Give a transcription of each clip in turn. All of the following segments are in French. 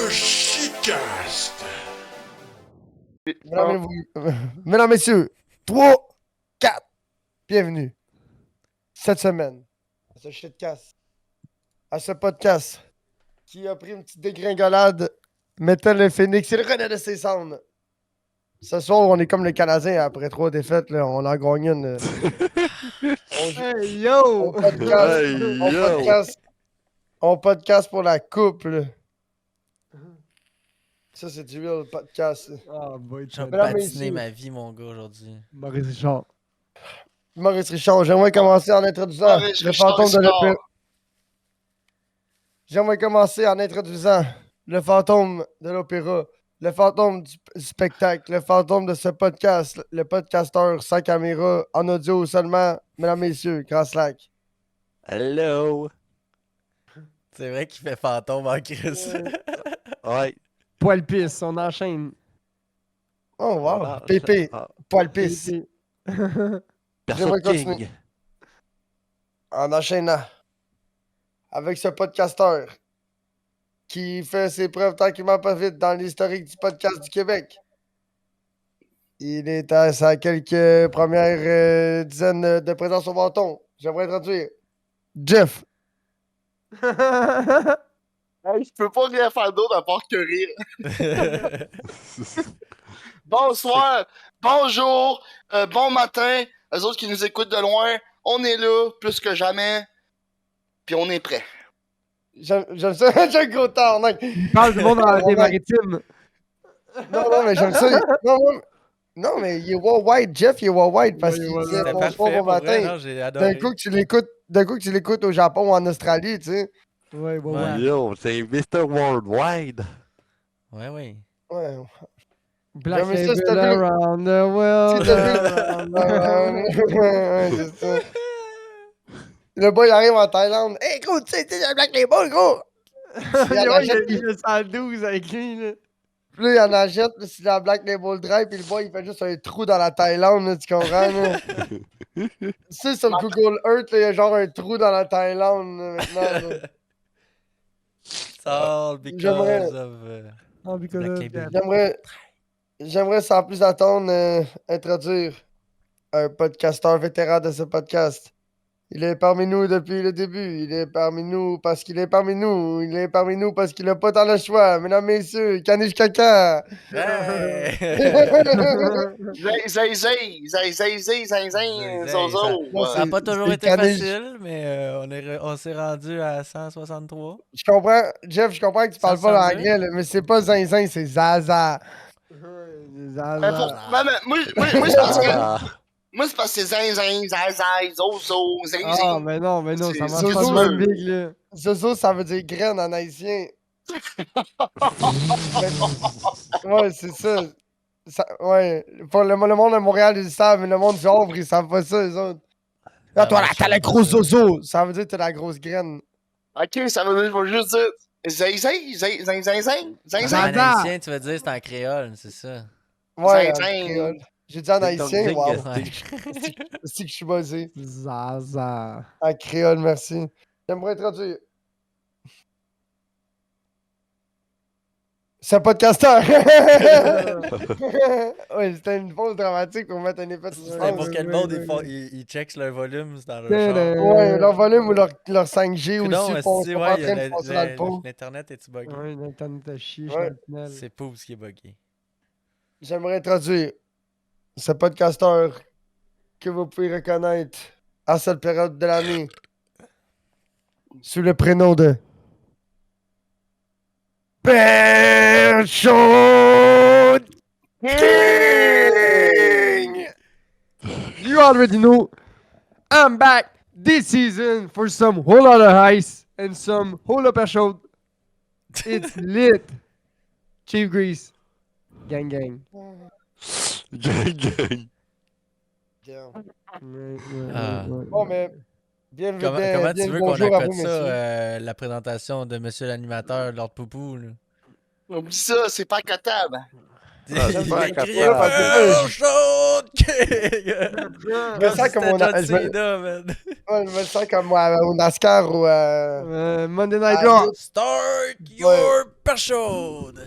Le Shitcast. Mesdames, messieurs, 3, 4, bienvenue. Cette semaine, à ce shitcast, à ce podcast, qui a pris une petite dégringolade, mettant le Phoenix et le renaît de ses cendres. Ce soir, on est comme les Canadiens après 3 défaites, là, on en gagne une. Hey yo! On podcast, Hey, on yo. podcast, on podcast pour la coupe. Là. Ça, c'est du real podcast. là. Ah, boy, Je vais Mesdames, patiner messieurs. ma vie, mon gars, aujourd'hui. Maurice Richard. Maurice Richard, j'aimerais commencer en introduisant Maurice le Richard fantôme de Richard. l'opéra. J'aimerais commencer en introduisant le fantôme de l'opéra, le fantôme du spectacle, le fantôme de ce podcast, le podcasteur sans caméra, en audio seulement, mesdames, messieurs, Grand Slack. Hello. C'est vrai qu'il fait fantôme en crise. Ouais. Poil pisse, on enchaîne. Oh wow, Ah, Pépé, ah, poil pisse, Personne J'aimerais continuer. King. en enchaînant avec ce podcasteur qui fait ses preuves tranquillement pas vite dans l'historique du podcast du Québec. Il est à sa quelques premières dizaines de présence au bâton. J'aimerais introduire Jeff. Hey, je peux pas rien faire d'autre à part que rire. Bonsoir, bonjour, bon matin, eux autres qui nous écoutent de loin. On est là, plus que jamais. Puis on est prêt. J'aime ça, j'ai un gros tabarnak. Il parle du monde dans des maritimes. Non, mais j'aime ça. Non, mais il est worldwide, Jeff, il est worldwide parce Oui, qu'il voilà. disait C'était bonsoir, parfait, bon pour vrai, matin. non, j'ai D'un adoré. coup que tu l'écoutes au Japon ou en Australie, tu sais. Ouais, Ouais. Yo, c'est Mr. Worldwide. Ouais, ouais. Ouais. Black J'aimais ça, Label c'était bien. around the world. Si t'as vu- Ouais, c'est ça. Le boy, il arrive en Thaïlande. Hey, gros, tu sais, t'es un Black Label, gros! Il en achète, y a 112 avec lui, là. Puis là, il en achète, puis c'est la Black Label Drive, puis le boy, il fait juste un trou dans la Thaïlande, là, tu comprends, là? Tu sais, sur le Google Earth, là, il y a genre un trou dans la Thaïlande, là, maintenant, là. It's all because J'aimerais- of... Oh, because Black of Label. that. J'aimerais, sans plus attendre, introduire un podcasteur vétéran de ce podcast. Il est parmi nous depuis le début. Il est parmi nous parce qu'il est parmi nous. Il est parmi nous parce qu'il n'a pas tant le choix. Mesdames, messieurs, Caniche Caca. Hey! Zay, zozo. Non, Ça n'a pas toujours c'est été Caniche. facile, mais on s'est rendu à 163. Je comprends, Jeff, je comprends que tu parles pas 162. l'anglais, là, mais c'est pas zinzin, c'est zaza. Moi, c'est parce que. Ah, Moi, c'est parce que c'est zay, zozo, zay, Ah, mais non, ça C'est marche Zozo, pas de là. même big, là. Zozo, ça veut dire graine en haïtien. Ouais, c'est ça. Ouais, pour le monde de Montréal, ils le savent, mais le monde du Havre, ils savent pas ça, les autres. Là, toi, là, t'as la grosse zozo. Ça veut dire que t'as la grosse graine. Ok, ça veut dire, je vais juste dire. Zay. En Zaza. haïtien, tu veux dire c'est en créole, c'est ça. Ouais, en Zinzin. créole. J'ai dit en haïtien, Ding, wow. ding. C'est que je suis buzzé. Zaza. En créole, merci. J'aimerais introduire. C'est un podcasteur! Ouais, c'était une pause dramatique pour mettre un effet de C'est suspense. pour que le oui, monde, oui, ils checkent leur volume c'est dans leur Tadam. char. Ouais, leur volume ou leur 5G Coudon, aussi, pour esti, pas ouais, en train de passer dans le pont. l'Internet est-tu bugué? Ouais, l'internet a chié, je Ouais. suis dans le tunnel. C'est Poubs qui est bugué. J'aimerais introduire ce podcasteur que vous pouvez reconnaître à cette période de l'année sous le prénom de Perchon King! You already know, I'm back this season for some whole lot of ice and some whole up episode. It's lit. Chief Grease. Gang gang. Gang, gang. Ah. Bon, mais bienvenue. Comment tu veux qu'on bonjour à accote vous, ça, messieurs. la présentation de monsieur l'animateur, Lord Poupou, là? Oublie ça, c'est pas cotable. Il c'est a pas crié capable. Perchon King! Je me sens comme on a- John je me- Cena, man. Ouais, je me sens comme au NASCAR ou Monday Night Ah, Raw. Start your perchaude!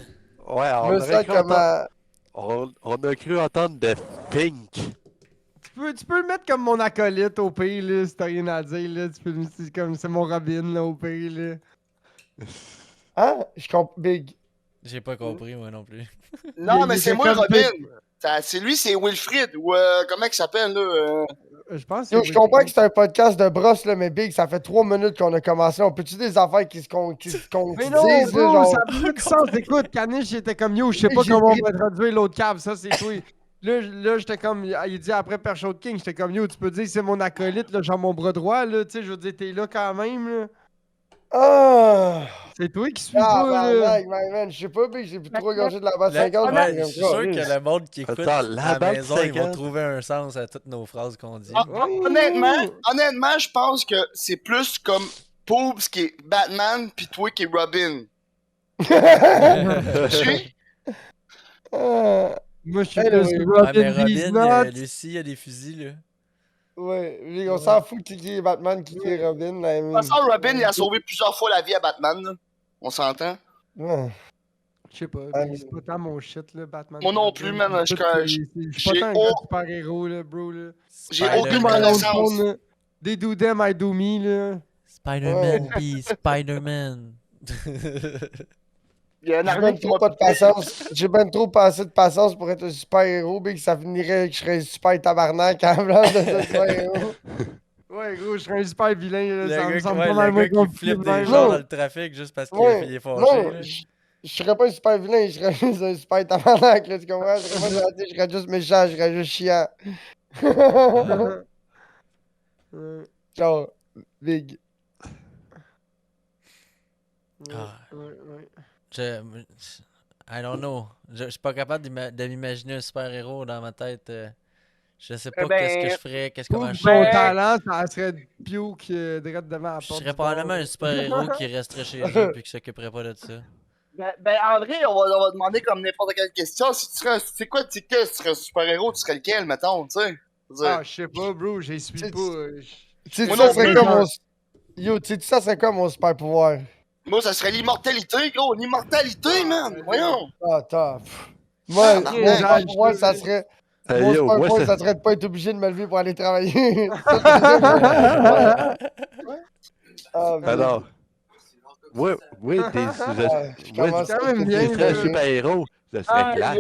Ouais, je on me aurait sens cru comme entendre... On a cru entendre de Pink. Tu peux le mettre comme mon acolyte au pire, là, si t'as rien à dire, là. C'est mon Robin, là, au pire, là. Hein? Je comprends. Big. J'ai pas compris, moi non plus. Non, mais il c'est était moi, comme Robin. Big. C'est lui, c'est Wilfrid. Ou comment il s'appelle, là? Je pense Yo, que je c'est comprends que Wilfred. c'est un podcast de brosse, là, mais Big, ça fait 3 minutes qu'on a commencé. On peut-tu des affaires qui se Mais disent, non, là, bro, genre. ça n'a pas de sens. Écoute, Kanish était comme yo, je sais pas J'ai comment on pris- va traduire l'autre cave, ça c'est toi. Là j'étais comme, il dit après Perchaude King, j'étais comme yo, tu peux dire c'est mon acolyte, là, genre mon bras droit, là, tu sais, je veux dire, t'es là quand même, là. Ah! C'est toi qui suis Ah, pas, là. man, je sais pas, Big, j'ai plus trop gorgé de la base 50. Ouais, je suis sûr que le monde qui écoute Attends, à la la balle maison, ils vont 50. trouver un sens à toutes nos phrases qu'on dit. Ah, Oh! honnêtement, je pense que c'est plus comme Poobs qui est Batman, pis toi qui est Robin. Je suis? Ah, Moi, je suis Anyway. plus Ouais, mais Robin These Robin, Nuts. lui aussi, il a des fusils, là. ouais, Big, on s'en fout qui est Batman, qui est Robin. Là, De toute façon, Robin, il a sauvé plusieurs fois la vie à Batman, là. On s'entend? Ouais. Je sais pas, Ah, mais c'est pas tant mon shit, là, Batman. Moi non plus, man, Tout, je- c'est j'ai pas tant un gars de super-héros, là, bro, là. J'ai Spider-Man. aucune My own connaissance. phone, là. They do them, I do me, là. Spider-Man pis Spider-Man. Il y a un J'ai armée même qui trop m'a pas de patience. J'ai même trop pas assez de patience pour être un super-héros, Big. Ça finirait que je serais un super tabarnak à la place de super-héros. Ouais, gros, je serais un super vilain, là. Le Ça me gars, semble ouais, pas mal le moins gars qui compliqué flippe de des même. gens Non. dans le trafic juste parce qu'il Ouais, est fâché. non, là. je serais pas un super vilain, je serais juste un super tabarnak, là, tu comprends? Je serais pas gentil, je serais juste méchant, je serais juste chiant. Ouais, Genre, Big. ouais, Ah. ouais. I don't know. Je suis pas capable de m'imaginer un super-héros dans ma tête. Je sais pas ben, qu'est-ce que je ferais, comment Pour je son Ben- talent, ça serait Puke direct devant la Je porte. serais du probablement bar. un super-héros qui resterait chez eux puis qui s'occuperait pas de ça. Ben, André, on va demander comme n'importe quelle question. Si tu serais, c'est quoi, tu sais, que tu serais un super-héros, tu serais lequel, mettons, tu sais? Je veux dire, Ah, je sais pas, bro, j'y suis Tu- pas. Tu sais, Moi ça non serait plus. comme mon. Yo, tu sais, ça serait comme mon super pouvoir. Moi, ça serait l'immortalité, gros. L'immortalité, man. Voyons. Ah, top. Moi, Ah, mon ouais, super je pouvoir, te- ça serait. Hey, Mon yo, super moi, pouvoir, ça... ça serait de pas être obligé de me lever pour aller travailler. Ça, c'est ça, mon super pouvoir. Ah, Big. Alors, moi, Ouais, je moi, commence quand même à bien, je serais un là. super-héros, ce serait Flash.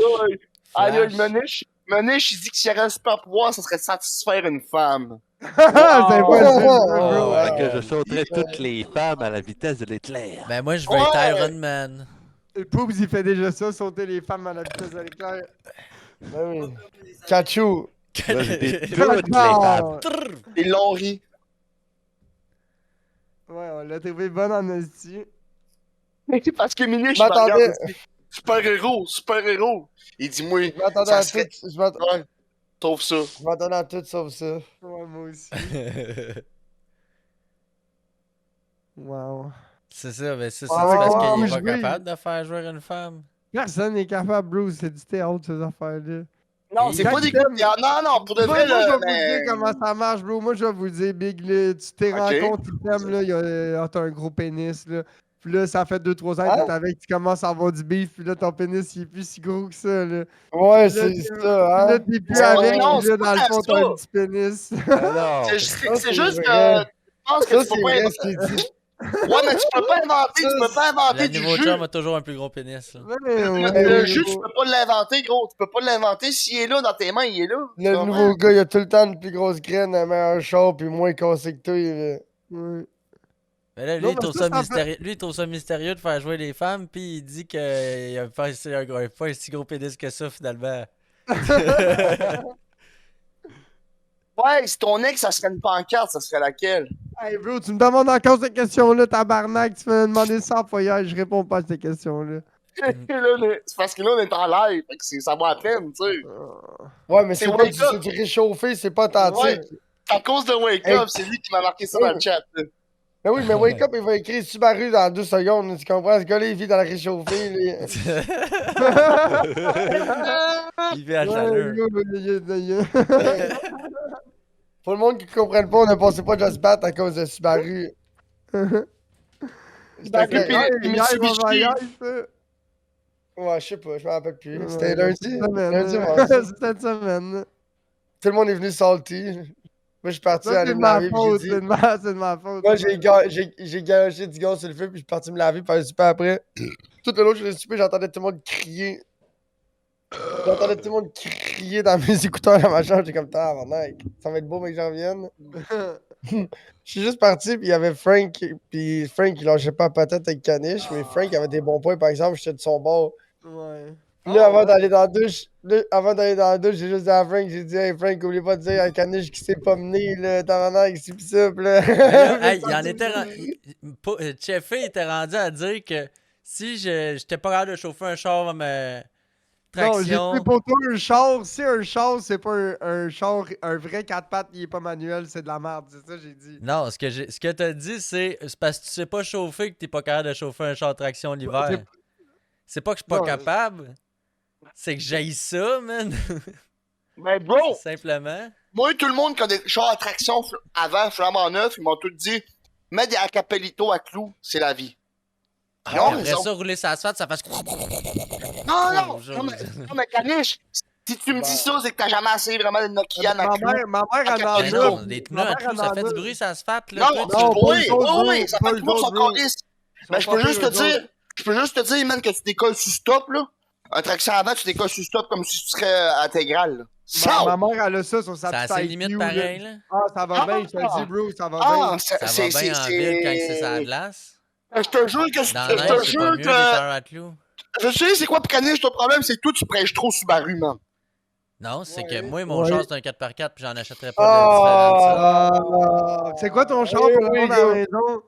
Aïe, aïe, Flash. Manish, il dit que s'il y avait un super pouvoir, ça serait satisfaire une femme. C'est impossible, Oh, bro. ouais. Fait que je sauterais toutes les femmes à la vitesse de l'éclair. Ben moi, je veux Ouais. être Iron Man. Poobs, il fait déjà ça, sauter les femmes à la vitesse de l'éclair. Ben oui. Kachou. Là, j'ai des- toutes les femmes. Ils l'ont ri. Ouais, on l'a trouvé bonne en esti. Parce que Manish, Je il me regarde, m'attendais. il dit, super-héros, super-héros. Il dit, moi, Je m'attendais ça à serait... tout. Je Trouve ça. m'attendais à tout sauf ça. Ouais, moi aussi. Wow. C'est ça, mais c'est Ouais, parce qu'il ouais, est pas oui. capable de faire jouer une femme. Personne n'est capable, bro. C'est du théâtre, ces affaires-là. Non, c'est Quand pas des il t'aime- coups de théâtre. Non, pour de Moi, vrai, moi, je vais là, vous dire comment ça marche, bro. Moi, je vais vous dire, Big, là, tu t'es Ok. rencontres, tu t'aimes, là, t'as un gros pénis, là. Puis là, ça fait 2-3 ans que Hein? t'es avec, tu commences à avoir du beef, puis là, ton pénis, il est plus si gros que ça, là. Ouais, Puis là, c'est t'es- ça, Puis là, hein. t'es plus C'est pas- avec, non, puis là, c'est dans pas le fond, t'as ça. un petit pénis. Ah non. c'est c'est juste que... vrai. Je pense que Ça, tu c'est peux pas vrai inventer... ce qu'il dit. Ouais, mais tu peux pas inventer, Ça, tu peux pas inventer Le du nouveau jus. chum a toujours un plus gros pénis. Là. Ouais, ouais, Ben Le oui, jus, gros. tu peux pas l'inventer, gros. Tu peux pas l'inventer. S'il est là dans tes mains, il est là. Tu Le comprends? nouveau gars, il a tout le temps une plus grosse graine, un meilleur char, puis moins cassé que toi. Ouais. Mais là, lui, Non, il mais trouve ça, ça ça fait- mystérieux. Lui, il trouve ça mystérieux de faire jouer les femmes, puis il dit qu'il a pas un si gros pénis que ça, finalement. Ouais, si ton ex, ça serait une pancarte, ça serait laquelle? Hey, bro, tu me demandes encore cette question-là, tabarnak. Tu m'as demandé 100 fois hier, je réponds pas à cette question-là. Là, c'est parce que là, on est en live. Fait que ça va à peine, tu sais. Ouais, mais C'est c'est pas Wake Up. c'est du réchauffé, c'est pas authentique. Ouais. C'est à cause de Wake Hey. Up, c'est lui qui m'a marqué ça dans le chat. là. Ben oui, mais Wake Up, il va écrire Subaru dans 2 secondes, tu comprends? Ce gars-là, il vit dans le réchauffé. Il vit à Ouais, chaleur. yo, yo, yo, yo. Pour le monde qui comprenne pas, on ne pensait pas de se battre à cause de Subaru. Subaru, C'était- puis- Hier, Mitsubishi. hier, ça. Ouais, je sais pas, je me rappelle plus. Ouais, C'était lundi. cette semaine, Lundi, là. mardi. C'est cette semaine. Tout le monde est venu salty. Moi, je suis parti Ça, aller c'est me de ma laver, puis faute, j'ai c'est dit... de ma faute. Moi, j'ai galoché du gaz sur le feu, puis je suis parti me laver, puis super après. Tout le long, je suis super, j'entendais tout le monde crier. J'entendais tout le monde crier dans mes écouteurs dans ma chambre. J'étais comme, tabarnak, ça va être beau, mais que j'en revienne. Je suis juste parti, puis il y avait Frank, puis Frank, il lâchait pas peut-être avec Caniche, mais Frank avait des bons points, par exemple, j'étais de son bord. Ouais. Puis là, Ah, avant ouais. d'aller dans la douche, j'ai juste dit à Frank, j'ai dit, hey Frank, oublie pas de dire à Caniche qui s'est pas mené, là, tabarnak, c'est pis ça, pis là. Mais là, hey, il en était. Cheffé était rendu à dire que si j'étais pas capable de chauffer un char à ma Non, j'ai traction. dit pour toi un char. Si un char, c'est pas un char, un vrai 4 pattes, il est pas manuel, c'est de la merde. C'est ça que j'ai dit. Non, ce que t'as dit, c'est parce que tu sais pas chauffer que t'es pas capable de chauffer un char à traction l'hiver. C'est pas que je suis pas Non, capable. C'est que j'haïs ça, man. Ben, bro, Simplement. moi, tout le monde qui a des chars à traction avant, flambant neuf, ils m'ont tout dit, mets des acapellitos à clous, c'est la vie. Ah, Non, puis mais après ça- ça, rouler sa asphalte, ça fait. Non, mais Caniche, si tu me dis ça, c'est que t'as jamais essayé vraiment une Nokia à Ma clous. mère, elle en Mais non, a. non, des pneus Ma à mère, clous, elle ça en fait a. du bruit, ça asphalte, là. Non, toi, Non, tu- pas oui, eux autres, oui, bro, ça pas fait eux toujours son autres, bro. calice. Ils Mais sont pas pires, eux autres. je peux juste te dire, man, que tu décolles sur stop, là. Un traction avant, tu décolles sur stop comme si tu serais intégral, là. Ma mère, elle a ça sur sa C'est petite assez IQ, limite là. pareil, là. Ah, ça va bien, je te le dis, bro, ça va Ah, bien. Ça va bien en ville quand c'est sur la glace. Je te jure que Dans je la te neige, c'est pas jure mieux, des que chars à clous. je sais c'est quoi Caniche, ton problème, c'est que toi tu prêches trop Subaru, man. Non, c'est que Ouais. moi, mon Ouais. char, c'est un 4x4, puis j'en achèterais pas de différent de ça. Ah, c'est quoi ton char Here pour le we monde à la go. maison?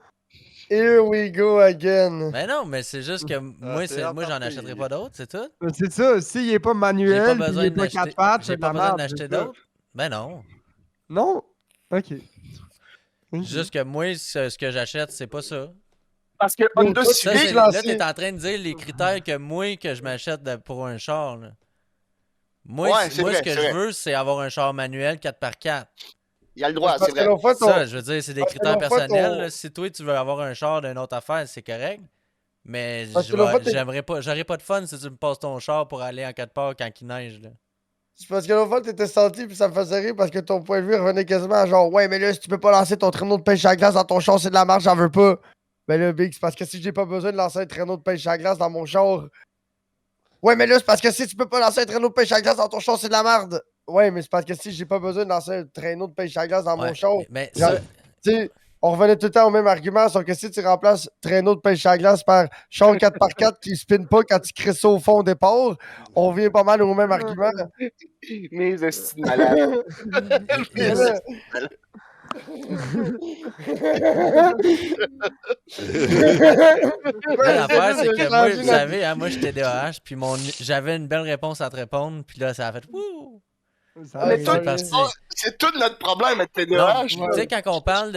Here we go again. Mais non, mais c'est juste que moi, c'est moi j'en reparti. achèterais pas d'autres, c'est tout. C'est ça, s'il est pas J'ai manuel, pas puis il besoin est de pas l'acheter. 4 pattes, J'ai c'est de pas la besoin merde. d'en acheter c'est ça. d'autres. Ben non. Non? Ok. Juste que moi, ce que j'achète, c'est pas ça. Parce que Bon, Honda toi, Ça, Civic, Civic, là, lancé. t'es en train de dire les critères que moi, que je m'achète pour un char. Là. Moi, Ouais, c'est moi vrai, ce que c'est je vrai. veux, c'est avoir un char manuel 4x4. il a le droit, Parce c'est que vrai. l'autre fois, ton... Ça, je veux dire, c'est des Parce que critères l'autre fois, personnels. ton- là. Si toi, tu veux avoir un char d'une autre affaire, c'est correct. Mais Parce que l'autre fois, t'es- j'aimerais pas, j'aurais pas de fun si tu me passes ton char pour aller en 4 parts quand il neige. Là. C'est parce que l'autre fois, t'étais sorti, puis ça me faisait rire parce que ton point de vue revenait quasiment à genre, ouais, mais là, si tu peux pas lancer ton traîneau de pêche à glace dans ton char, c'est de la marche, j'en veux pas. Ben là, Big, c'est parce que si j'ai pas besoin de lancer un traîneau de pêche à glace dans mon char. Ouais, mais là, c'est parce que si tu peux pas lancer un traîneau de pêche à glace dans ton char, c'est de la merde. Ouais, mais c'est parce que si j'ai pas besoin de lancer un traîneau de pêche à glace dans mon Ouais, char. mais genre, ça, Tu sais, on revenait tout le temps au même argument, sauf que si tu remplaces traîneau de pêche à glace par char 4x4 qui spin pas quand tu crées ça au fond au départ, on revient pas mal au même argument. Mais c'est malade. Mais là- là, l'affaire, c'est que moi, Changer vous la- savez, hein, moi, j'étais DAH, puis j'avais une belle réponse à te répondre, puis là, ça a fait wouh! Ça Mais arrive. toi, c'est parti. c'est tout notre problème avec Non, TDAH. tu sais, quand on parle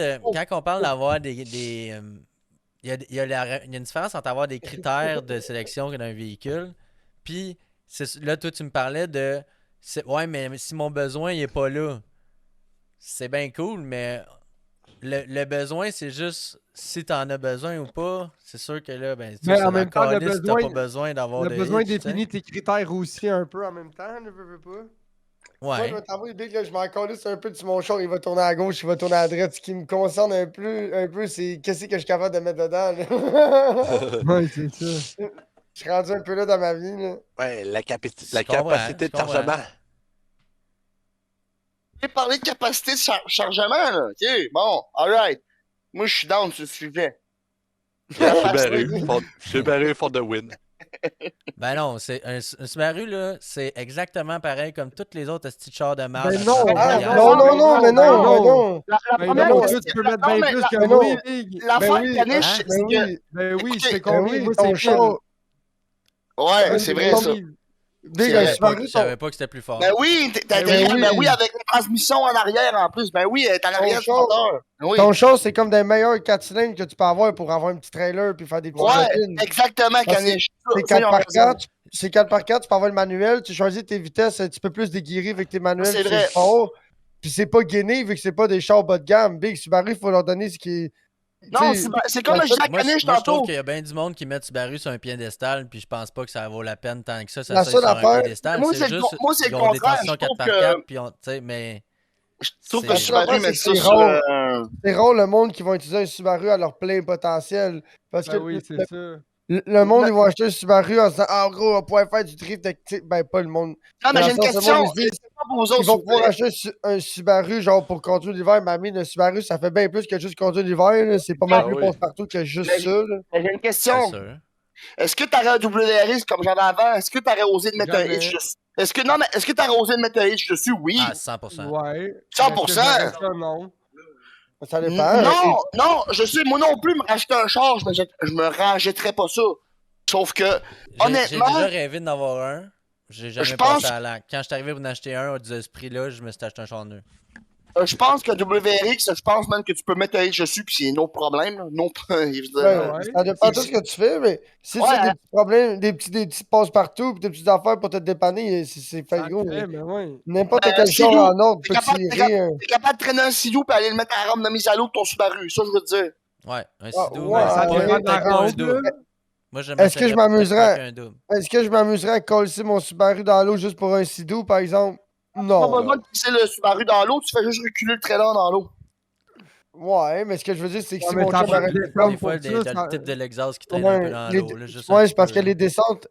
d'avoir il y a, il y a une différence entre avoir des critères de sélection d'un véhicule, puis là, toi, tu me parlais de, ouais, mais si mon besoin, il est pas là, c'est bien cool, mais le besoin, c'est juste si t'en as besoin ou pas, c'est sûr que là, ben, Mais c'est en même temps, le calisse si t'as besoin- pas besoin d'avoir Le de besoin hitch, tu sais. définit tes critères aussi un peu en même temps, ne veux pas. Moi, Ouais. je vais t'avouer, Big, là, je m'en calisse un peu de mon char, il va tourner à gauche, il va tourner à droite. Ce qui me concerne un peu c'est qu'est-ce que je suis capable de mettre dedans. Là. Ouais, c'est ça. Je suis rendu un peu là dans ma vie. Là. Ouais, la Je comprends, capacité de je comprends. chargement. J'ai parlé de capacité de chargement, là. OK, bon, alright. Moi, je suis down sur ce sujet. Subaru for the win. Ben non, c'est un Subaru, là, c'est exactement pareil comme toutes les autres petits chars de marque. Ben non, Ah, ben non, non, non, mais non, non. mais non. La Ben première non, question- toi, tu peux mettre non, bien mais plus la- que mais moi, non. Big. L'affaire Ben oui, Caniche, hein? c'est Ben que... oui, Ben oui, Écoutez, c'est ben combien? oui, Moi, ton c'est char. Ouais, c'est vrai, ça. Big, C'est un vrai, Je Subaru, savais pas que c'était plus fort. Ben oui, t'as Ben intégré, oui. ben oui, avec la transmission en arrière en plus. Ben oui, elle est en arrière du char. moteur. Oui. ton char, c'est comme des meilleurs 4 cylindres que tu peux avoir pour avoir un petit trailer puis faire des petites Ouais, routines. exactement, Parce que Caniche. C'est 4x4, c'est 4x4, tu peux avoir le manuel, tu choisis tes vitesses un petit peu plus déguerries avec tes manuels, C'est puis vrai. sport. Puis c'est pas gainé vu que c'est pas des chars bas de gamme. Big Subaru, il faut leur donner ce qui est. Non, tu sais, c'est comme la je disais à Moi, Kanish moi, je trouve tantôt. qu'il y a bien du monde qui met Subaru sur un piédestal, puis je pense pas que ça vaut la peine tant que ça La soit seule sur un affaire- piédestal. Moi, C'est c'est le juste, moi, c'est ils le ont des contraire. transmissions Je trouve 4x4, que, puis tu sais, mais je trouve que c'est- le Subaru affaire, met c'est ça que c'est sur. rare. C'est rare le monde qui va utiliser un Subaru à leur plein potentiel. Parce que Ben oui, c'est ça. le monde, ils vont acheter un Subaru en se disant ah, gros, on pourrait faire du drift. Ben, pas le monde. Non, mais Dans j'ai le une sens, le question. monde, ils se disent, C'est pas pour vous ils autres, s'il vont vous pouvoir plaît. acheter un Subaru genre pour conduire l'hiver. Mais ami, le Subaru, ça fait bien plus que juste conduire l'hiver. Là. C'est pas mal Ah plus oui. passe-partout que juste Mais- ça. Là. Mais j'ai une c'est question. sûr. Est-ce que t'aurais un WRX comme j'avais avant? Est-ce que t'aurais osé de mettre un Jamais. hitch dessus? Est-ce que t'aurais osé de mettre un hitch dessus? Oui. Ah, 100%. Ouais. 100%. Mais est-ce que j'aurais ça, non. Ça dépend. Non, non, je sais, moi non plus, me racheter un char, je me rachèterais pas ça. Sauf que, J'ai honnêtement, déjà rêvé d'en avoir un. J'ai jamais Je pense- passé à l'acte. Quand je suis arrivé pour en acheter un de ce prix-là, je me suis acheté un char neuf. je pense que WRX, je pense même que tu peux mettre un hitch dessus, puis c'est un autre problème. Là. Non, je veux dire, Ouais, ouais. ça dépend de ce que tu fais, mais si Ouais, c'est des hein. petits problèmes, des petits passe-partout, pis des petites affaires pour te dépanner, c'est fait Ça gros. fait, mais ouais. N'importe Ben, quel Sidou, char en ordre t'es peut capable- tirer un. T'es capable de traîner un Sidou et aller le mettre à la rampe de mise à l'eau de ton Subaru. Ça, je veux te dire. Ouais, un Ah, Sidou, ouais, mais Ça ouais, dépend de la peut-être pas un rampe, double. là. Moi, je Est-ce que je m'achèterais m'amuserais- peut-être pas qu'un double. Est-ce que je m'amuserais à coller mon Subaru dans l'eau juste pour un Sidou, par exemple? Pas Non. besoin de pousser le Subaru dans l'eau, tu fais juste reculer le trailer dans l'eau. Ouais, mais ce que je veux dire, c'est que Ouais, si mais mon t'as chum pas arrête de de descente comme. Des fois, pour ça, t'as ça- le type de l'Exhaust qui traîne un peu dans l'eau. là, juste un Ouais, petit c'est parce peu, que là.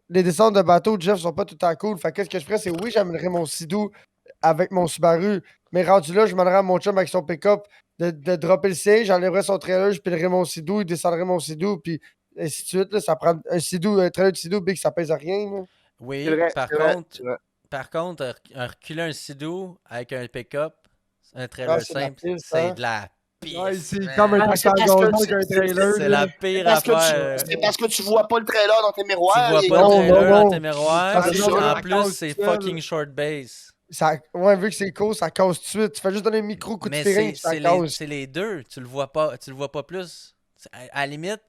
les descentes de bateau, Jeff, sont pas tout à cool. Fait que qu'est-ce que je ferais, c'est oui, j'amènerais mon Sidou avec mon Subaru, mais rendu là, je demanderais à mon chum avec son pick-up de dropper le sien, j'enlèverais son trailer, je pilerais mon Sidou, il descendrait mon Sidou, puis ainsi de suite. Là, ça prend un Sidou, un trailer de Sidou, big, ça pèse à rien. Là. Oui, C'est vrai, par c'est vrai, contre, c'est vrai. reculer un Sidou avec un pick-up, un Ah, trailer c'est la simple, piste, c'est hein. de la piste. Ouais, c'est man. comme un Ah, c'est tracteur parce que gazon avec un trailer. C'est là. la pire Parce que affaire. c'est parce que tu vois pas le trailer dans tes Tu miroirs. vois il est pas le Non, comme- trailer non, dans non. tes miroirs. Ah, c'est puis ça, en la plus, casse c'est tout seul. fucking short base. Ouais, vu que c'est court, ça casse tout de suite. Tu fais juste donner un micro coup de Mais steering, ça c'est casse. les deux. Tu le vois pas plus. À la limite,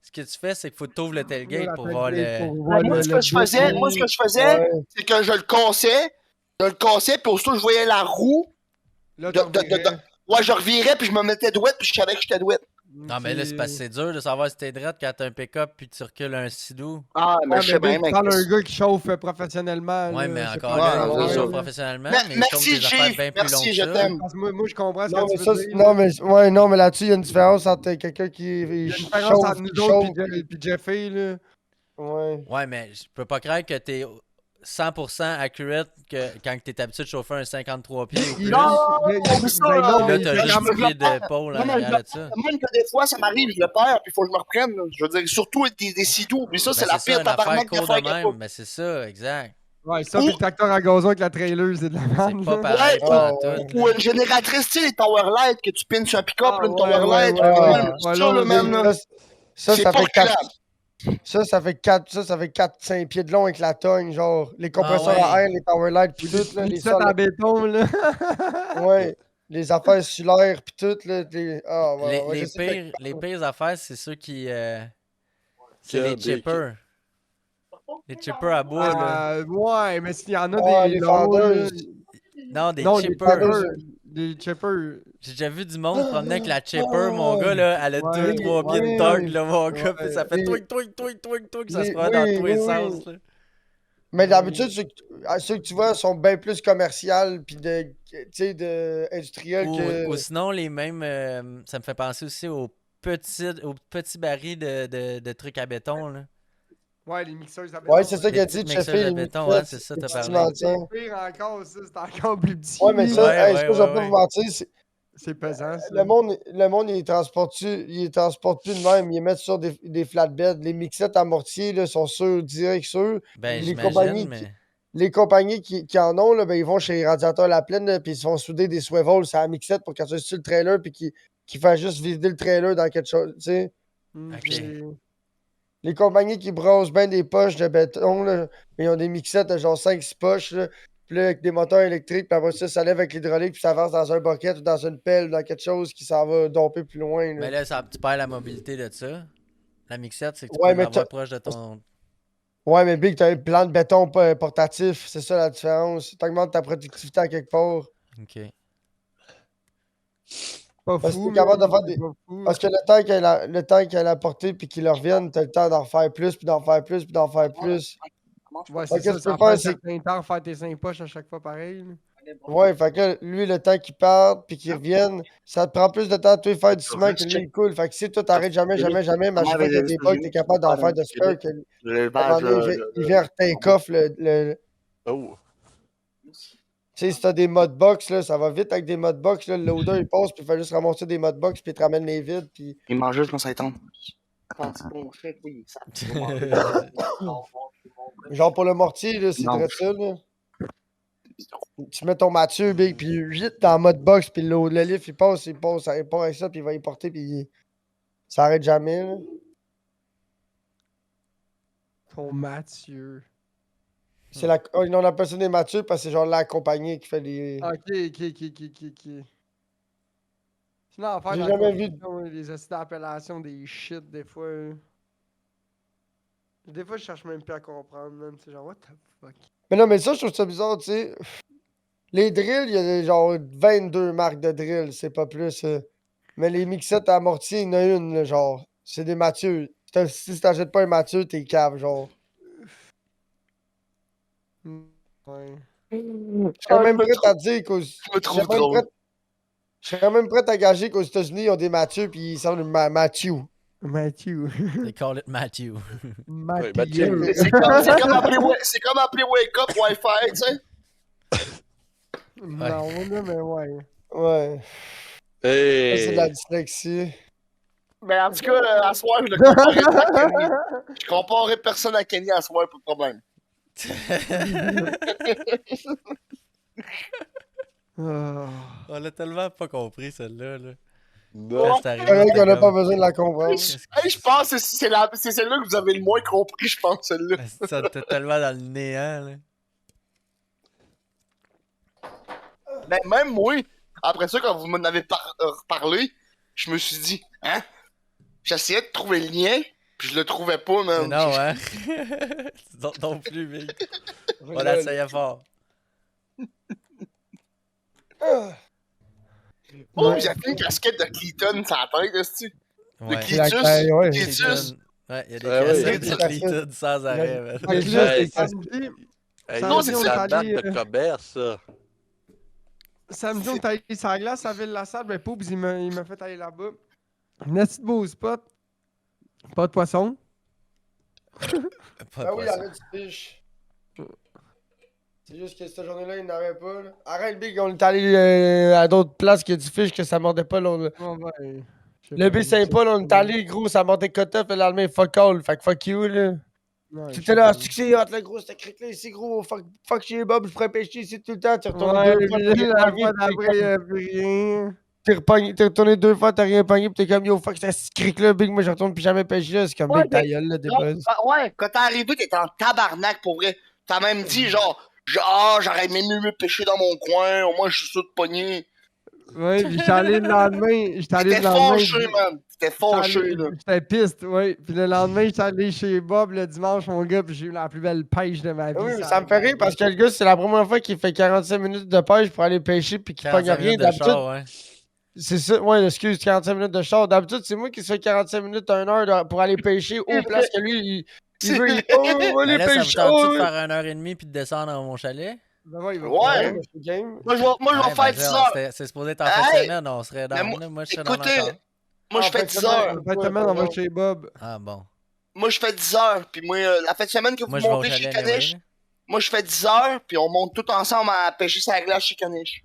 ce que tu fais, c'est qu'il faut que tu ouvres le tailgate La pour voir tailgate le. pour voir Moi, le- ce le que je faisais, Ouais. c'est que je le cassais, puis aussitôt que je voyais la roue, Là, de- t'en de- de- revirais. ouais, je revirais, puis je me mettais douette, puis je savais que j'étais douette. Non, mais là, c'est parce que c'est dur de savoir si t'es drette quand t'as un pick-up puis tu recules un Sidou. Ah, mais Ouais, je sais bien, mais mec. parle un gars qui chauffe professionnellement. Ouais, là, mais c'est encore pas là, grave, ouais, il ouais, chauffe ouais. professionnellement, Mais- mais il chauffe merci, des affaires Chief. bien plus Merci, longues que je ça. t'aime. Parce que moi, je comprends ce Non, que mais tu ça, veux dire. non, mais, ouais, non, mais là-dessus, il y a une différence entre quelqu'un qui Il y a une chauffe, différence entre nous qui autres chauffe. et Jeffy, là. Ouais. Ouais, mais je peux pas croire que t'es 100% accurate que quand t'es habitué de chauffer un 53 pieds ou plus. Il- Non, il- mais ça, ben non, Là, mais t'as il fait juste quand même- 10 pieds d'épaule en Non, mais arrière de ça. Même que des fois, ça m'arrive, je le perds, puis il faut que je me reprenne. Là. Je veux dire, surtout avec des sidous. Puis ça, Ben, c'est la ça, pire une affaire tabarnak courte d'affaires de qu'il y a même. pas. Mais c'est ça, exact. Ouais, ça, puis le tracteur à gazon avec la trailer, c'est de la merde. C'est pas là. pareil, Ouais, pas en ouais. tout. Ou une génératrice, tu sais, les tower lights que tu pines sur un pick-up, Ah, là, une ouais, tower light. ouais, là, ouais. même, Ouais, ça, là, là, même, là, Ça, c'est ça pas fait 4. réglable. Ça fait 4-5 pieds de long avec la tongue, genre les compresseurs ouais. à air, les power lights, pis tout, là, Les les sets sols, en béton, là. ouais, les affaires solaires, pis tout, là, ah, ouais, ouais, Les je sais que- les pires affaires, c'est ceux qui. C'est les Des- chippers. Les chippers à bois, là. Ouais, mais s'il y en a Ah, des les longs, là. fendeuses. Non, des Non, les chippers. fendeuses. Des chippers. J'ai déjà vu du monde promener avec la chipper, mon gars, là. Elle a Ouais, 2-3 pieds ouais. de torque, là, mon gars. Ouais. Puis ça fait Les- twink, twink, twink, twink, twink. Ça se les- prend dans oui, tous les oui, sens, oui. là. Mais d'habitude, ceux que tu vois sont bien plus commerciales, pis tu sais, industriels que... Ou sinon, les mêmes. Ça me fait penser aussi aux petits barils de trucs à béton, là. Ouais, les mixeurs à béton. Ouais, c'est ça Les qu'il a petites dit, mixeuses Cheffé, à les béton, mixeurs, hein, c'est ça, les t'as petits parlé. menteurs. C'est pire encore, ça, c'est encore plus petit. Ouais, mais ça, Ouais, hey, ouais, ça, je vais ouais, pas ouais. vous mentir, C'est pesant, ça. le monde, il les transporte plus de même. Ils les mettent sur des flatbeds. Les mixettes à mortier, là, sont sûrs, direct sûrs. Ben, Les j'imagine, compagnies mais. Les compagnies qui en ont, là, ben, ils vont chez Radiateur La Plaine, là, puis ils se font souder des swivels sur la mixette pour quand tu sur le trailer, puis qui fassent juste vider le trailer dans quelque chose, tu sais. Ok. Les compagnies qui brossent bien des poches de béton, là, ils ont des mixettes de genre 5-6 poches, là, puis là, avec des moteurs électriques, puis après ça lève avec l'hydraulique, puis ça avance dans un bucket ou dans une pelle, dans quelque chose qui s'en va domper plus loin. Là. Mais là, tu perds la mobilité de ça. La mixette, c'est que tu Ouais, peux mais l'avoir proche de ton. Ouais, mais Big, t'as un plan de béton portatif, c'est ça la différence. T'augmentes ta productivité à quelque part. Ok. Pas Parce fou, que t'es capable de man, faire c'est des. pas fou. Parce que le temps qu'elle a porté puis qu'il revienne, t'as le temps d'en faire plus, puis d'en faire plus, puis d'en faire plus. Ouais, Fait c'est que ça, tu ça peux prend un faire, c'est. certain temps faire tes 5 poches à chaque fois pareil. Là. Ouais, fait que lui, le temps qu'il parte puis qu'il revienne, ça te prend plus de temps de toi faire du ciment que lui, il coule. Fait que si toi, t'arrêtes jamais, jamais, jamais, mais à chaque fois qu'il y a des bugs, t'es capable d'en faire de spare que. À un moment L'élevage, donné, il vient take off le. Oh. Tu sais, si t'as des modbox, là, ça va vite avec des modbox, là, le loader, il passe, puis il fait juste ramasser des modbox, puis il te ramène les vides, puis. il mange juste quand ça tombe. Attends, c'est bon, chef, oui, ça. Genre pour le mortier, là, c'est Non. très ça, là. Tu mets ton Mathieu, big, puis vite dans le modbox, puis le lift, il passe, il part avec ça, puis il va y porter, puis ça arrête jamais, là. Ton Mathieu. C'est la. Oh, on appelle ça des Mathieu parce que c'est genre la compagnie qui fait les. Ok. Sinon, en faire J'ai dans jamais la vu. construction, les acides d'appellation, des shit, des fois. Des fois, je cherche même plus à comprendre, man. C'est genre, what the fuck? Mais non, mais ça, je trouve ça bizarre, tu sais. Les drills, il y a genre 22 marques de drills, c'est pas plus. Mais les mixettes à mortier, il y en a une, là, genre. C'est des Mathieu. Si t'achètes pas un Mathieu, t'es cave, genre. Ouais. Je serais même prêt à dire qu'aux. Je me Je trouve serais même drôle. prêt. Je serais même prêt à gager qu'aux États-Unis, ils ont des Mathieu, puis ils sortent Mathieu. Mathieu. They call it Matthew. Mathieu. C'est comme appeler Wake Up Wi-Fi, tu sais. Non, là, mais ouais. Ouais. Ça, c'est de la Hey. dyslexie. Mais en tout cas, à soir, je le comparais pas à Kenny. Je comparais personne à Kenny à soir, pas de problème. Ah. On l'a tellement pas compris, celle-là. Là. Non. Quand c'est C'est arrivé, vrai j'étais qu'on n'a pas comme... besoin de la comprendre. Hey, je pense que c'est celle-là que vous avez le moins compris, je pense, celle-là. Ça t'es tellement dans le néant, là. Mais même moi, après ça, quand vous m'en avez reparlé, je me suis dit, hein? J'essayais de trouver le lien, puis je le trouvais pas, Mais même. non, hein? non plus, mec. On l'essayait fort. Ah, Oh, Ouais. vous avez une casquette de Clayton sur la tête, est-ce que Ouais. c'est la caille, ouais. Cletus. Ouais, il y a des Ah ouais, cassettes il y a de des Cleaton sans arrêt, man. Fait que là, Hey, c'est samedi. Hey, Non, c'est c'est la ça. marque de commerce, ça. Samedi, on est allé sur la glace à Ville-la-Salle. Ben, Poubs, il m'a fait aller là-bas. Un petit beau spot. Pas de poisson. Pas Ah de oui, il y poisson. avait du fish. C'est juste que cette journée-là, il n'avait pas. Là. Arrête, Big, on est allé à d'autres places qui a du fish que ça mordait pas. Là, Oh, ben, je sais le pas, B Saint-Paul, on est allé, gros, ça mordait cut-off, le lendemain, fuck all. Fait que fuck you, là. Ouais, Tu je sais étais là, pas. c'est que c'est hot, le gros, cette crique-là ici, gros. Fuck chez Bob, je pourrais pêcher ici tout le temps. Tu retournes Ouais, deux fois, puis t'as rien la pogné. fois d'après, il n'y a plus rien. T'es retourné deux fois, t'as rien pogné, pis t'es comme yo, fuck, cette crique-là, Big, moi, je retourne plus jamais pêcher là. C'est comme Ouais, Big, ta mais- gueule, là, des Non, buzz. ouais, quand t'es arrivé, t'étais en tabarnak, pour vrai. T'as même dit, j'aurais même mieux pêcher dans mon coin, au moins je suis sûr de pogner. Ouais, puis j'étais allé le lendemain. J'étais allé T'étais le lendemain. fâché, man. T'étais fâché, là. J'étais piste, ouais. Puis le lendemain, j'étais allé chez Bob le dimanche, mon gars, puis j'ai eu la plus belle pêche de ma vie. Ah oui, mais ça me fait rire parce que le gars, c'est la première fois qu'il fait 45 minutes de pêche pour aller pêcher puis qu'il pogne 45 rien. minutes de D'habitude, char, ouais. c'est ça. Ouais, excuse, 45 minutes de char. D'habitude, c'est moi qui se fais 45 minutes, 1 heure pour aller pêcher aux places que lui, il veut. Oh, on va Mais aller là, ça vous pêcher. tente-tu de Oh, faire 1h30 puis de descendre dans mon chalet? Ben ouais, il va Ouais. faire. mais je suis game. Moi, je vais Ouais, faire ben, 10 genre, heures. c'est supposé être en fin de Hey! semaine, on serait Mais dans. moi, Là, moi, je serais dans ma écoutez, char. moi, je En fais fin de 10 semaine, heures. En fin de semaine, on va chez Bob. Ah, bon. Moi, je fais 10 heures. Puis moi, la fin de semaine que vous Moi, je vais au montez chez chalet anyway, Caniche, là. moi, je fais 10 heures. Puis on monte tout ensemble à pêcher sa glace chez Caniche.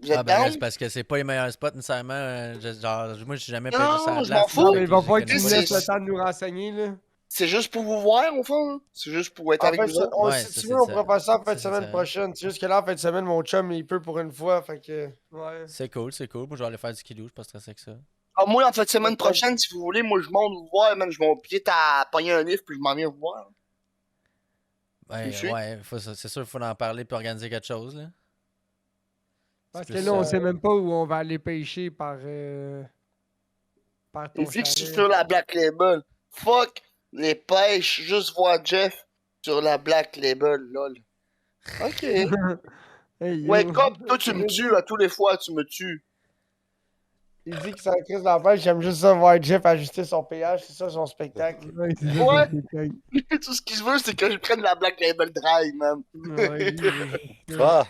Vous êtes Ah, ben là, down? c'est parce que c'est pas les meilleurs spots nécessairement. Genre, moi, j'ai jamais Non, pêché sur la je glace. m'en fous. Non, fait mais il que va je falloir que connais tu nous pas les laisses le spots. temps de nous renseigner, là. C'est juste pour vous voir, au fond. Là. C'est juste pour être En avec fait, vous autres. Ouais, si ça, tu c'est veux, on ça. pourrait faire ça en fin de Ça, c'est semaine ça. prochaine. C'est juste que là, en fin de semaine, mon chum, il peut pour une fois. Fait que. Ouais. C'est cool, c'est cool. Moi, je vais aller faire du skidoo, je suis pas stressé avec ça. Alors, moi, en fait, semaine prochaine, si vous voulez, moi, je monte vous voir, man. Je vais pied à pogner un livre, puis je m'en viens vous voir. Ouais, Tu sais? ouais, c'est sûr qu'il faut en parler puis organiser quelque chose, là. Parce que plus, là, on sait même pas où on va aller pêcher par ton Il fait que je suis chalet. sur la Black Label. Fuck les pêches, juste voir Jeff sur la Black Label, lol. Ok. Hey, yo. Wake up, toi, tu me tues à tous les fois, tu me tues. Il dit qu'il s'en crise dans la pêche, j'aime juste ça voir Jeff ajuster son pH, c'est ça son spectacle. Ouais, c'est ça, Ouais. c'est Tout ce qu'il veut, c'est que je prenne la Black Label Dry, man. Ah,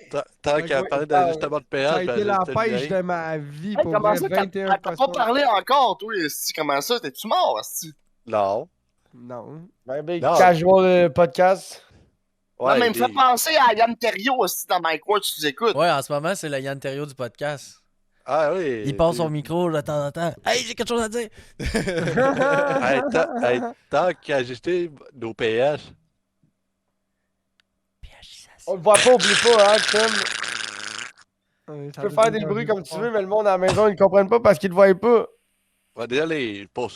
tant tant qu'à Ouais, parler ça d'ajustement de Ça a péage, été la j'ajustais le pêche mien. de ma vie, Hey, pour comment vrai, ça, 21 t'as pas poissons. parlé encore, toi, esti? Comment ça? T'es-tu mort, esti? Non. Non. Ben, big Non. casual podcast. Non, Ouais, mais il me fait des- penser à Yann Terriot aussi dans Mike Ward, tu nous écoutes. Ouais, en ce moment, c'est le Yann Terriot du podcast. Ah oui. Il passe son micro de temps en temps. Hey, j'ai quelque chose à dire! Hey, tant qu'ajuster nos péages. On le voit pas, oublie pas, hein, Tim. Ouais, Tu peux faire des bruits comme tu veux, mais le monde à la maison, ils ne comprennent pas parce qu'ils te voient pas. Ouais, déjà, pour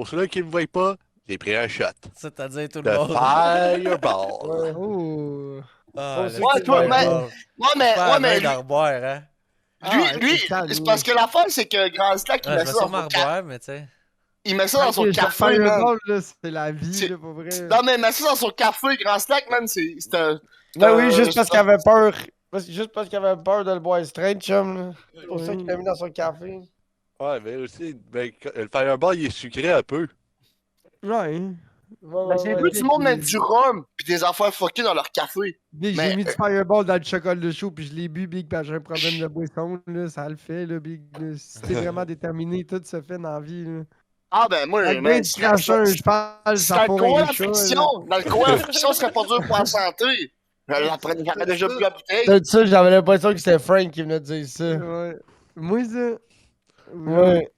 ceux-là qui ne me voient pas, j'ai pris un shot. C'est-à-dire tout De le monde. Fireball. Ouais. Oh. Ah, Ouais, le Ouais, toi, Fireball. mais, Pas ouais, mais à lui, d'en reboire, hein. c'est parce que l'affaire, c'est que Grand Slack, il Ouais, je met vais ça dans sûrement son café. reboire, mais tu sais. Il met ça dans son Ok, café, man. Fireball, là, c'est la vie, C'est- là, pour vrai. Non, mais il met ça dans son café, Grand Slack, man, c'est un... Ben oui, juste parce c'est qu'il avait peur. Juste parce qu'il avait peur de le boire straight, chum. Là. C'est pour ça Oui. qu'il l'a mis dans son café. Ouais, mais aussi, ben, le Fireball, il est sucré un peu. Ouais. Ben, j'ai vu du monde mettre du rhum pis des affaires fuckées dans leur café. Big, Mais- j'ai mis du Fireball dans le chocolat chaud, puis je l'ai bu, Big, parce que j'ai un problème de boisson, là, ça le fait, là, Big. Là. Si t'es vraiment déterminé, tout se fait dans la vie, là. Ah ben moi, Avec man, ben du cracheur, je parle, ça l'alcool fourre à un chat, là. friction. L'alcool à friction serait pas dur pour la santé. J'aurais déjà bu la bouteille. C'est ça, j'avais l'impression que c'était Frank qui venait de dire ça. Ouais. Moi, ça. Ouais.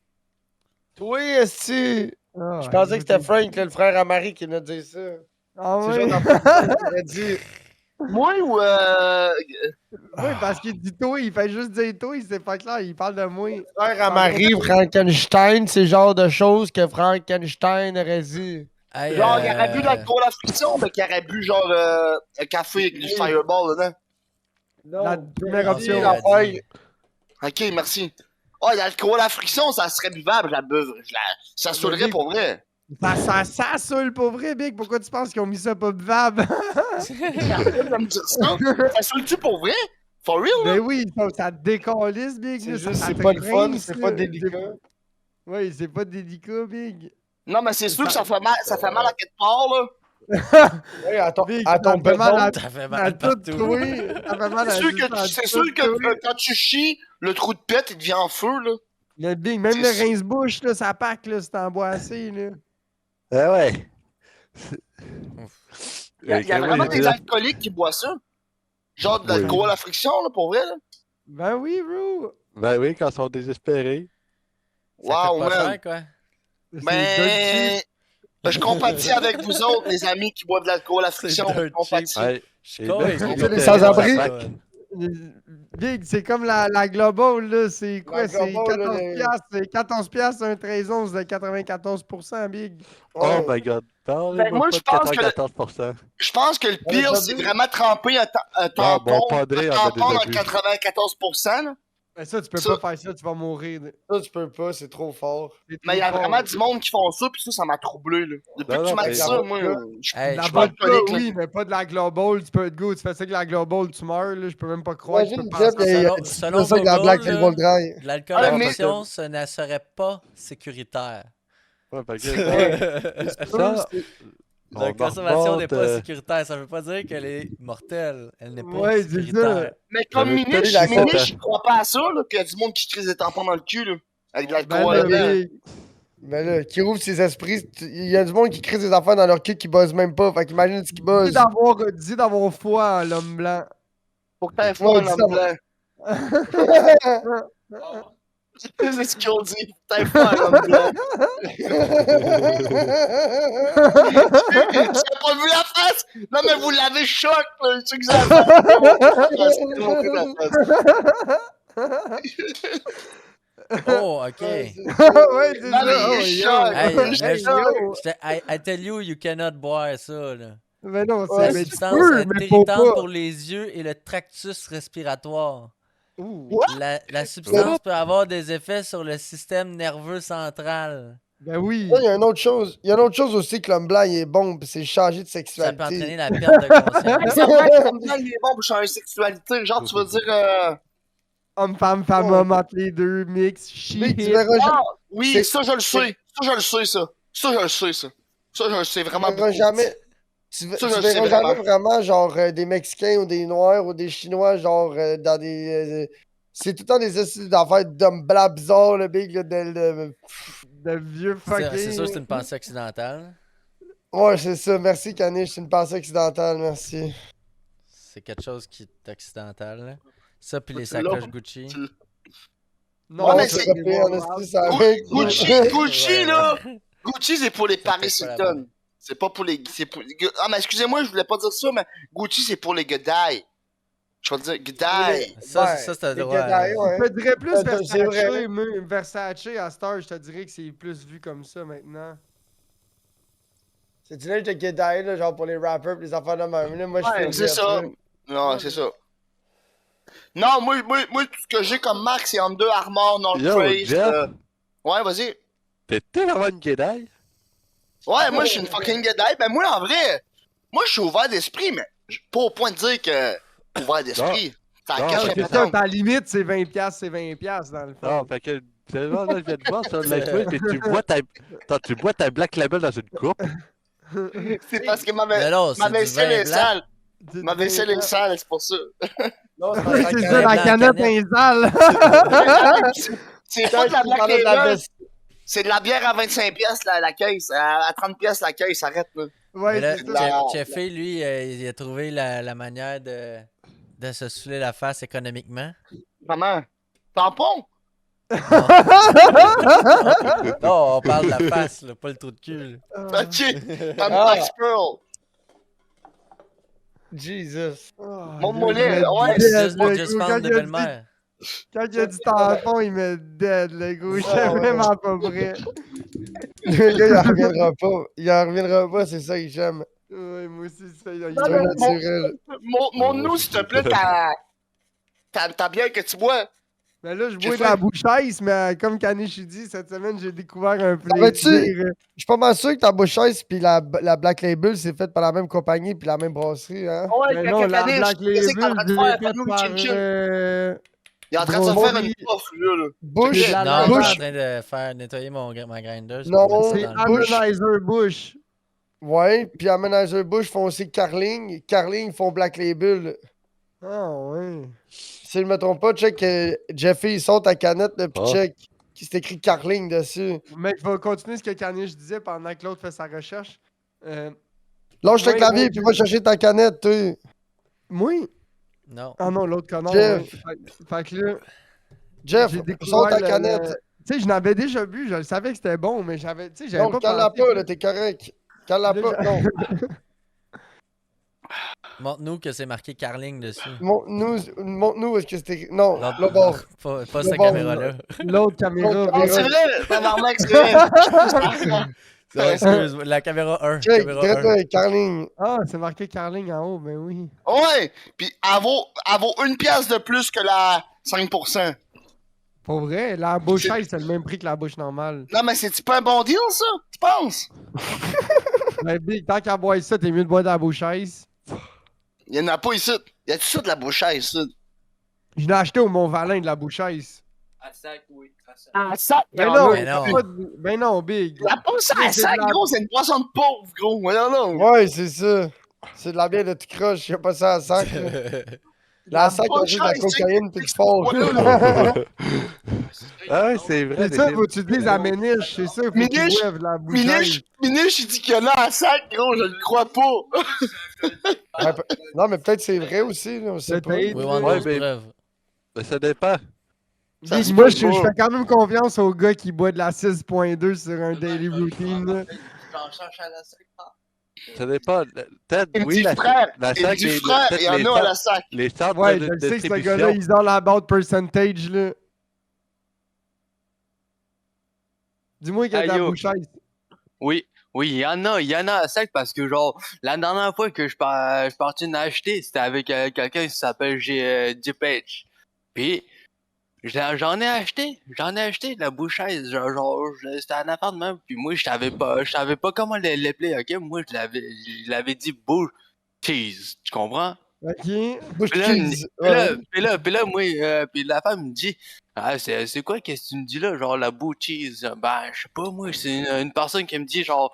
Toi, est-ce Ah, Je pensais que c'était écoute, Frank, là, le frère à Marie, qui venait de dire ça. Ah C'est ouais? genre dans qu'il aurait dit. Moi ou Oui, parce qu'il dit toi, il fait juste dire toi, c'est pas clair, il parle de moi. Frère à Marie, Frankenstein, c'est le genre de choses que Frankenstein aurait dit. Hey, genre, il aurait bu de l'alcool à friction, mais qu'il aurait bu genre un café avec du fireball dedans. Non, La première mais option. dis l'affaire. Ok, merci. Oh, l'alcool à friction, ça serait buvable, ça saoulerait pour vrai. Ça saoule pour vrai, Big. Pourquoi tu penses qu'ils ont mis ça pas buvable? Personne va me dire ça. Ça saoule-tu pour vrai? For real, là? Ben oui, ça décalisse, Big. C'est là, juste, ça c'est te pas le fun, rince, c'est là. pas délicat. Oui, c'est pas délicat, Big. Non, mais c'est sûr que ça fait mal à quelque part, là. Ouais, à ton, Big, à ton ça fait mal à- bedon. Ça fait À mal tout partout. toi. Ça fait mal à C'est sûr juste à c'est tout sûr que toi. quand tu chies, le trou de pète, il devient en feu, là. Le Big, même C'est- le rince-bouche, là, ça pack, là, si t'en bois assez, là. Ah ouais. Il y a vraiment des alcooliques qui boivent ça. Genre de l'alcool à friction, là, pour vrai, là. Ben oui, bro. Ben oui, quand ils sont désespérés. Ça coûte Wow, pas man. cher, quoi. C'est Mais je compatis avec vous autres, les amis qui boivent de l'alcool à friction. dirt Je compatis. Ouais. Je suis con avec C'est les des sans-abri. Big, c'est comme la Global, là. C'est quoi? La C'est Global, 14 là, piastres. C'est 14 piastres, un 13 de 94%, Big. Oh Ouais. my god. Ben, moi, Parlez-moi je pas pense de que 94%. Je pense que le pire, Ouais, c'est t'as vu? vraiment tremper un tampon, mon padré en a tampon déjà dans bu. 94%, là. Mais ça, tu peux Ça- pas faire ça, tu vas mourir. Ça, tu peux pas, c'est trop fort. C'est Mais il y a trop vraiment fort. du monde qui font ça, puis ça m'a troublé, là. Depuis Non, que tu non, m'as mais dit la ça, vodka- moi, je Hey, La je suis pas vodka, alcoolique, là. oui, mais pas de la Global. Tu peux être go, tu fais ça avec la Global, tu meurs, là. Je peux même pas croire. que tu Imagine peux Jeff, penser- il y a Selon- un petit selon peu ça avec la Google, Black là, Label Dry. De l'alcool Ah, à mais- friction, ce ne serait pas sécuritaire. Ouais, fait que- ça, La on consommation n'est remonte, pas sécuritaire. Ça veut pas dire qu'elle est mortelle. Elle n'est pas Ouais, c'est sécuritaire. Mais comme J'avais Minish, tenu la Minish, compte. je crois pas à ça, là, qu'il y a du monde qui crise des tampons dans le cul, là. Avec de Ben l'alcool là, dedans. Big. Mais là, qui rouvre ses esprits, il y a du monde qui crée des affaires dans leur cul qui buzzent même pas. Fait qu'imagine ce qui buzz. Dis d'avoir foi en l'homme blanc. Faut que t'aies foi Ouais, en dis homme blanc. C'est ce qu'ils ont dit. Faut que t'aies foi en homme blanc. J'ai pas vu la face! Non, mais vous l'avez choc, là. C'est que ça a montré la face. Oh, ok. Ouais, c'est Non, mais ça. il est Oh, choc. Hey, Il est mais choc. I tell you, you cannot boire ça, là. Mais non, Ouais, La c'est mais tu substance peux, est mais faut irritante pas. pour les yeux et le tractus respiratoire. Ouh. La substance peut avoir des effets sur le système nerveux central. Ben oui. Là, il y a une autre chose. Il y a une autre chose aussi que l'homme blanc il est bon, pis c'est changer de Ça peut sexualité. entraîner la perte de conscience. Ça paraît que l'homme blanc, il est bon pour changer de sexualité. Genre, tu veux dire. Homme, femme, femme, homme, entre les deux, mix, Big, tu shit. verras Ah, oui, C'est- ça, je le sais. Ça, je le sais, ça. Ça, je le sais, ça. Ça, je le sais vraiment verras beaucoup. jamais. Ça, je Tu le sais verras jamais vraiment. vraiment genre des Mexicains ou des Noirs ou des Chinois genre dans des. C'est tout le temps des astuces d'affaires d'hommes blancs bizarres, le big là, De vieux C'est sûr que c'est fucking. une pensée occidentale. Ouais, c'est ça. Merci Caniche, c'est une pensée occidentale, merci. C'est quelque chose qui est occidental. Là. Ça, puis les Tu l'as. sacoches Gucci. Tu l'as. Non, Ouais, mais c'est c'est- pas pire, en esti, ça Gu- avec. Gucci, Ouais, là. ouais. Gucci, c'est pour les Ça Paris pèse pas la Hilton. bonne. C'est pas pour les. Ah, mais excusez-moi, je voulais pas dire ça, mais Gucci, c'est pour les Gdaï. Je vais dire Gdaï. Ça, t'as le les droit. Jedi, ouais. Je te dirais plus C'est vrai. Versace, moi. Versace à Star, je te dirais que c'est plus vu comme ça maintenant. C'est du linge de Gedai, là, genre pour les rappers pis les affaires de même. Là, moi, je fais Ouais, le c'est dire, ça. tu sais. Non, c'est ça. Non, moi, tout ce que j'ai comme marque, c'est Under Armour, North Yo, Face. Jeff. Ouais, vas-y. T'es vraiment une Jedi? Ouais, moi, je suis une fucking Jedi. Ben, moi, en vrai, moi, je suis ouvert d'esprit, mais pas au point de dire que ouvert d'esprit. Ça Non, cache c'est la ça. Ça, patente. ta limite, c'est 20$, c'est 20$ dans le fond. Non, fait que, c'est là, je viens de voir sur Netflix, mais tu bois ta Black Label dans une coupe. C'est parce que Mais non, c'est ma du vaisselle vin est blanc. sale. Du Ma vaisselle est 20$. sale, c'est pour ça. Non, c'est Oui, pas c'est ça, ça, la blanc, canette canette. est sale. C'est pas de la Black de la Label. veste. C'est de la bière à 25$ la caisse. À 30$ la caisse, arrête, là. Ouais, Mais là, c'est ça. la- Jeffy, lui, il a trouvé la manière de se saouler la face économiquement. Comment? Tampon? Non, on parle de la face, là, pas le trou de cul. là. Ok. Comme Ah. Max Pearl. Jesus. Mon mollet, Il ouais, me Just, dead, le just gros. found de belle-mère. Quand il a dit tampon, il me dead, le gros. Je suis Ah, ouais. vraiment pas prêt. Le gars, il en reviendra pas. Il en reviendra pas, c'est ça que j'aime. Ouais, moi aussi, c'est ça. C'est un naturel. Montre-nous, s'il te plaît, ta bière que tu bois. Mais là, je J'ai bois de faim. la bouchaise, mais comme Kanish dit, cette semaine, j'ai découvert un Savais-tu? plaisir. Je suis pas mal sûr que ta bouchaise pis la Black Label, c'est fait par la même compagnie pis la même brasserie, hein? Ouais, Mais non, la Black Qu'est-ce que t'es en train Label, de faire? c'est fait Fais-nous une par... chin-chin. Il est en train de se Gros, faire oui. une pof, là. Bush, C'est la Non, je suis en Bush, train de faire nettoyer ma grinder. Non, C'est Bush. Harmonizer Bush. ouais, pis Ammonizer Bush font aussi Carling. Carling font Black Label. Ah, ouais. Si je me trompe pas, check Jeffy, il sort ta canette, là, pis Ah. check. Qui c'est écrit Carling dessus. Mais je vais continuer ce que Kanish disait pendant que l'autre fait sa recherche. Lâche le Ouais, clavier ouais, pis va chercher ta canette, toi. Moi? Non. Ah non, l'autre connard. Jeff. Ouais. Fait que là, Jeff, j'ai sors découvert ta le- canette. Tu sais, je n'avais déjà bu, je le savais que c'était bon, mais j'avais, tu sais, j'avais Non, pas cale-la pensé pas, que- là, t'es correct. Cale-la Là, pas, non. Montre-nous que c'est marqué Carling dessus. Montre-nous, est-ce que c'était. Non, L'autre- le bord. Pas Le cette bord. caméra-là. L'autre caméra. L'autre Ah, mais- c'est vrai! Tabarnak, c'est vrai! Non, excuse, la caméra 1. Check, Caméra 1. traite Carling. Ah, c'est marqué Carling en haut, ben oui. Ouais! Pis elle vaut 1$ de plus que la 5%. Pour vrai, la bouche c'est le même prix que la bouche normale. Non, mais c'est pas un bon deal, ça? Tu penses? Ben, Big, tant qu'à boire ça, t'es mieux de boire de la bouche Il y en a pas ici. Y a-tu ça de la bouchaise, ici? Je l'ai acheté au Mont-Valin de la bouche À sac, oui. À sac. Ah, ça! Ben non, Mais non. ben non, Big. La pousse à C'est sac, de la- gros, c'est une poisson de pauvre, gros. Voyons donc. Ouais, c'est ça. C'est de la bière de tout croche, y'a pas ça à sac. là. La sac, il y a juste de la cocaïne pis du fort. Ah ouais, c'est vrai. C'est ça, faut que tu te dises à Méniche, c'est ça, faut que tu Méniche, boives de la bouche Miniche, il dit qu'il y en a à sac, gros, je le crois pas. Ouais, non, mais peut-être c'est vrai aussi, là, on sait pas. Peut-être. Oui, on Ouais, a mais- preuve. Mais ça dépend. Ça Big, se moi, peut je pas. fais quand même confiance aux gars qui boivent de la 6.2 sur un daily routine. là. J'en cherche à la sac. Ça dépend. Peut-être, Il me oui, dit la frère, la il me sac, dit les- frère, peut-être il y en les a à la centres- sac. Les centres Ouais, de je le sais que ce distribution. gars-là, ils ont la about percentage, là. Dis-moi qu'il y a de la Aïe, oh. bouchaise. Oui, oui, il y en a à sac parce que, genre, la dernière fois que je suis parti en acheter, c'était avec quelqu'un qui s'appelle J-Page. Puis, j'en ai acheté de la bouchaise. C'était un affaire de même. Puis moi, je savais pas comment l'appeler, ok? Moi, je l'avais dit bouche cheese. Tu comprends? Ok. Bush Puis là, cheese. puis là, moi, puis la femme me dit, ah, c'est quoi, qu'est-ce que tu me dis là, genre la bout cheese? Ben, je sais pas, moi, c'est une personne qui me dit, genre,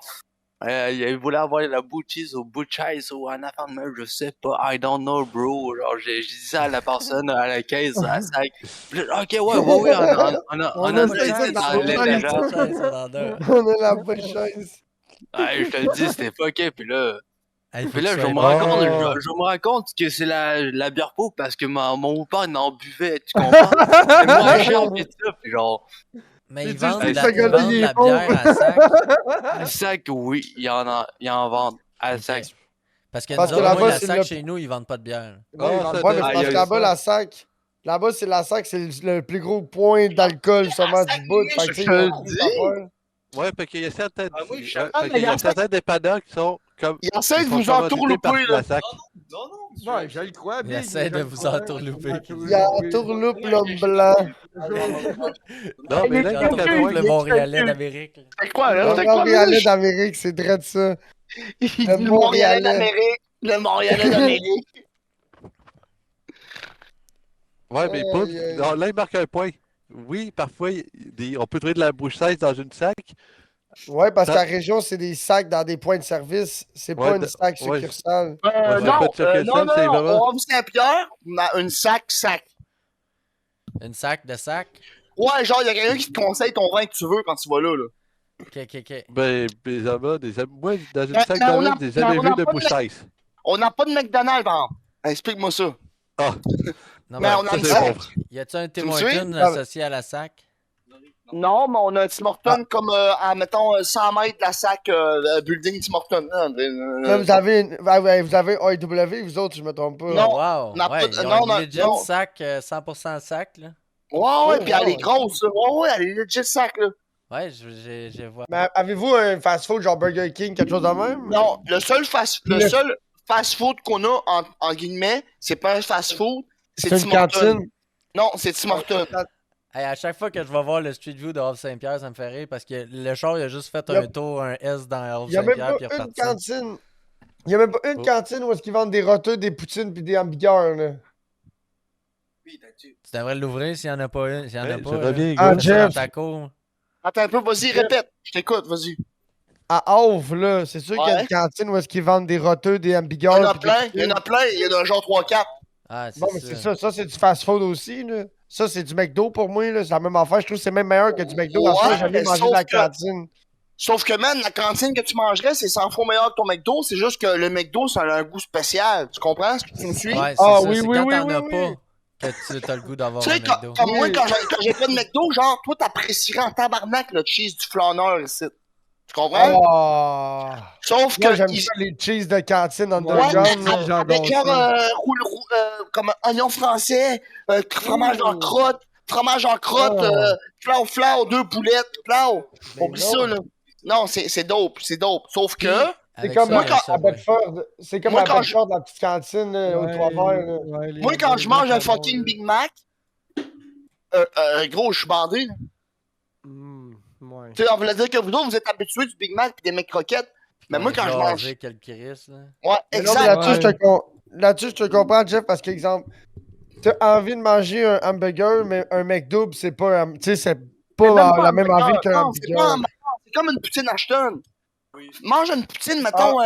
il voulait avoir la bout cheese au bout cheese ou un affaire de même, je sais pas, I don't know, bro. Genre, j'ai dit ça à la personne à la caisse, à la sac. Puis là, ok, ouais, on a ça ici dans la les bout gens. Ça, ça dans deux. On a la bonne chaise. Ouais, je te le dis, c'était fucké, puis là. Hey, faut Puis que là, tu je sois me bon. rends compte, Oh. je me rends compte que c'est la bière pauvre parce que mon père il en buvait, tu comprends? C'est moins cher pis ça, pis genre, Mais ils Tu sais, vendent c'est la, ce ils gars-là, vendent il la est pauvre. bière à sac. à sac, oui, il en vendent à Ok. sac. Parce que Parce nous que autres, moi, là-bas, la c'est sac le. chez nous, ils vendent pas de bière. Non, ils vendent ça Ouais, mais doit c'est Ah, parce il que y a là-bas, ça. la sac. Là-bas, c'est la sac, c'est le plus gros point d'alcool, justement, du bout. Fait que, tu sais, je ils ont te trop dis. d'affaires. Ouais, parce qu'il y a certaines. Ah oui, je Ouais, sais. parce qu'il y a certains dépanneurs qui sont comme. Il essaie Ils de sont vous commandités par entourlouper, là. la SAC. Ouais, je le crois, Il Big. essaie mais je de le vous crois. entourlouper. Il y a un tourloupe, l'homme blanc. Non, mais là, Genre, il y a t'as quel point. le Montréalais d'Amérique. là. C'est quoi, là? Le C'est quoi, Montréalais là? d'Amérique, c'est vrai de ça. Il dit Le le Montréalais Montréalais. d'Amérique. Le Montréalais d'Amérique. Ouais, mais pas. Aïe, aïe. Non, là, il marque un point. Oui, parfois, on peut trouver de la bouche sèche dans une sac. Ouais, parce Ça- qu'à la région, c'est des sacs dans des points de service. C'est Ouais, pas une sac ouais. succursale. Ouais, c'est Non, pas de succursale, c'est non. vraiment. On va Saint-Pierre, on a une sac. Une sac de sac. Ouais, genre, il y a quelqu'un qui te conseille ton vin que tu veux quand tu vas là. Ok, ok, ok. Ben, mes amis, moi, dans une Mais- sac mais on de a- même, j'ai mais jamais on vu a de pas de bouche sèche. On n'a pas de McDonald's, par exemple. Explique-moi ça. Ah, Non, Mais mais on a ça, une c'est sac. bon. y a-tu un Tim Tu me suis? Hortons associé à la sac? Non, mais on a un Tim Hortons comme à, mettons, 100 mètres de la sac building Tim Hortons. Mais vous avez vous avez un AEW, vous autres, je me trompe pas. Non, Oh, wow. on n'a Ouais, pas ils de- ont non, une non, legit non. sac, 100% sac, là. Ouais, puis elle est ouais. grosse, là. Ouais, elle est legit sac, là. Ouais, je vois. Mais avez-vous un fast-food genre Burger King, quelque chose de même? Non, le seul fast-food qu'on a, en guillemets, c'est pas un fast-food, c'est C'est Tim une Hortons. cantine. Non, c'est Tim Hortons. Hey, à chaque fois que je vais voir le Street View de Half Saint-Pierre, ça me fait rire parce que le char, il a juste fait Y a- un tour, un S dans Half Il y a même Saint-Pierre, puis il est pas une reparti. cantine. Il y a même pas une Oh. cantine où est-ce qu'ils vendent des roteux, des poutines puis des hamburgers, là. Tu devrais l'ouvrir s'il n'y en a pas une. S'il y en a Hey, pas. je là. reviens, Ah, gars. Mets ça dans Jeff. ta cour. Attends un peu, vas-y, répète. Je t'écoute, vas-y. À Havre, là, c'est sûr qu'il y a Ouais. une cantine où est-ce qu'ils vendent des roteux, des Il y hamburgers en a puis des plein, il y poutines. en a plein, il y en a genre 3-4. Ah, c'est Bon, mais c'est ça. ça. Ça, c'est du fast-food aussi, là. Ça, c'est du McDo pour moi, là. C'est la même affaire. Je trouve que c'est même meilleur que du McDo. Parce que Ouais, j'aime mieux mais manger de sauf la que- cantine. Sauf que, man, la cantine que tu mangerais, c'est 100 fois meilleur que ton McDo. C'est juste que le McDo, ça a un goût spécial. Tu comprends ce que tu me suis? Ouais, c'est Ah, ça. oui, C'est oui, quand oui, t'en oui, as oui. pas que tu as le goût d'avoir Tu un sais, McDo. comme moi, Oui. quand j'ai pas de McDo, genre, toi, t'apprécierais en tabarnak le cheese du flâneur ici. Tu comprends? Ah. Sauf Moi, que. j'aime ils- ça, les cheese de cantine Ouais, underground, là. avec J'adore genre, ça. comme oignon français, fromage en Ouh. crotte, Ah. flau, 2 boulettes, flau. Mais Oublie non. ça, là. Non, c'est dope. Sauf Puis, que. C'est avec comme ça, il y a à ça, ouais. Bedford. C'est comme Moi, à quand Bedford, la petite cantine, là, aux trois verres, là. Ouais, les Moi, quand je mange un hamburgers, fucking là. Big Mac, gros, je suis bandé. Là. Ouais. Tu sais, on voulait dire que vous autres, vous êtes habitués du Big Mac et des McCroquettes. Mais moi, quand je mange. Jaser quel Chris, là. Ouais, Mais non, mais exact. là-dessus, Ouais. là-dessus, je te comprends, Jeff, parce qu'exemple, t'as envie de manger un hamburger, mais un McDo, pis c'est pas, tu sais, c'est pas C'est même pas la un même hamburger. envie qu'un Non, c'est pas un hamburger. hamburger, c'est comme une poutine Ashton. Mange une poutine, mettons.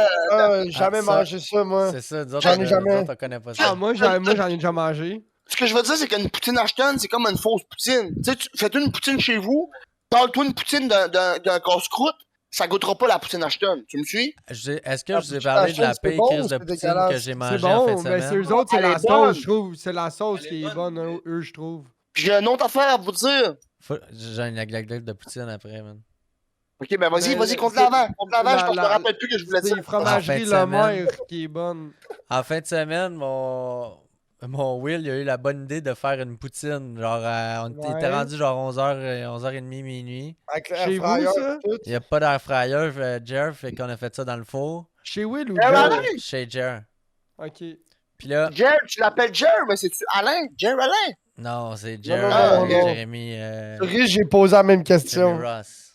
Jamais Ah, ça, mangé ça, moi. C'est ça, nous autres, J'en ai nous jamais. autres, on connaît pas Ah, ça. moi, j'en ai déjà mangé. Ce que je veux dire, c'est qu'une poutine Ashton, c'est comme une fausse poutine. Tu sais, faites une poutine chez vous, parle-toi une poutine d'un casse-croûte, ça goûtera pas la poutine Ashton. Tu me suis? Est-ce que La je vous ai poutine parlé de la Ashton, c'est pire bon crise ou de c'est poutine dégueulasse? que j'ai C'est mangée en fin bon, de mais c'est semaine? eux autres, c'est Elle la est bonne. sauce, je trouve. C'est la sauce qui est bonne, eux, je trouve. Puis j'ai une autre affaire à vous dire. J'ai une glaglac de poutine après, man. Ok, ben vas-y, Mais compte l'avant. Compte l'avant, je me rappelle plus que je voulais C'est dire. fromagerie En fin Le de semaine. Maire qui est bonne. En fin de semaine, mon Will, il a eu la bonne idée de faire une poutine. Genre, on Ouais. était rendu genre 11h30, minuit. Avec Chez l'air vous, fryer, ça? tout. Il n'y a pas d'air fryer, Jer, fait qu'on a fait ça dans le four. Chez Will ou Eh, Joe? Alain! Chez Jer. Ok. Puis là, Jer, tu l'appelles Jer, mais c'est-tu Alain? Jer Alain? non, c'est Non, Jer, non, non, non. Jérémy, Riche, j'ai posé la même Jeremy question. Ross.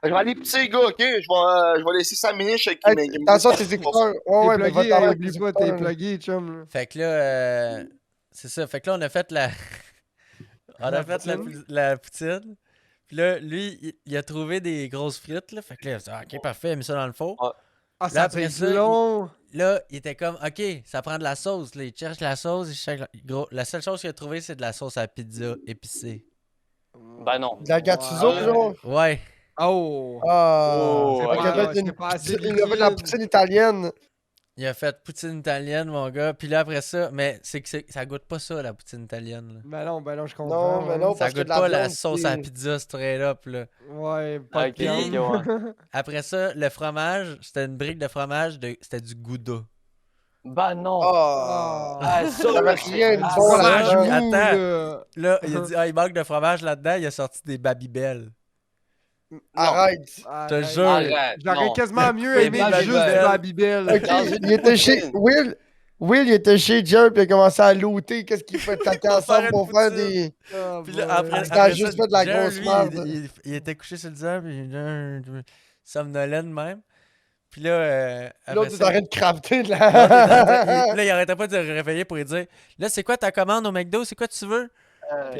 Je vais aller petit gars, ok? Je vais laisser 5 minutes qui Hey, attention, tes écouteurs. Ouais, ouais, T'es mais va plugué, t'en oublie pas, t'es plugué, chum. Là. Fait que là, c'est ça. Fait que là, on a fait la. On a fait la poutine. Puis là, lui, il a trouvé des grosses frites, là. Fait que là, il a dit, ah, ok, parfait, il a mis ça dans le four. Ah, Là, ça après fait ça, long. Là, il était comme, ok, ça prend de la sauce. Là, il cherche la sauce. La seule chose qu'il a trouvé, c'est de la sauce à la pizza épicée. Ben non. De la Gattuso, Ouais. genre. Ouais. Oh. Ah. Oh, Fait qu'il a fait c'est une pas assez il a fait de la liquide. poutine italienne. Il a fait poutine italienne, mon gars. Puis là, après ça, mais c'est que ça goûte pas ça, la poutine italienne. Là. Ben non, je comprends. Non, mais ouais. non, Ça parce que goûte de la pas la viande, sauce à la c'est- pizza straight up, là. Ouais, pas de Ok, viande. ouais. Après ça, le fromage, c'était une brique de fromage, c'était du Gouda. Ben non. Ah. Ah, ça, Ça là, avait rien de ah, bon fromage, là-dedans. oui. Attends. là. Là, il a dit, ah, il manque de fromage là-dedans, il a sorti des Babybel. Arrête. Je te jure. Arrête, J'aurais non. quasiment mieux Des aimé Babybel. juste du Babybel. Ok, Dans une il était chez. poutine. Will, il était chez Jerry puis il a commencé à looter. Qu'est-ce qu'il fait taquer Pour faire ensemble une pour faire poutine. des. Ah, Puis là, boy. après, Il a après juste ça, fait de la Jer, grosse lui, merde. il était couché sur le divan, puis il somnolent de même. Puis là, après L'autre est ça, en train de crafter de l'autre est en train- la. là, il arrêtait pas de se réveiller pour lui dire, là, c'est quoi ta commande au McDo? C'est quoi tu veux?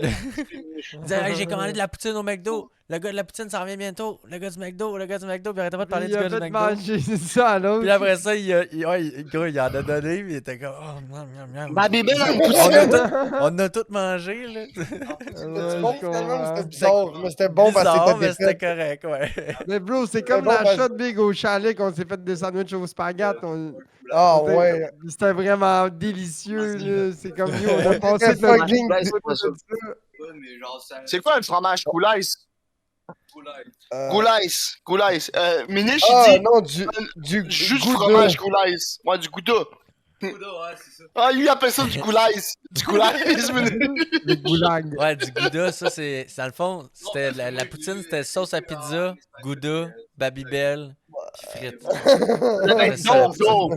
Il disait, hey, j'ai commandé de la poutine au McDo. Le gars de la poutine s'en vient bientôt. Le gars du McDo. Puis il arrêtait pas de parler Il du a gars du fait McDo. manger ça à l'autre. Puis après ça, gros, il en a donné, puis il était comme, oh, miam, miam, miam. Babybel dans une On a tout mangé, là. C'était Ouais, bon je finalement, comprends. c'était bizarre. Mais c'était bon parce Bizarre, que mais c'était c'était défait. correct, ouais. Mais bro, c'est comme bon, la parce- shot big au chalet qu'on s'est fait des sandwichs aux spaghettes. Ah ouais. C'était vraiment délicieux, là. C'est comme nous, on a C'était passé de fucking. C'est quoi le fromage Koulaïs? Euh, Koulaïs. Minish, Ah il dit non, du juste Gouda. fromage Koulaïs. Ouais, du Gouda. Ah, lui, il appelle ça du Koulaïs. Du Koulaïs, Minish. Le goulag. Ouais, du Gouda, ça, c'est. Dans le fond, c'était la poutine, c'était sauce à pizza, Gouda, Babybel, puis frites. Avec ça, d'eau.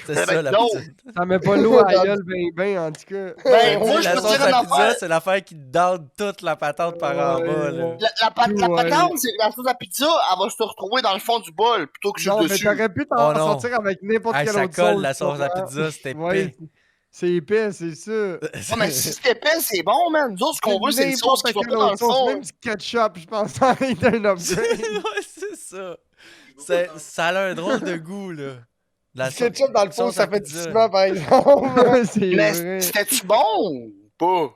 C'est ça, la donc. poutine. Ça met pas l'eau à la gueule ben, en tout cas. Ben, Tu moi, sais, je la peux te sauce dire une à pizza, affaire. c'est l'affaire qui donne toute la patente par en bas, là. La Ouais. patente, c'est la sauce à pizza, elle va se retrouver dans le fond du bol plutôt que sur Non, le mais dessus. t'aurais pu Oh t'en non. sortir avec n'importe Hey, quelle ça autre colle, sauce. la sauce à comprends? pizza, c'était Ouais, épais. c'est épais, c'est ça. Ouais, mais si c'est épais, c'est bon, man. Nous autres, ce qu'on veut, c'est une sauce qui va N'importe pas quelle dans le autre sauce, fond. même du ketchup, je pense, ça aurait été un upgrade. Ouais, c'est ça. Ça a un drôle de goût, là. La Du ketchup dans le fond, sauce ça à fait du pizza. ciment par exemple. C'est Mais vrai. c'était-tu bon ou pas?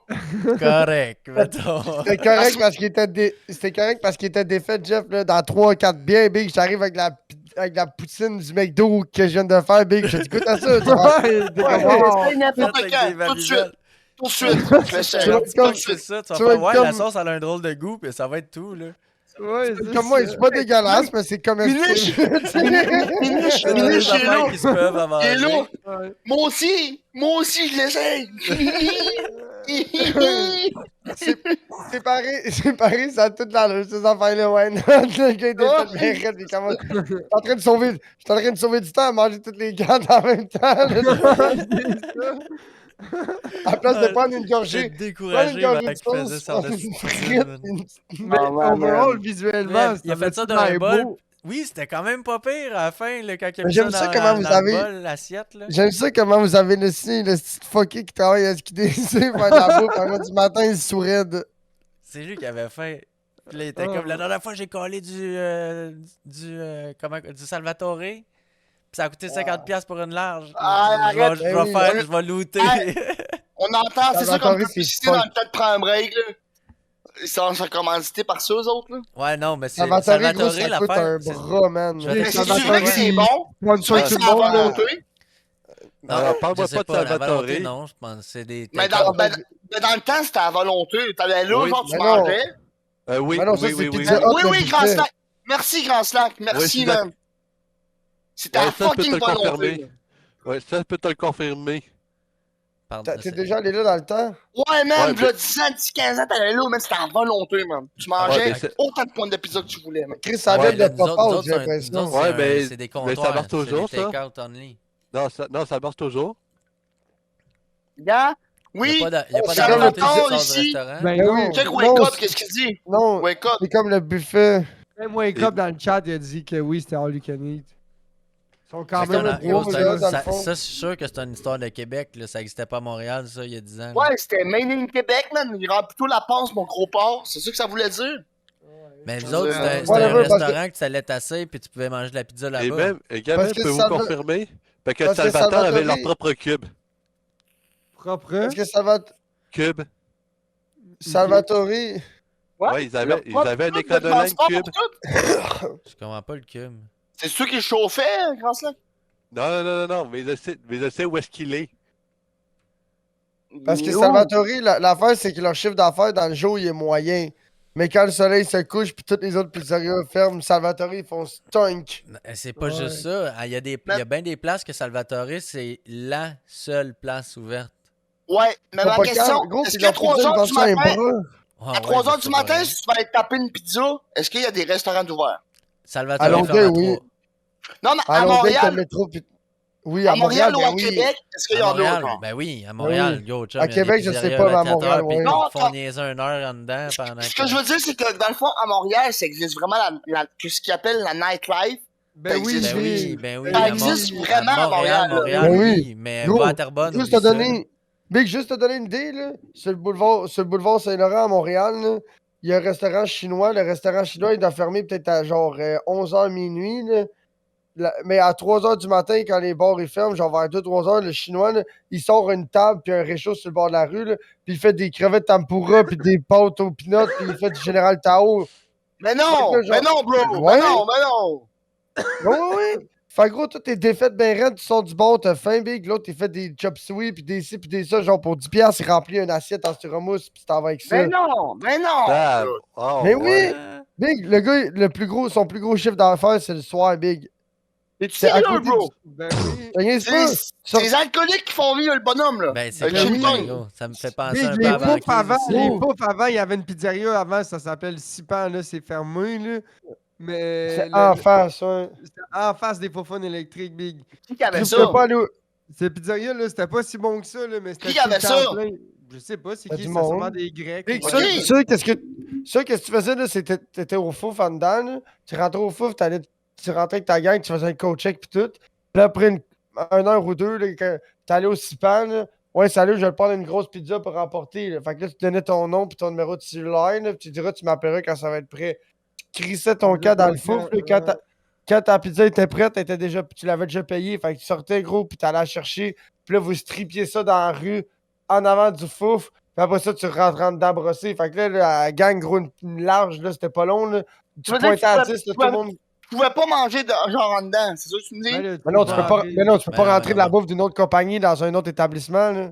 Correct, mettons. C'était correct parce qu'il était, c'était correct parce qu'il était défait, Jeff, là, dans 3-4 biens, Big. J'arrive avec la poutine du McDo que je viens de faire, Big. Je dis, écoute à ça. Tu vois. Ouais, t'es Ouais, comme, wow. c'est n'importe Avec quand, des tout de suite. Babybel. Tout de suite. Je Je laisse te Tu vas dis être pas comme- que c'est ça. Tu vas tu vas faire, être ouais, comme- la sauce, elle a un drôle de goût, puis ça va être tout, là. Ouais, Comme moi, c'est pas dégueulasse, mais c'est comme Minish, Minish, C'est des il est affaires là. qui se peuvent Il est avancer. là. Ouais. Moi aussi, je l'essaye. C'est pareil, ça a tout dans le ces affaires-là, ouais. Le gars, il était fait bien raide, il commence- J'étais en train de sauver du temps à manger toutes les gardes en même temps. là. À la place de prendre une J'étais gorgée. découragé Prends une pendant gorgée de qu'il faisait sauce, son prends une esti de frite, poutine, man. Mais Oh, man, overall, man. visuellement, Il a fait ça avait dans un l'air bol. beau. Oui, c'était quand même pas pire à la fin, là, quand il a Mais mis j'aime ça ça dans, comment dans vous le avez- bol, l'assiette, là. J'aime ça comment vous avez laissé le petit fucké qui travaille à SQDC faire de la bouffe avant du matin, il se sourit de... C'est lui qui avait fait. Puis là, il était Oh. comme, la dernière fois, j'ai collé du Salvatore. Puis ça a coûté 50$ pour une large. Ah, je vais, arrête. je Eh vais oui. faire, je vais looter. Hey. On entend, c'est ça comme Salvatore, c'est publicité dans le temps de prendre un break, là. Ils sont commandité par ceux autres, là. Ouais, non, mais c'est Salvatore, gros, Salvatore, ça coûte un l'affaire. c'est- bras, man. Je vais Mais te- c'est Salvatore, vrai que c'est bon. Sponsor C'est tout c'est le à monde. volonté. Non, parle-moi je sais pas de la Salvatore. volonté, non, je pense. C'est des. Mais Ah, dans le temps, c'était à volonté. T'allais là, Oui, genre, tu mais non. mangeais. Oui, Mais non, ça, oui, c'est oui, oui. pizza. Oui, le oui, buffet. Grand Slack. Merci, Grand Slack. Merci, je suis man. C'était Ouais, à ça, je peux te fucking le volonté. confirmer. Ouais, ça, je peux te le confirmer. Pardon, T'es déjà allé là dans le temps? Ouais, man, Ouais, là, 10 ans, 10, 15 ans, t'allais là, man, c'était à volonté, man. Tu mangeais Ouais, mais c'est- autant de points de pizza que tu voulais, man. Chris, ça Ouais, vient là, de nous autres, papa, nous j'ai autres, l'impression. c'est Ouais, mais- c'est des mais comptoirs. ça marche toujours, c'est des ça. take-out only. Non, ça marche toujours. Gars, Il oui, n'y a pas c'est comme d'alternative le si tu temps sors du ici. restaurant. Ben Ben non. oui. check Non, Wake Up, c'est- qu'est-ce qu'il dit? Non, Wake Up. c'est comme le buffet. Même Wake Up dans le chat, il a dit que oui, c'était All You Can Eat. Ils sont quand C'est même un- gros, yo, là, c'est un- dans le ça, fond. ça, c'est sûr que c'est une histoire de Québec. Là. Ça n'existait pas à Montréal, ça, il y a 10 ans. là. Ouais, c'était Made in Québec, man. Il rend plutôt la panse, mon gros porc. C'est ça que ça voulait dire. Mais vous autres, Ouais, c'était un ouais, parce que- restaurant que tu allais tasser puis tu pouvais manger de la pizza Et là-bas. même, et gars, Parce même, que peux-vous Salva- confirmer? Fait que parce que Salvatore avait Salvatore- leur propre cube. propre. Parce que Cube. Salvatore, Ouais, Ouais, ils avaient un Tout, écran le de ligne transport cube. pour tout. Je comprends pas le cube. C'est ceux qui chauffaient, Grand Slack? Non, mais je sais où est-ce qu'il est. parce que Yo. Salvatore, l'affaire, c'est que leur chiffre d'affaires dans le jour, il est moyen. Mais quand le soleil se couche puis toutes les autres pizzerias ferment, Salvatore, ils font stunk. C'est pas Ouais. juste ça. Ah, il y a bien des places que Salvatore, c'est la seule place ouverte. Ouais, mais Ils sont ma pas question, calmes. Gros, est-ce puis qu'à leur 3 pizza, ils heures vendent du ça à un matin, bras. Ah, à ouais, 3 heures c'est du pas matin, vrai. si tu vas aller te taper une pizza, est-ce qu'il y a des restaurants ouverts? Salvatore À ferme Longueuil, à oui. 3. Non, mais À à Longueuil, t'as le Montréal, métro. Oui, à Montréal ou ben à oui. Québec, est-ce qu'il y À en a Montréal, encore? ben oui, à Montréal, yo, chum, À il y a des Québec, je sais pizzerias pas, mais à 24 heures, Montréal, puis ouais. Non, ils font niaiser 1 heure en dedans pendant Ce que je veux dire, c'est que dans le fond, à Montréal, ça existe vraiment ce qu'ils appellent la nightlife. Ben oui, existe. Ben oui, Big. ben oui. Ça à existe Mont- vraiment à Montréal, là. Montréal, Ben oui, oui. mais Gros, va à Terrebonne, Juste oublie te ça. donner, Big, juste te donner une idée, là, sur le boulevard Saint-Laurent à Montréal, là, il y a un restaurant chinois. Le restaurant chinois, il doit fermer peut-être à genre 11h minuit. Là. Mais à 3h du matin, quand les bars ils ferment, genre vers 2-3h, le chinois, là, il sort une table puis un réchaud sur le bord de la rue, là, puis il fait des crevettes tempura puis des pâtes aux peanuts puis il fait du Général Tao. Mais non, Fait que genre- mais non, bro, Ouais. mais non, mais non. Oui. Fait que gros, toi, t'es défaite ben raide, tu sors du bar, t'as faim, Big. L'autre, t'es fait des chop suey puis des ci puis des ça. Genre pour 10$, il remplit une assiette en styromousse puis tu t'en vas avec ça. Mais non, mais non. Ah, oh, Mais ouais. Big, le gars, son plus gros chiffre d'affaires, c'est le soir, Big. T'es-tu C'est à sérieux, côté bro? Ben oui. Ça niaise pas. C'est les alcooliques qui font vivre le bonhomme, là. Ben, c'est Avec clair, Chin Pong. gros. Ça me fait penser Big, un peu les avant poufs avant, les Oh. poufs avant, il y avait une pizzeria avant, ça s'appelle Sipan, là, c'est fermé, là. Mais C'est le- en le- face, ouais. c'était en face des faux électriques, Big. Qui avait Tu ça? peux pas aller au- Cette pizzeria, là, c'était pas si bon que ça, là, mais c'était Qui avait tout le temps ça? plein. Je sais pas, c'est T'as qui? du C'était sûrement monde. des Grecs. Big, ou- ça, ça, qu'est-ce que tu faisais, là, c'était t'étais au fouf en dedans, là. Tu rentrais au fouf, tu rentrais avec ta gang, tu faisais un coach-check pis tout. Puis là, après une heure ou deux, là, quand t'allais au Sipan, là, ouais, salut, je vais te prendre une grosse pizza pour remporter, là. Fait que là, tu donnais ton nom pis ton numéro de cellulaire, là, pis tu diras, tu m'appelleras quand ça va être prêt. Tu crissais ton cas dans le fouf, là, quand ta pizza était prête, tu l'avais déjà payée. Fait que tu sortais, gros, puis t'allais la chercher. Puis là, vous stripiez ça dans la rue, en avant du fouf. Puis après ça, tu rentres en dedans brosser. Fait que là, la gang, gros, une large, là, c'était pas long, là. Tu veux dire pointais que à tu 10, là, tout pouvais- le monde. Tu pouvais pas manger de genre en dedans, c'est ça que tu me dis? Ben là, Mais non, tu peux pas, rentrer. mais non, tu peux Ben pas non, rentrer ben de la non. bouffe d'une autre compagnie dans un autre établissement, là.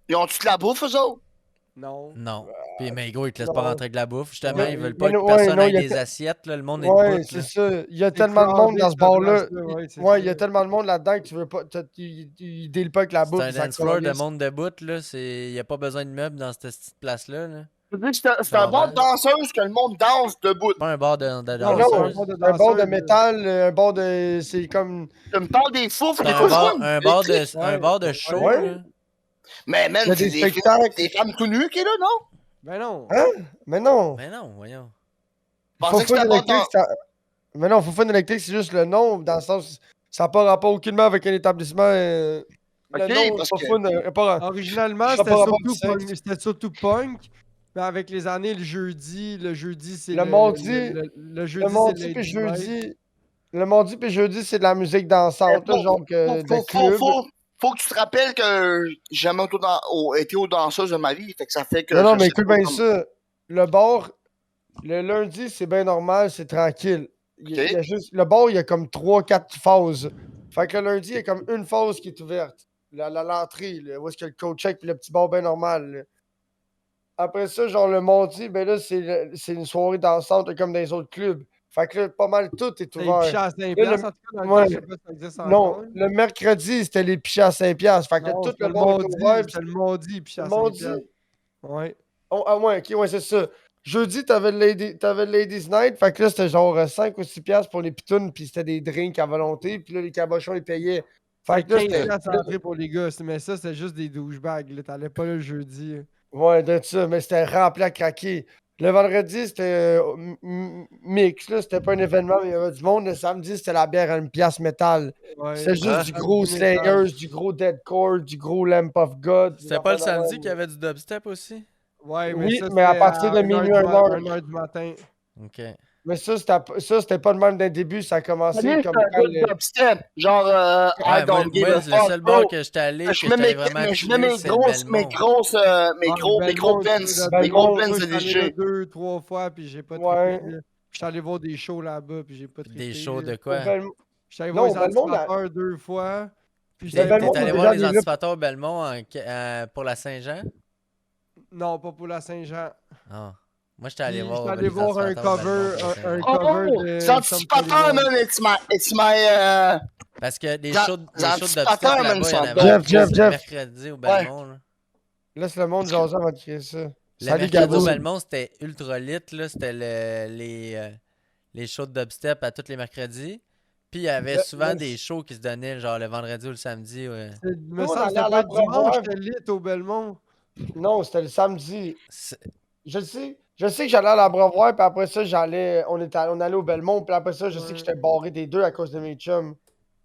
Ils ont-tu de la bouffe, eux autres? Non. Non. Puis, mais gros, ils te laissent Non. pas rentrer avec de la bouffe. Justement, Ouais, ils veulent mais pas que non, personne ouais, ait non, il y des a assiettes, là. Le monde est Ouais, debout, c'est là. ça. Il y a C'est tellement de monde crowded, dans ce cette bar-là. place-là, ouais, c'est Ouais, il y a ça. tellement de monde là-dedans que tu veux pas. Ils dealent pas avec la bouffe. C'est un ils s'en dance floor de calissent. monde debout, là. Il y a pas besoin de meubles dans cette petite place-là, là. Je veux dire que c'est un bar de danseuse que le monde danse debout. Pas un bar de Non, danseurs. non, un bar de métal, un bar de. C'est comme. Tu me parles des fouf, C'est des un fouf bar, jaunes, un des bar clics. de, un bar de show, Ouais. là. Mais man, Il y a c'est des des spectacles. des femmes tout nues qui est là, non? Ben non. Hein? Mais non. Mais non, voyons. Je pensais que c'était un bar de électrique, Mais non, Faux électrique, c'est juste le nom, dans le sens. Ça n'a pas rapport aucunement avec un établissement. Le Ok, nom, parce Faux que- Fun, pas. Originalement, Ça a c'était pas rapport surtout, avec punk, c'était surtout punk. Mais avec les années, le jeudi, c'est Le mardi, le jeudi, Le mardi c'est puis Lady Night. jeudi. Le mardi puis jeudi, c'est de la musique dansante, là, genre que de club. Faut que tu te rappelles que j'ai jamais été aux danseuses de ma vie, fait que ça fait que. Non, non, je mais sais écoute pas bien comment- ça. Le bar, le lundi, c'est bien normal, c'est tranquille. Il y a juste, le bar, il y a comme 3-4 phases. Fait que le lundi, il y a comme une phase qui est ouverte. L'entrée, là, où est-ce que le coach check puis le petit bar bien normal. Là. Après ça, genre le mardi, ben là, c'est une soirée dansante là, comme dans les autres clubs. Fait que là, pas mal tout est C'est ouvert. piché à 5 Là, piastres, en tout cas, dans le ouais. temps, je sais pas si ça existe Non, encore. le mercredi, c'était les pichets à 5$. Fait que là, Non, tout c'était le le bar est mardi, ouvert. puis c'était le mardi, piché à Le 5 mardi. piastres. Ouais. Oh, ah ouais, ok, ouais, c'est ça. Jeudi, t'avais le Ladies Night. Fait que là, c'était genre 5 ou 6$ pour les pitounes, puis c'était des drinks à volonté. Puis là, les cabochons, ils payaient. Fait que là, 15 c'était. piastres à l'entrée pour les gars, mais ça, c'était juste des douchebags. Là. T'allais pas là le jeudi. Ouais, de ça, mais c'était rempli à craquer. Le vendredi, c'était mix, là. C'était pas un événement, mais il y avait du monde. Le samedi, c'était la bière à une pièce métal. Ouais. C'était juste Hein? du gros Samedi métal. Slayers, du gros Deadcore, du gros Lamp of God. C'était pas le samedi qu'il y avait du dubstep aussi? Ouais, mais Oui, ça, mais à c'était partir de 1h minuit, du 1 heure. 1h du matin. Ok. Mais ça, c'était pas de même dès le début. Ça a commencé Salut, comme c'est un quand gars de dubstep. Genre, I Ouais, don't give moi a le fuck, seul bro. bar que j'étais allé, que Je j'étais mets allé mes, vraiment je mets chiller, mes c'est le grosses, mes Belmont. grosses, mes gros Belmont, pens, le mes gros Belmont, pens Moi, de j'étais allé là DJ. 2-3 fois, puis j'ai pas Ouais. trippé. Là. J'étais allé voir des shows là-bas, puis j'ai pas trippé. Des shows de là. Au quoi? Belmont. J'étais allé Non, voir au les Belmont, Anticipateurs 2 fois. Puis Le j'étais allé Belmont, T'es voir... allé on est voir dans les les là- anticipateurs Belmont pour la Saint-Jean? Non, pas pour la Saint-Jean. Ah. Moi, j'étais allé Puis voir j'étais allé les voir un anticipateurs Belmont cover, pour la Saint-Jean. un cover Oh! de... Les Sum anticipateurs, 41. man, it's my, Parce que les Jean- shows, les les shows de anticipateurs, dubstep man, là-bas, il y en sont avait dope. Jeff, beaucoup. Jeff, Le Jeff. mercredi au Belmont. Là. Laisse le monde jaser avant de créer ça. Le Salut, mercredi au Gabo. Belmont, c'était ultra lit. Là. C'était les shows de dubstep à tous les mercredis. Puis il y avait souvent des shows qui se donnaient, genre le vendredi ou le samedi. Ouais. Me on semble que allait c'était à pas le dimanche, l'Abreuvoir. c'était lit au Belmont. Non, c'était le samedi. C'est- Je sais que j'allais à l'Abreuvoir, puis après ça, on allait au Belmont, puis après ça, je sais que Ouais. j'étais barré des deux à cause de mes chums.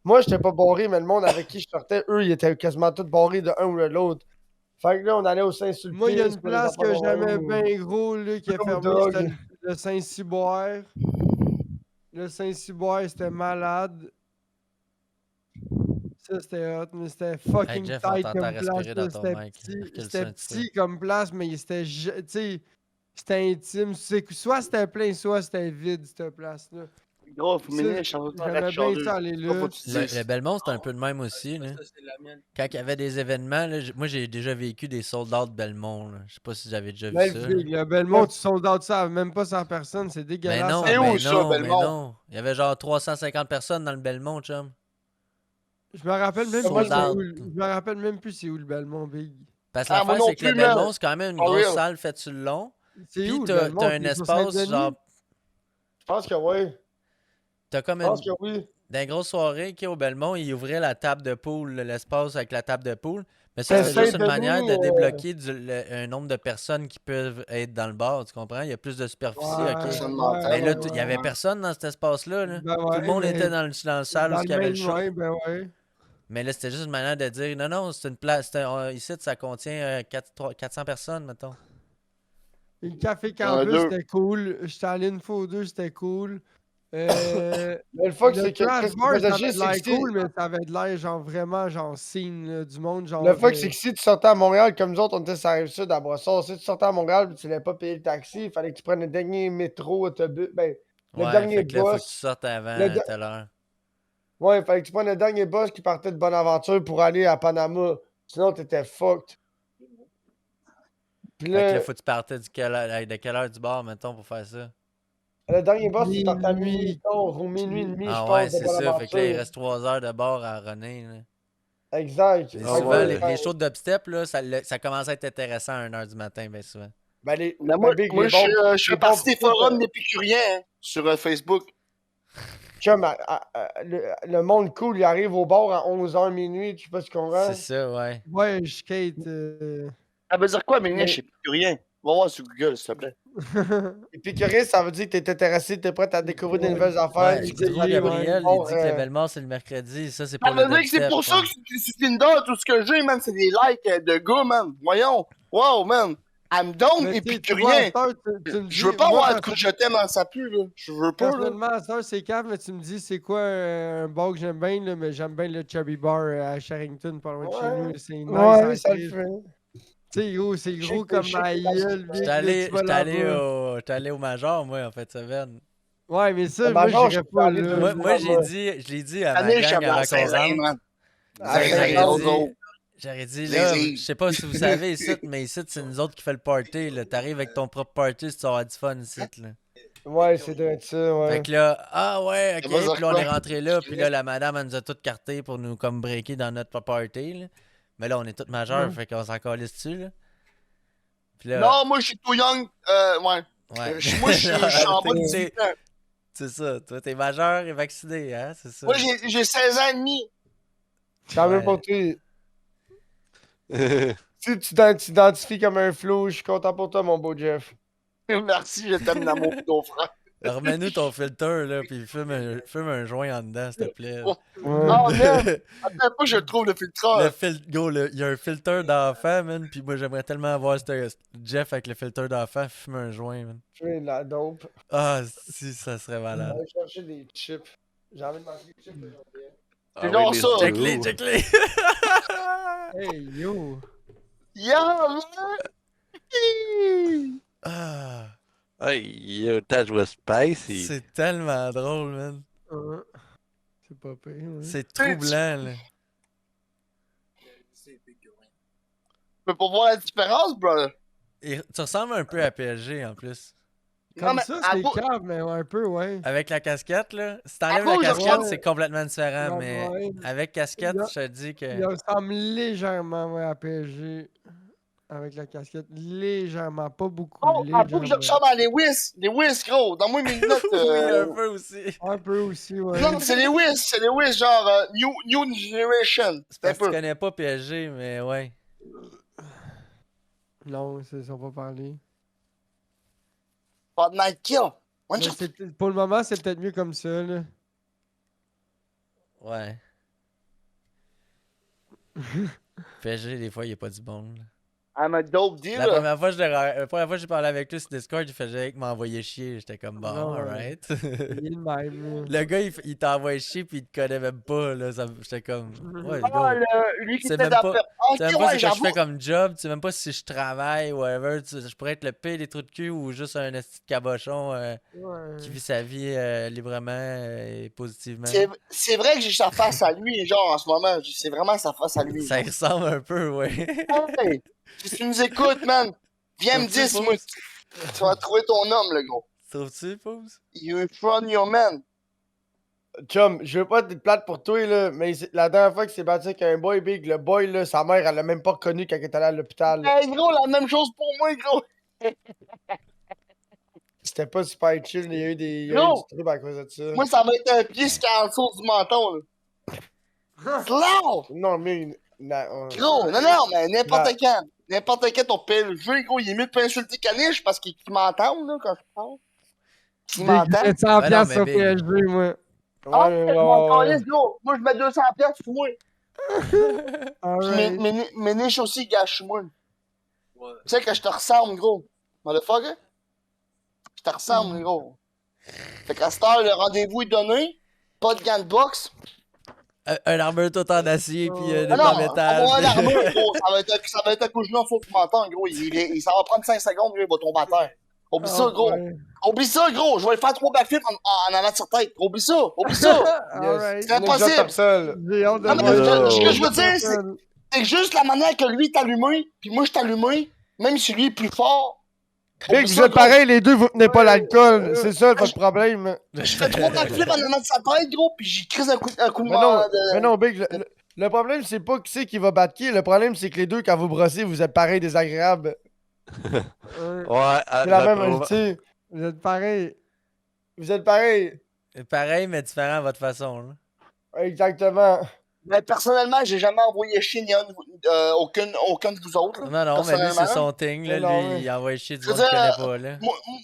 Moi, j'étais pas barré, mais le monde avec qui je sortais, eux, ils étaient quasiment tous barrés de un ou de l'autre. Fait que là, on allait au Saint-Sulpice. Moi, il y a une puis les place que affaires de j'aimais même. bien gros, là, qui a Comme fermé, dog. c'était le Saint-Cyboire. Le Saint-Cyboire, c'était malade. Ça, c'était hot, mais c'était fucking Hey, Jeff, on tight t'entend comme place. respirer dans là. ton C'était mic. petit, Recule ça c'était un petit peu. petit comme place, mais c'était, tu sais, c'était intime. Soit c'était plein, soit c'était vide, cette place-là. Gros, faut Ça, m'énerver, je suis en train de J'aimais bien ça aller Faut là. que tu Le dises. Belmont, c'est un peu de même aussi. Là. Quand il y avait des événements, là, moi j'ai déjà vécu des sold-out Belmont. Là. Je sais pas si j'avais déjà vu Mais ça. le- là. Le Belmont, tu sold out ça, même pas 100 personnes, c'est Mais dégueulasse. non, C'est où, mais ça, non, mais Belmont? non. Il y avait genre 350 personnes dans le Belmont, chum. Je me rappelle même Sold plus c'est out. où, je me rappelle même plus c'est où le Belmont, Big. Parce que Ah, moi l'affaire, non c'est que le plus, man. Belmont, c'est quand même une For grosse real. salle faite sur le long. C'est Puis où le t'as Belmont? un C'est sur espace, Saint-Denis? genre. Je pense que oui. T'as comme Je une. pense que oui. Dans une grosse soirée qui au Belmont, ils ouvraient la table de pool, l'espace avec la table de pool. Mais ça, C'est c'est juste une Saint-Denis, manière de débloquer un nombre de personnes qui peuvent être dans le bar, tu comprends? Il y a plus de superficie, Ouais, ok. Personne ouais, m'entend. Mais là, ouais, il y avait ouais. personne dans cet espace-là. Là. Ben Tout ouais, le monde mais était dans le salle où dans il y avait le même, show. ouais, ben ouais. Mais là, c'était juste une manière de dire non, non, c'est une place. Ici, ça contient 400 personnes, mettons. Et le Café Il y en a Campus, deux. c'était cool. J'étais allé une fois ou deux, c'était cool. Euh, Mais le fuck, le c'est que Trash qu'est-ce qui Bar, faisait ça avait chier, de c'est que l'air si- cool, mais ça avait de l'air genre vraiment genre scene là, du monde. Genre, le fuck, c'est que si tu sortais à Montréal, comme nous autres, on était sur la Rive-Sud à Brossard, si tu sortais à Montréal et tu n'avais pas payé le taxi, il fallait que tu prennes le dernier métro, autobus, ben, le Ouais, dernier fait que là, faut que tu bus. sortes avant Le de- telle heure. Ouais, il fallait que tu prennes le dernier bus qui partait de Bonaventure pour aller à Panama. Sinon, t'étais fucked. Puis Fait que là, là, faut que tu partais de quelle heure du bar, mettons, pour faire ça? le dernier bus, il partait à Minuit. minuit 11 ou minuit et demi, je Ah pense, ouais, de c'est ça. Fait que là, il Bonaventure. reste 3 heures de bar à René. Là. Exact. Et Ah souvent, ouais. les shows de dubstep, là, ça commence à être intéressant à 1h du matin, bien souvent. Ben, Mais moi, Big, moi les je bons- fais les partie bons des petits, forums d'épicuriens hein, sur Facebook. chum, le monde cool, il arrive au bar à 11h minuit, tu sais pas ce qu'on C'est rend. ça, ouais. ouais, je skate. Ça veut dire quoi, mais Mais- je suis épicurien? Va voir sur Google, s'il te plaît. Épicurien, ça veut dire que t'es intéressé, t'es prêt à découvrir des nouvelles affaires. Ouais, tu je dis, crois ouais, Gabriel, bon, il dit que le Belmont, c'est le mercredi. Ça, c'est Ça pour le veut dire que c'est dubstep. pour ça ouais. que sur Tinder, tout ce que j'ai, man, c'est des likes de gars, man. Voyons. Wow, man. I'm down, Mais tu sais, tu vois, à épicurien. cette heure, tu me Je veux dis- pas moi, avoir de coup de je t'aime en sapu, là. Je veux pas, là. Personnellement, à cette heure, c'est cave, mais tu me dis, c'est quoi un bar que j'aime bien, là, mais j'aime bien le Cherry Bar à Sherrington, pas loin de chez Ouais. nous. C'est nice. Ouais, en ça le crise. fait. Tu sais, gros, c'est Je gros sais que- comme je sais que ma la- gueule, J'étais Vic, J'étais là, allé, tu vas j'étais allé là-bas. j'étais allé au Major, moi, en fait, semaine. Ouais, mais ça, Le moi, Major, j'irais je pas suis allé là. deux Moi, fois, moi moi. je l'ai dit à ma Année, je suis gang à avant qu'on Saint-Zin, rentre. man. Ah, Zin, J'aurais zin, dit, zozo. j'aurais dit, là, Zizi. je sais pas si vous savez ici, mais ici, c'est nous autres qui fait le party. Là. T'arrives avec ton propre party si tu vas avoir du fun ici. Là. Ouais, c'est de ça, ouais. Fait que là, ah ouais, ok. Ça va dire Puis là, on quoi? est rentré là. Puis là, la madame, elle nous a toutes carté pour nous comme breaker dans notre party. Là. Mais là, on est tous majeurs, fait qu'on s'en calisse dessus. Là. Puis là, Non, moi, je suis tout young. Ouais. ouais. Moi, je suis en bas de T'es- 18 ans. C'est ça. Toi, t'es majeur et vacciné, hein? C'est ça. Moi, j'ai 16 ans et demi. Quand même Ouais. pour toi. Si tu t'identifies comme un flou, je suis content pour toi, mon beau Jeff. Merci, je t'aime d'amour, ton frère. Remets-nous ton filter, là, puis fume un joint en dedans, s'il te plaît. là. Oh, man! Attends pas que je trouve le filtreur. Il y a un filter d'enfant, man, puis moi, j'aimerais tellement avoir Jeff avec le filter d'enfant fumer un joint, man. Je fais de la dope. Ah, si, ça serait malade. Aller chercher des chips. J'ai envie de manger des chips aujourd'hui. C'est genre les ça. Check-les, Check-les! Hey, yo! Yeah, man! Ah, Hey, yo, that was spicy. c'est tellement drôle, man. C'est pas pire, ouais. C'est troublant, là. Tu peux pas voir la différence, brother. Tu ressembles un peu à PSG, en plus. Comme Non, mais ça, à c'est vous- cave, mais un peu, ouais. Avec la casquette, là. Si t'enlèves Ah, la oui, casquette, ouais. c'est complètement différent, Ouais, mais ouais. avec casquette, Il y a- je te dis Il que. ressemble légèrement, ouais, à PSG. Avec la casquette. Légèrement, pas beaucoup. Oh, avoue que je légèrement. ressemble à Lewis. Lewis, gros. Donne-moi mes notes. Oui, un peu aussi. Un peu aussi, ouais. Non, c'est Lewis. C'est Lewis, genre New Generation. C'est C'est un parce que tu peu. connais pas PSG, mais ouais. Non, ils sont pas parlé. Fortnite Kill. One Mais shot. pour le moment, c'est peut-être mieux comme ça, là. Ouais. PSG, des fois, il est pas du bon. là. I'm a dope La dealer. première fois, la première fois que j'ai parlé avec lui sur Discord, il faisait qu'il m'envoyait chier. J'étais comme bon, Non, alright. Il est le même, là. Le gars, il t'envoie chier puis il te connaît même pas. Là. J'étais comme. Ouais, Ah, gars. lui qui C'est était même dans pas- la Tu sais même Ok, pas ouais, ce que je j'avoue. fais comme job, tu sais même pas si je travaille, whatever. Je pourrais être le pire des trous de cul ou juste un esti de cabochon Ouais. qui vit sa vie librement et positivement. C'est vrai que j'ai sa face à lui, genre, en ce moment. C'est vraiment sa face à lui. Ça y ressemble un peu, ouais. Hey, si tu nous écoutes, man, viens me dire si moi, tu vas trouver ton homme, le gros. Trouves-tu, Pose? You from your man. Chum, je veux pas être plate pour toi, là, mais la dernière fois qu'il s'est battu avec un boy big, le boy, là, sa mère, elle l'a même pas reconnu quand elle est allée à l'hôpital. Hey, gros, la même chose pour moi, gros. C'était pas super chill, il y a eu du trouble à cause de ça. Moi, ça m'a été un pied sur le sauce du menton, là. Slow! Non, mais. Gros, non, mais n'importe quand. N'importe quand, ton PLV, gros, il est mieux de pas insulter Caniche parce qu'il m'entend, là, quand je parle. Il m'entend. J'ai 100 Ben non, piastres mais sur Big. PSG, moi. Ah, Ouais, je m'en calisse, gros. Moi, je mets 200 piastres sur moi. Alright. Mes niches aussi gâchent moi. Tu sais que je te ressemble, gros. Motherfucker? Je te ressemble, gros. Fait qu'à cette heure, le rendez-vous est donné. Pas de gants de boxe. Un armure tout en acier puis des Ah pas non, métal. on va l'armure, gros. Ça va être un coup de genou en faux pour m'entendre, gros. Ça va prendre 5 secondes, gros, il va tomber à terre. Oublie ça, gros. Ouais. Oublie ça, gros. Je vais lui faire 3 backflips en avant de sa tête. Oublie ça. Oublie ça. Alright. C'est impossible. J'ai hâte de Non, mais voir. ce que je veux dire, c'est juste la manière que lui est allumé, puis moi je suis allumé, même si lui est plus fort. Big, oublie vous ça, êtes gros. pareil, les deux, vous tenez pas l'alcool. C'est ça votre problème. Je fais 3 backflips en avant de sa tête, gros, puis j'y crise un coup de Mais non, main de- mais non, Big, le problème, c'est pas qui c'est qui va battre qui. Le problème, c'est que les deux, quand vous brossez, vous êtes pareil désagréable. Ouais, C'est la même, tu sais. Vous êtes pareil. Vous êtes pareil. Pareil, mais différent à votre façon. Là. Exactement. Mais personnellement, j'ai jamais envoyé chier ni aucun de vous autres. là, Non, mais lui, c'est personnellement. son thing. Là. Mais non, Lui, mais- il envoie chier du Je veux monde qu'il dire, connaît pas. Là.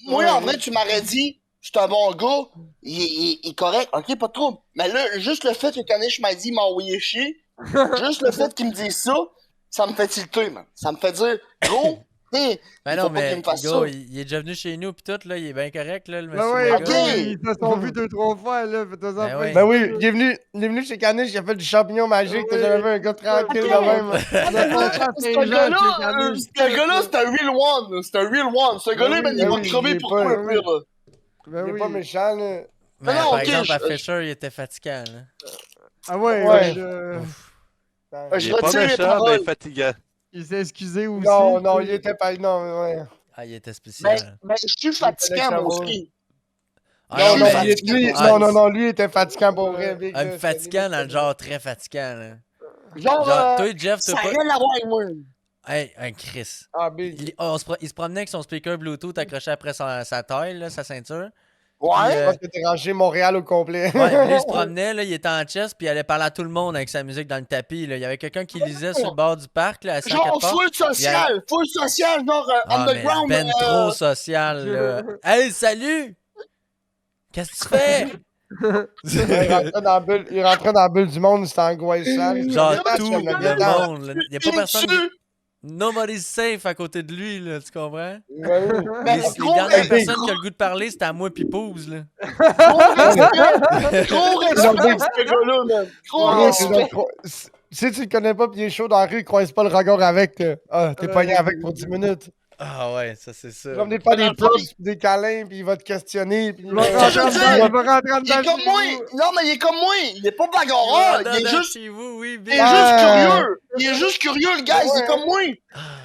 Moi, en vrai, tu m'aurais dit, c'est un bon gars, il est correct, ok, pas de trouble. Mais là, juste le fait que Kanish m'a dit, il m'a envoyé chier, juste le fait qu'il me dise ça me fait tilter, man. Ça me fait dire, gros, t'sais, Ben il non, faut pas mais qu'il me fasse gros, ça. il est déjà venu chez nous pis tout, là, il est bien correct, là, le Ben monsieur. ouais, le ok. gars. ils se sont vus 2-3 fois, là. Faites-en Ben pas ouais. Ben oui, il est venu chez Caniche, il a fait du champignon magique. T'as Oui. jamais vu un gars tranquille Ok. de même. Ce gars-là, c'est un real one, là. C'est un real one. Ce gars-là, oui, man, il ben va oui, crever j'ai pour pas- toi, un pire, là. Ben Il est oui. pas méchant, là. Mais non, par ok, exemple, à je- Fisher, il était fatigant. Là. Ah ouais, Ouais. Je Il est pas retire mes méchant, paroles. mais fatigant. Il s'est excusé aussi. Non, non, il était pas. Non, ouais. Ah, il était spécial. Mais je suis fatigant, moi aussi. Ah, Non, non, je suis lui, fatigué. lui- Ah, non, lui, il était fatigant pour vrai. Big, un là, fatigant c'était dans le genre très fatigant. Là. Genre, Genre, toi, Jeff, ça t'as n'a pas. rien à voir avec moi. Hey, un Chris. Ah, Big. Il se promenait avec son speaker Bluetooth accroché après sa taille, là, sa ceinture. Ouais. Je pense que t'as rangé Montréal au complet. Ouais, lui, il se promenait, là, il était en chest, puis il allait parler à tout le monde avec sa musique dans le tapis. Là. Il y avait quelqu'un qui lisait sur le bord du parc, là, à 104 Genre, Park. full social, genre Ah, mais underground. ben trop social, là. Hey, salut! Qu'est-ce que tu fais? Il rentrait dans la bulle du monde, c'était angoissant. Genre Viens-t'en, tout chum, le viens-t'en. monde. là. Il y a pas personne. Nobody's safe à côté de lui, là, tu comprends? Ouais. Mais Les gros dernières respect, personnes qui ont le goût de parler, c'était à moi pis Pose, là. gros respect, ce gars-là, man. Gros Ouais, respect. Si tu le connais pas pis il est chaud dans la rue, croise pas le regard avec. Ah, t'es pogné avec pour 10 minutes. Ah ouais, ça c'est ça. Tu vas venir faire des props, pis des câlins, pis il va te questionner. Pis Il va Ça, je rentrer veux dire, il va rentrer en Il dedans est comme chez moi. vous. Non, mais il est comme moi. Il est pas bagarreur. Il est juste. chez vous, oui, Il est bien. juste Ah. curieux. Il est juste curieux, le gars. Il est comme moi.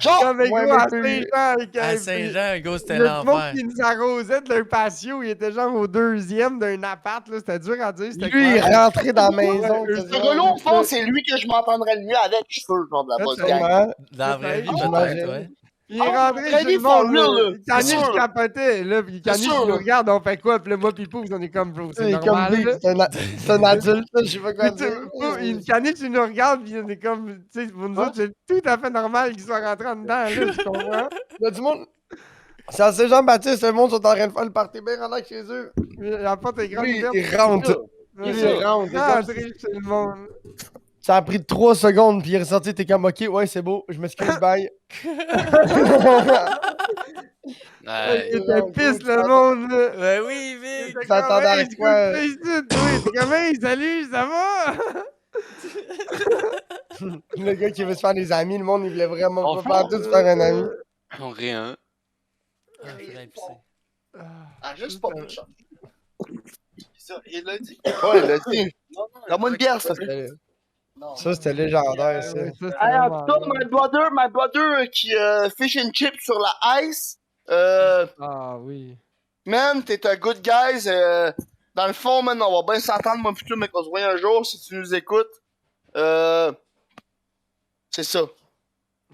Genre, Comme avec Ouais, nous mais à plus- Saint-Jean. avec À un- Saint-Jean, gros, Il c'était y a du monde l'enfer. qui nous arrosait de leur patio. Il était genre au 2e d'un appart. Là. C'était dur à dire. C'était lui, il est quoi? rentré dans la maison. Ouais, ce gars-là, au fond, c'est lui que je m'entendrais le mieux avec. Je suis sûr, genre, de la bonne gang. Sûrement. Dans la vraie vie, Ah, peut-être, ouais. ouais. Il est Ah, rentré très chez le bien for monde. real, là. Caniche C'est sûr. capotait. Là, puis Caniche, sûr, il nous là. regarde. On fait quoi? Puis là, moi, puis Pouce, on est comme, bro, c'est Il est comme normal. lui, là. c'est un adulte, là, je sais pas quoi Puis, tu sais, dire. une Caniche, il nous regarde. Puis on est comme, tu sais, pour nous autres, c'est tout à fait normal qu'il soit rentré en dedans. Là, tu comprends? Il y a du monde. C'est à Saint-Jean-Baptiste, le monde sont en train de faire le party bien relax chez eux. La porte est grande Lui, ouverte. il rentre. Ouais, il ouais. rentre. Rentrer chez le monde. Ça a pris 3 secondes, puis il est ressorti, t'es comme, ok, ouais, c'est beau, je m'excuse, bye. Ouais. Il était pisse, le monde. Là. Ben oui, Vic! C'était t'attendais comme, à hey, quoi? tu fais ici, toi? T'es comme, hey, salut, ça va? Le gars qui veut se faire des amis, le monde, il voulait vraiment pas Enfin, faire tout se faire un ami. Rien. Ah, faudrait pisser. Ah, juste pas de chance. Il l'a dit. Ouais, il l'a dit. Donne-moi une bière, s'il te plaît. Non. Ça, c'était légendaire, ça. Ouais, ça, c'est Hey, en vraiment tout cas, my brother qui fish and chips sur la ice. Ah oui. Man, t'es un good guy. Dans le fond, man, on va bien s'entendre, moi, plutôt, mais qu'on se voit un jour si tu nous écoutes. C'est ça.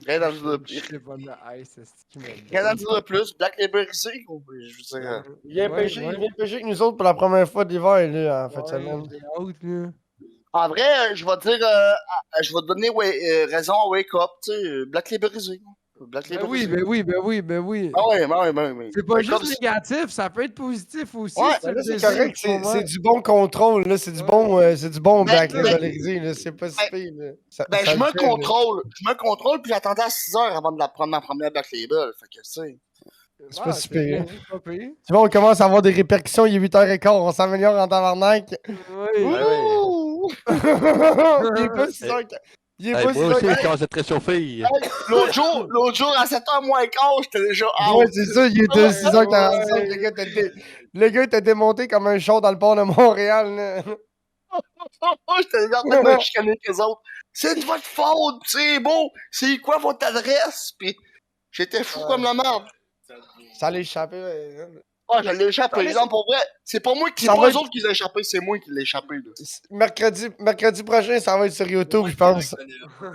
Rien d'en dire de plus. C'est pas de la ice, c'est ce qui m'a dit. Rien d'en dire de plus. Black Labor ici, gros. Je veux dire. Il vient Ouais, pêcher, ouais. il vient pêcher avec nous autres pour la première fois d'hiver, là, en fait, Ouais, semaine. j'ai hâte, là. En vrai, je vais dire. Je vais te donner raison à Wake Up, tu sais. Black Labor ici. Black Ben Labor oui, ici. ben oui, ben oui, ben oui. Ah ouais, ben oui. C'est pas Wake juste Up, c'est- négatif, ça peut être positif aussi. Ouais, si tu Là, le c'est décides, correct, pour moi. c'est du bon contrôle, là, c'est du bon Black Ben, Labelisé, là, c'est pas si ben, pire, là. Ça- Ben, ça je le me fait, là. contrôle. Je me contrôle, puis j'attendais à 6 heures avant de la prendre ma première Black Label. Fait que, tu sais. C'est pas si pire. bien, c'est pas pire. Tu vois, on commence à avoir des répercussions, il est 8h15, on s'améliore en tabarnak. Oui. Ouh! Il est pas 6h15. Il est Hey, pas moi aussi, 6h15. je commence à te réchauffer. L'autre jour, à 7h moins quart, j'étais déjà out. Ouais, c'est ça, il était Ouais. 6h45. Le gars était démonté comme un char dans le port de Montréal, là. J'étais déjà en train de me chicaner avec les autres. C'est de votre faute, c'est beau. C'est quoi votre adresse? Puis j'étais fou Ouais. comme la merde. Ça allait échapper. Ah, je l'ai échappé. Non, pour vrai, c'est pas moi qui. Ça C'est va pas eux être- autres qui l'ont échappé, c'est moi qui l'ai échappé. Là. Mercredi prochain, ça va être sur YouTube, je pense. Oui.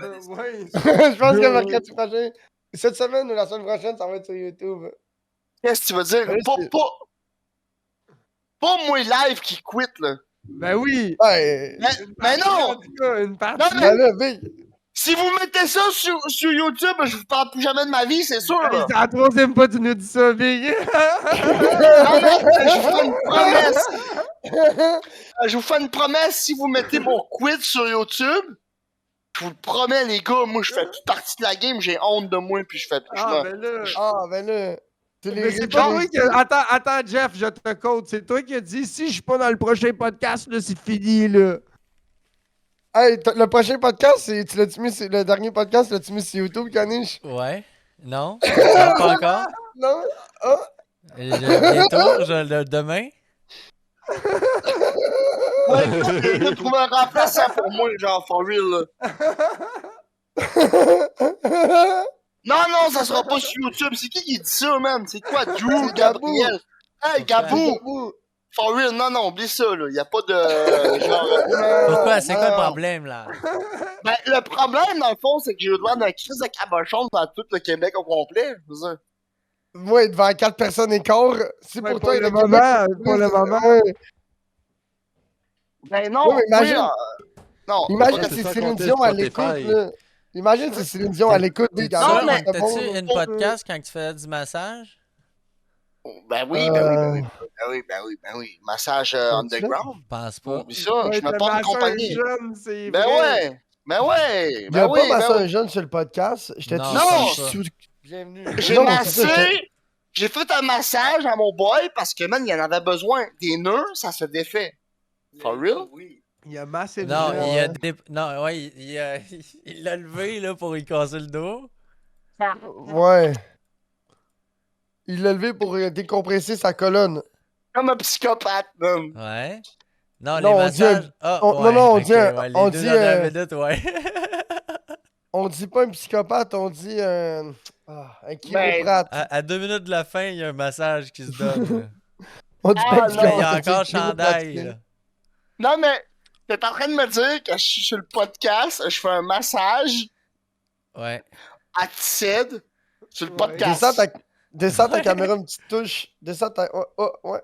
Je pense que mercredi prochain. Cette semaine ou la semaine prochaine, ça va être sur YouTube. Qu'est-ce que tu veux dire? Ouais, c'est- Pas moi live qui quitte, là. Ben oui. Ouais. Mais non! En tout cas, une partie. Non, mais Ben là, Big. si vous mettez ça sur YouTube, je vous parle plus jamais de ma vie, c'est sûr. Là. C'est la troisième fois que tu nous dis ça, Big. Non, mais je vous fais une promesse. Je vous fais une promesse, si vous mettez mon quit sur YouTube, je vous le promets, les gars, moi, je fais plus partie de la game, j'ai honte de moi, puis je fais... Ah, ben là. Ah, ben là. C'est Mais c'est pas moi qui. Attends, Jeff, je te code. C'est toi qui as dit si je suis pas dans le prochain podcast, là, c'est fini, là. Hey, le prochain podcast, tu l'as-tu mis sur... Le dernier podcast, l'as-tu mis sur YouTube, Caniche? Ouais? Non? Non, pas encore? Non? Bientôt, demain? Il a trouvé un remplaçant pour moi, genre, for real, là. Non, ça sera pas sur YouTube. C'est qui dit ça, man? C'est quoi, Drew, C'est Gabou. Gabriel? Hey, Gabou! For real, non, oublie ça, là. Y a pas de... genre... Pourquoi? C'est quoi le non. problème, là? Ben, le problème, dans le fond, c'est que j'ai eu le droit d'un crise de cabochon dans tout le Québec au complet. Je veux dire. Ouais, devant 4 personnes et quart. Si Ouais, pour pour toi, le il moment, pour le moment. Ouais. Ben non, Ouais, mais imagine- non, Imagine Ouais, si c'est ça, Céline compter Dion à Spotify. l'écoute, là. Imagine si Céline Dion à l'écoute des T'es gars. Non, sûr? mais- T'as-tu bon, une bon, podcast quand tu faisais du massage? Ben oui, ben oui, ben oui, Euh, ben oui, ben oui, ben oui. Massage T'as-tu underground. Pense pas. Oublie ça, Ouais, je me t'as porte une massé un compagnie. jeune, c'est Ben vrai. ouais, ben ouais, Il y ben a pas oui, massé ben un oui. jeune sur le podcast. J'étais-tu Non, je pense pas. Bienvenue. J'ai Non, c'est ça, massé, j'ai fait un massage à mon boy parce que, man, il en avait besoin. Des nœuds, ça se défait. For real? Il a massé le Non, jeune. il a non, ouais, il l'a levé là pour y casser le dos. Ouais. Il l'a levé pour décompresser sa colonne. Comme un psychopathe, man. Ouais. Non, Non, les on dit un- massages. Ah, on- non, ouais, non, on ok, dit un- ouais, les on deux dit, dernières minutes, ouais. On dit pas un psychopathe, on dit un Ben, chiroprate. À 2 minutes de la fin, il y a un massage qui se donne. Là. On dit Ah, pas un non. Il y psychopathe, a on dit encore un chandail. chiropraticien. Là. Non, mais t'es en train de me dire que je suis sur le podcast, je fais un massage Ouais. à Ticed sur le Ouais. podcast. Descends ta caméra une petite touche. Descends ta. Ouais.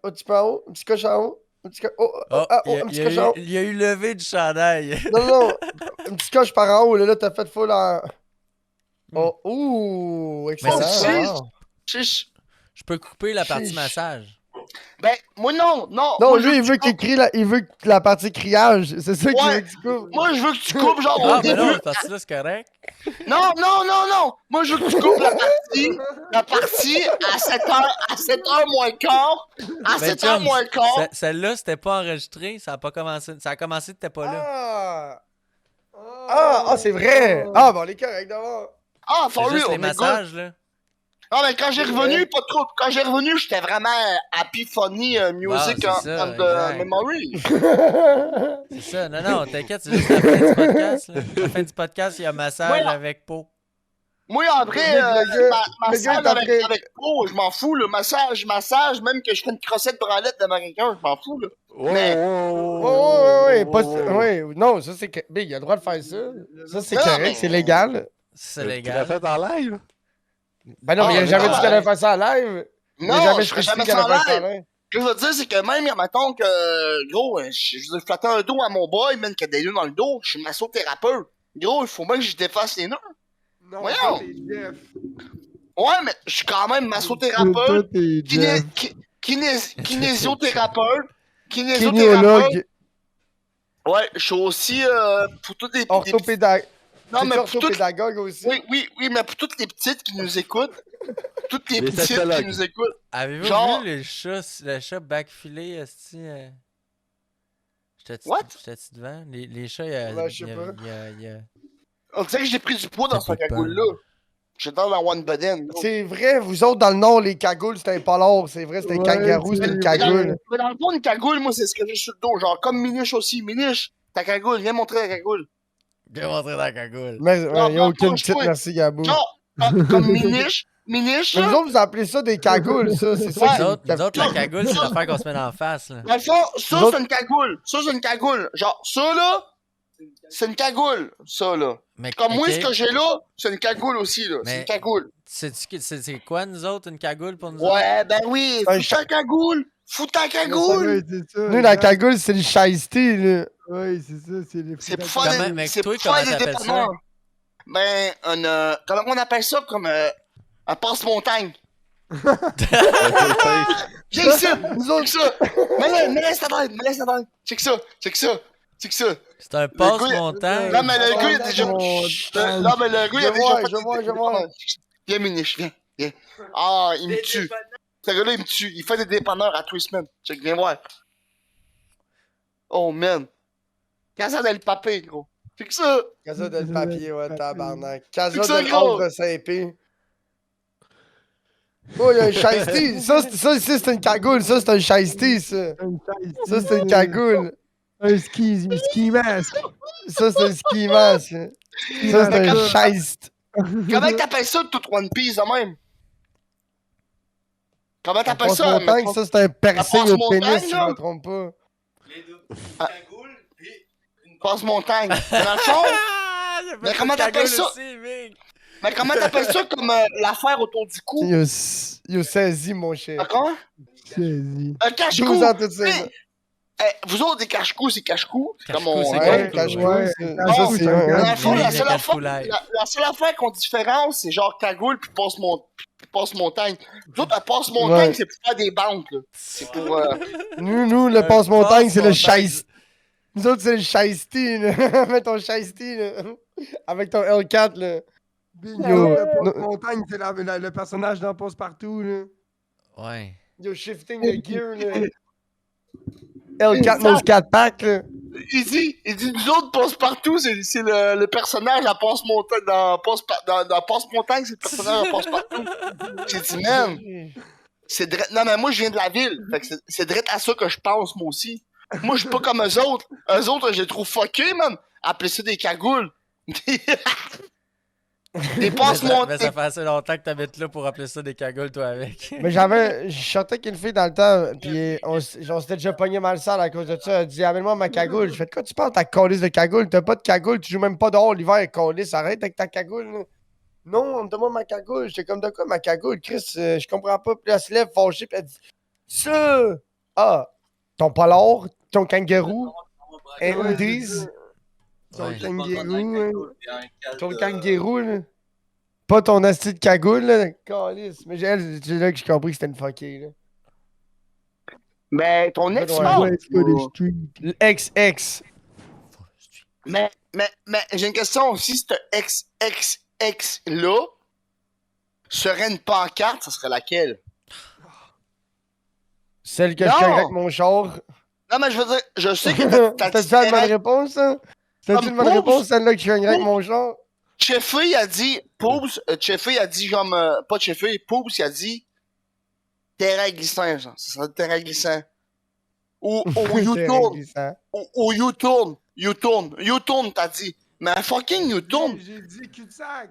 Un petit peu en haut. Un petit coche en haut. Un petit coche. Oh, Un petit coche en haut. il y a eu levé du chandail. Non. Un petit coche par en haut. Là, t'as fait full en. Hmm. Oh, ouh, Mais excellent. c'est wow. Chiche. Je peux couper la partie Chiche. massage. Ben, moi non. Non, moi, lui, il veut qu'il crie il veut que la partie criage. C'est ça qu'il Ouais. veut que tu coupes. Moi, je veux que tu coupes, genre, Ah, au ben début. non, cette partie-là, c'est correct. Non. Moi, je veux que tu coupes la partie à 7h moins quart. À Ben, 7h chum, moins quart. Celle-là, c'était pas enregistré. Ça a pas commencé. Ça a commencé, t'étais pas là. C'est vrai. Ah, bon, les correct d'abord. Ah, C'est for juste real, les mais massages, là. Non, mais quand j'ai revenu, pas trop. Quand j'ai revenu, j'étais vraiment happy, funny, music c'est ça, on the exact. memory. C'est ça. Non, t'inquiète, c'est juste la fin du podcast. Là. La fin du podcast, il y a massage Ouais. avec peau. Moi, en vrai, Le gars massage est après- avec pro, je m'en fous, le massage, même que je fais une crossette branlette devant quelqu'un, je m'en fous, là. Mais- Ouais, ouais. Non, ça, c'est. Big, il a le droit de faire ça. Ça, c'est Non, correct, mais- c'est légal. C'est Tu l'as légal. fait en live? Ben non, mais il a Ah, jamais non, dit qu'elle allait faire ça en live. Il a Non, jamais je ferais spécifié jamais qu'elle ça en allait faire ça en live. live. Ce que je veux dire, c'est que même, mettons que, gros, je flattais un dos à mon boy, man, qui a des nœuds dans le dos, je suis massothérapeute. Gros, il faut bien que je défasse les nœuds. Non, Voyons. toi, t'es Jeff. Ouais, mais je suis quand même Toi, massothérapeute, t'es Jeff. kinésithérapeute, Kinéologue, Ouais, je suis aussi, pour toutes les... orthopédagogue. Non, mais pour toutes... Orthopédagogue aussi. Oui, mais pour toutes les petites qui nous écoutent, toutes les Les petites qui sociologues. nous écoutent, Avez-vous Genre- vu le chat backfilé, esti? J'étais-tu What? devant? Les chats, il y a... Ouais, je sais il y a- pas. il y a- on dirait que j'ai pris du poids dans Ça ce fait peur. cagoule-là. J'étais dans One Button. C'est vrai, vous autres dans le Nord, les cagoules, c'était un polar. C'est vrai, c'était un Ouais, kangaroo, c'était une c'est vrai. cagoule. Mais dans le fond, une cagoule, moi, c'est ce que j'ai sur le dos. Genre, comme Miniche aussi. Miniche, ta cagoule, viens montrer la cagoule. Viens montrer dans la cagoule. Mais Non, il n'y a aucune non, petite, je- merci Gabou. Genre, comme Miniche, Mais là. vous autres, vous appelez ça des cagoules, ça. C'est ça Ouais. qui Nous autres, la cagoule, c'est l'affaire qu'on se met en face, là. Dans le fond, ça, Nous autres- c'est une cagoule. Ça, c'est une cagoule. Genre, ça, là, c'est une cagoule. Ça, là. Mais, Comme moi, ok, ce que j'ai là, c'est une cagoule aussi, là. C'est Mais- une cagoule. c'est quoi, nous autres, une cagoule pour nous autres? Ouais, ben oui. Un Fous ta cagoule. Fous ta cagoule. Ouais, c'est ça. Nous, la cagoule, c'est le shiesty, là. Oui, c'est ça, c'est les C'est pour fous faire Comment- des, mais c'est toi, pour faire comment des t'appelles ça? dépanneurs. Ben, comment on appelle ça? Comme un passe-montagne. J'ai ça! Nous autres, Check ça! Me laisse ta tête, me laisse ta tête. Check ça! C'est un gars, passe-montagne. Là, mais le gars, il a déjà. Là, mais le gars, il a Je déjà vois, fait je vois, des- je vois. Viens, Miniche, viens. Ah, il me tue. Ce gars-là, il me tue. Il fait des dépanneurs à tous les semaines. Check, viens voir. Oh, man. Casa del Papé, gros. Check ça! Casa del papier, ouais, tabarnak. Casa C'est ça, del gros. Havre Saint-P. Oh, il y a un shiesty. Ça, ici, c'est une cagoule. Ça, c'est un shiesty, ça. Ça, c'est une cagoule. Un ski mask. Ça, c'est un ski mask. Ça, c'est un shiest. Comment t'appelles ça, tout One Piece, de même? Comment t'appelles Passe ça? montagne, mettons? ça, c'est un piercing au passe-montagne, pénis, si je là? me trompe pas. Passe-montagne. Dans le fond, Ah, j'ai fait Mais une comment t'appelles cagoule ça? aussi, mec. Mais comment t'appelles ça comme l'affaire autour du cou? Yo, saisi, mon cher. Comment? Saisi. Un 12 cache-cou! ans, tout ça. Hey, vous autres, des cache-cous, c'est cache-cou. C'est comme Cache-cou, on... c'est Ouais, cache-cou, cache-cou, ouais. c'est- Cache-cou, ça, c'est c'est un un. Dans le fond, Viens, la viens, seule, cache-cou affaire, live. la seule affaire qu'on différence, c'est genre cagoule puis passe-montagne. Nous autres, la passe-montagne, Ouais. c'est pour faire des banques, là. C'est pour... Nous, le Un passe-montagne, c'est le passe-montagne. shiesty. Nous autres, c'est le shiesty, là. Mets ton shiesty, là. Avec ton L4, là. Yo, no- Montagne, c'est le personnage dans Passe-Partout, là. Ouais. Yo, shifting the gear, là. L4 nose 4 pack, là. Il dit, nous autres, passe-partout, c'est le personnage à passe-montagne. Dans passe-montagne, c'est le personnage à passe-partout. J'ai dit, man, non, mais moi, je viens de la ville. Fait que c'est direct à ça que je pense, moi aussi. Moi, je suis pas comme eux autres. Eux autres, je les trouve fuckés, man. Appeler ça des cagoules. Des Mais passe-montagne. ça fait assez longtemps que t'habites là pour appeler ça des cagoules, toi, avec. Mais je sortais avec une fille dans le temps, puis on s'était déjà pogné mal sale à cause de ça. Elle dit, amène-moi ma cagoule. Je fais, de quoi tu parles, ta calice de cagoule? T'as pas de cagoule, tu joues même pas dehors l'hiver, calice. Arrête avec ta cagoule, là. Non, donne-moi ma cagoule. J'étais comme, de quoi ma cagoule? Chris, je comprends pas. Puis elle se lève fâchée, puis elle dit, ça! Ah, ton polar, ton kangaroo, un Ouais, hoodies, c'est ça. Son Ouais. kangaroo, ton kangaroo, là. Pas ton asti de cagoule, là. Calice. Mais c'est là que j'ai compris que c'était une fuckée, là. Mais ton ex Ouais. mort. West Coast Street. Ex. Mais j'ai une question aussi. Si ex-là serait une pancarte, ça serait laquelle? Celle que Non! je tiens avec mon char. Non, mais je veux dire, je sais que t'as C'était ça une bonne réponse, ça? C'était une bonne Poobs. réponse, celle-là que je tiens avec mon char? Cheffy a dit, Poobs, Cheffy a dit, genre, pas Cheffy, Poobs, il a dit, terrain glissant, genre. Ça serait le terrain glissant. Ou U-turn. Ou U-turn. U-turn, t'as dit. Mais un fucking U-turn. J'ai dit cul-de-sac.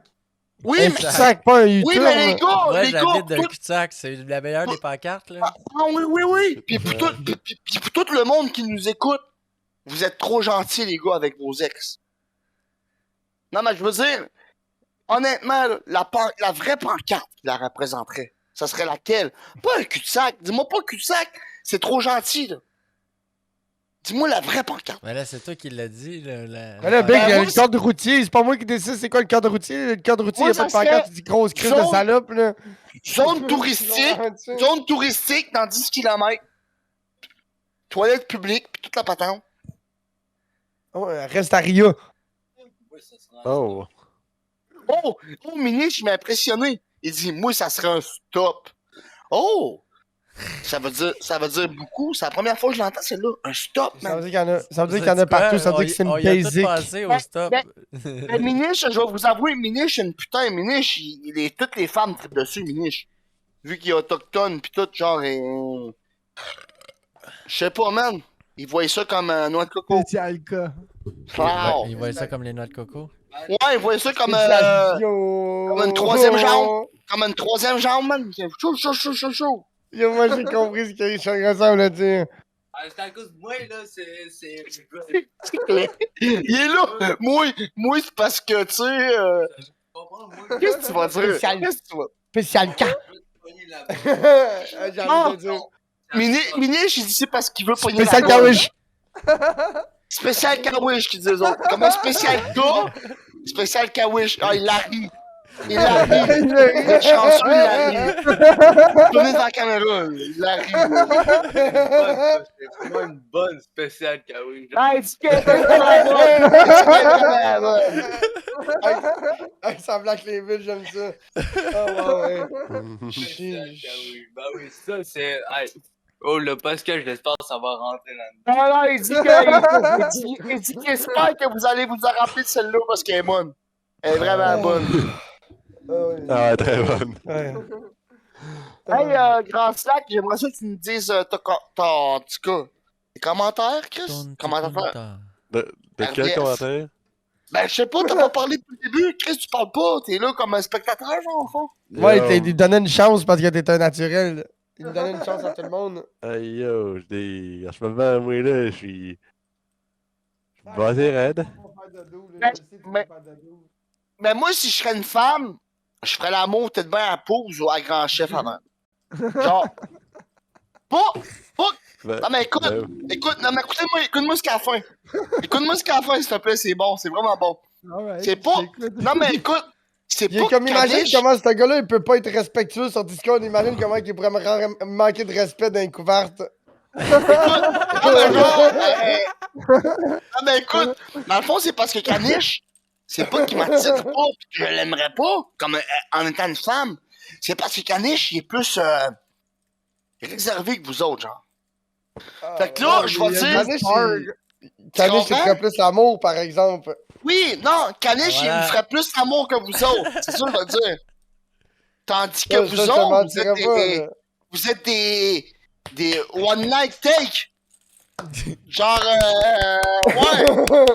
Oui, Un mais, cul-de-sac, pas un oui, U-turn. mais les gars, Moi, les gars, j'habite d'un tout, cul-de-sac. C'est la meilleure des pancartes, là. ah oui. Puis pour tout le monde qui nous écoute, vous êtes trop gentils, les gars, avec vos ex. Non, mais je veux dire, honnêtement, là, la vraie pancarte qui la représenterait, ça serait laquelle? Pas un cul-de-sac. Dis-moi pas cul-de-sac. C'est trop gentil, là. Dis-moi la vraie pancarte. Mais là, c'est toi qui l'as dit, là. Mais là, Big, Ben, il y a moi, le code routier. C'est pas moi qui décide c'est quoi le code routier. Le code routier, Moi, il y a pas de ça pancarte. serait Tu dis grosse crise de zone- salope, là. Zone touristique dans 10 km. Toilette publique, puis toute la patente. Oh, reste à Ria. Oh. Oh, Mini, je m'ai impressionné. Il dit, moi, ça serait un stop. Oh! Ça veut dire beaucoup. C'est la première fois que je l'entends, celle-là. Un stop, Ça veut man. dire qu'il y en a, ça veut dire qu'il y en C'est a partout. quoi? Ça veut dire que c'est On une y a tout basic. passé au Ben, stop. Mais Miniche, je vais vous avouer, Miniche, une putain, Miniche, toutes les femmes trippent dessus, Miniche. Vu qu'il est autochtone, pis tout, genre, je sais pas, man. Ils voient ça comme un noix de coco. Spécial cas. Wow. Il voit ça comme les noix de coco. Ouais, ils voient ça comme, Yo. comme une troisième jambe. Comme une troisième jambe, man. Chaud. Yo, moi, j'ai compris ce que Richard ressemble à dire. C'est à cause de moi, là, c'est. Il est là. Moi, c'est parce que, tu sais, qu'est-ce que tu vas dire? Spécial. Qu'est-ce que tu vas Spécial cas. J'ai Non. envie de dire. Miniche, il dit c'est parce qu'il veut pogner Spécial la balle. kawish. Spécial Kawish, qui disent eux autres. Comme un spécial gars, spécial Kawish. Ah, il la rit. Il la rit. Il est chanceux, il la rit. Tournez dans la caméra, il la rit. C'est vraiment une bonne spéciale kawaii. Hey, tu Ça blague les villes, j'aime ça. Oh, ouais. Spéciale kawaii. Bah oui, ça c'est. Hey. Oh, le Pascal, j'espère que ça va rentrer là-dedans. Non, il dit qu'il espère que vous allez vous en rappeler de celle-là parce qu'elle est bonne. Elle est vraiment bonne. Ah, très bonne. Ouais. Hey, Grand Slack, j'aimerais ça que tu nous dises, en tout cas, tes commentaires, Chris? Commentaires. De quel RDS. commentaire? Ben, je sais pas, t'as pas parlé depuis le début. Chris, tu parles pas. T'es là comme un spectateur, genre, au fond. Ouais, Yo. il donnait une chance parce que t'étais un naturel. Il nous donnait une chance à tout le monde. Hey yo, en ce moment, moi là, je suis. Basé raide. Mais moi, si je serais une femme, je ferais l'amour peut-être bien à pause ou à grand chef avant. Genre. Pas. Ben, Non, mais écoute, ben, non, mais écoute-moi jusqu'à la fin. Écoute-moi jusqu'à la fin, s'il te plaît, c'est bon, c'est vraiment bon. Alright, C'est pas. j'écoute. Non, mais écoute, c'est Il est pas comme, imagine Kanish. comment ce gars-là, il peut pas être respectueux sur Discord. Imagine comment il pourrait manquer de respect dans les couvertes. Écoute, non, mais genre, non, mais écoute, dans le fond, c'est parce que Kanish, c'est pas qu'il m'attire pas, pis que je l'aimerais pas, comme en étant une femme. C'est parce que Kanish, il est plus réservé que vous autres, genre. Fait que là, je vais dire. Kanish, il comprends? ferait plus l'amour, par exemple. Oui, non, Kanish, Voilà. il ferait plus l'amour que vous autres. C'est ça que je veux dire. Tandis que Ça, vous ça, je te autres, vous mentirais êtes pas, des, là. vous êtes des one night take. Genre, ouais.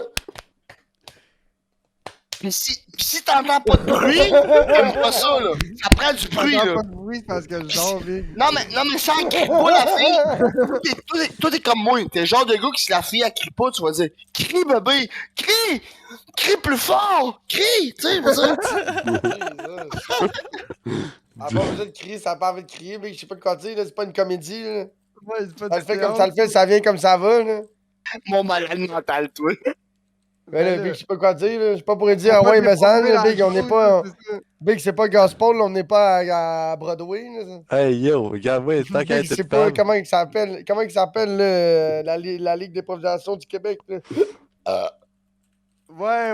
Pis si t'entends pas de bruit, j'aime pas ça, là. Ça prend du bruit, J'entends là. pas de bruit parce que je dors, Big. Non, mais ça crie pas la fille. Toi, t'es comme moi. T'es le genre de gars qui, si la fille, elle crie pas, tu vas dire, crie, bébé, crie! Crie plus fort! Crie! Tu sais, vas dire. Elle a pas besoin de crier, ça a pas envie de crier, mais je sais pas quoi dire, là, c'est pas une comédie, là. Ouais, c'est pas Ça le du fait comme théâtre. ça le fait, ça vient comme ça va, là. Mon malade mental, toi. Mais là, Ben Big, je sais pas quoi dire, là. Je sais pas pour dire, Faut ah pas ouais, mais ça, déformer là, la Big, on n'est chose, pas. c'est ça. Big, c'est pas gospel, là, on n'est pas à Broadway, là. hey yo, regarde-moi, tant qu'à Big, être c'est une pas. femme. Comment il s'appelle, là, la Ligue d'improvisation du Québec, là. Ouais.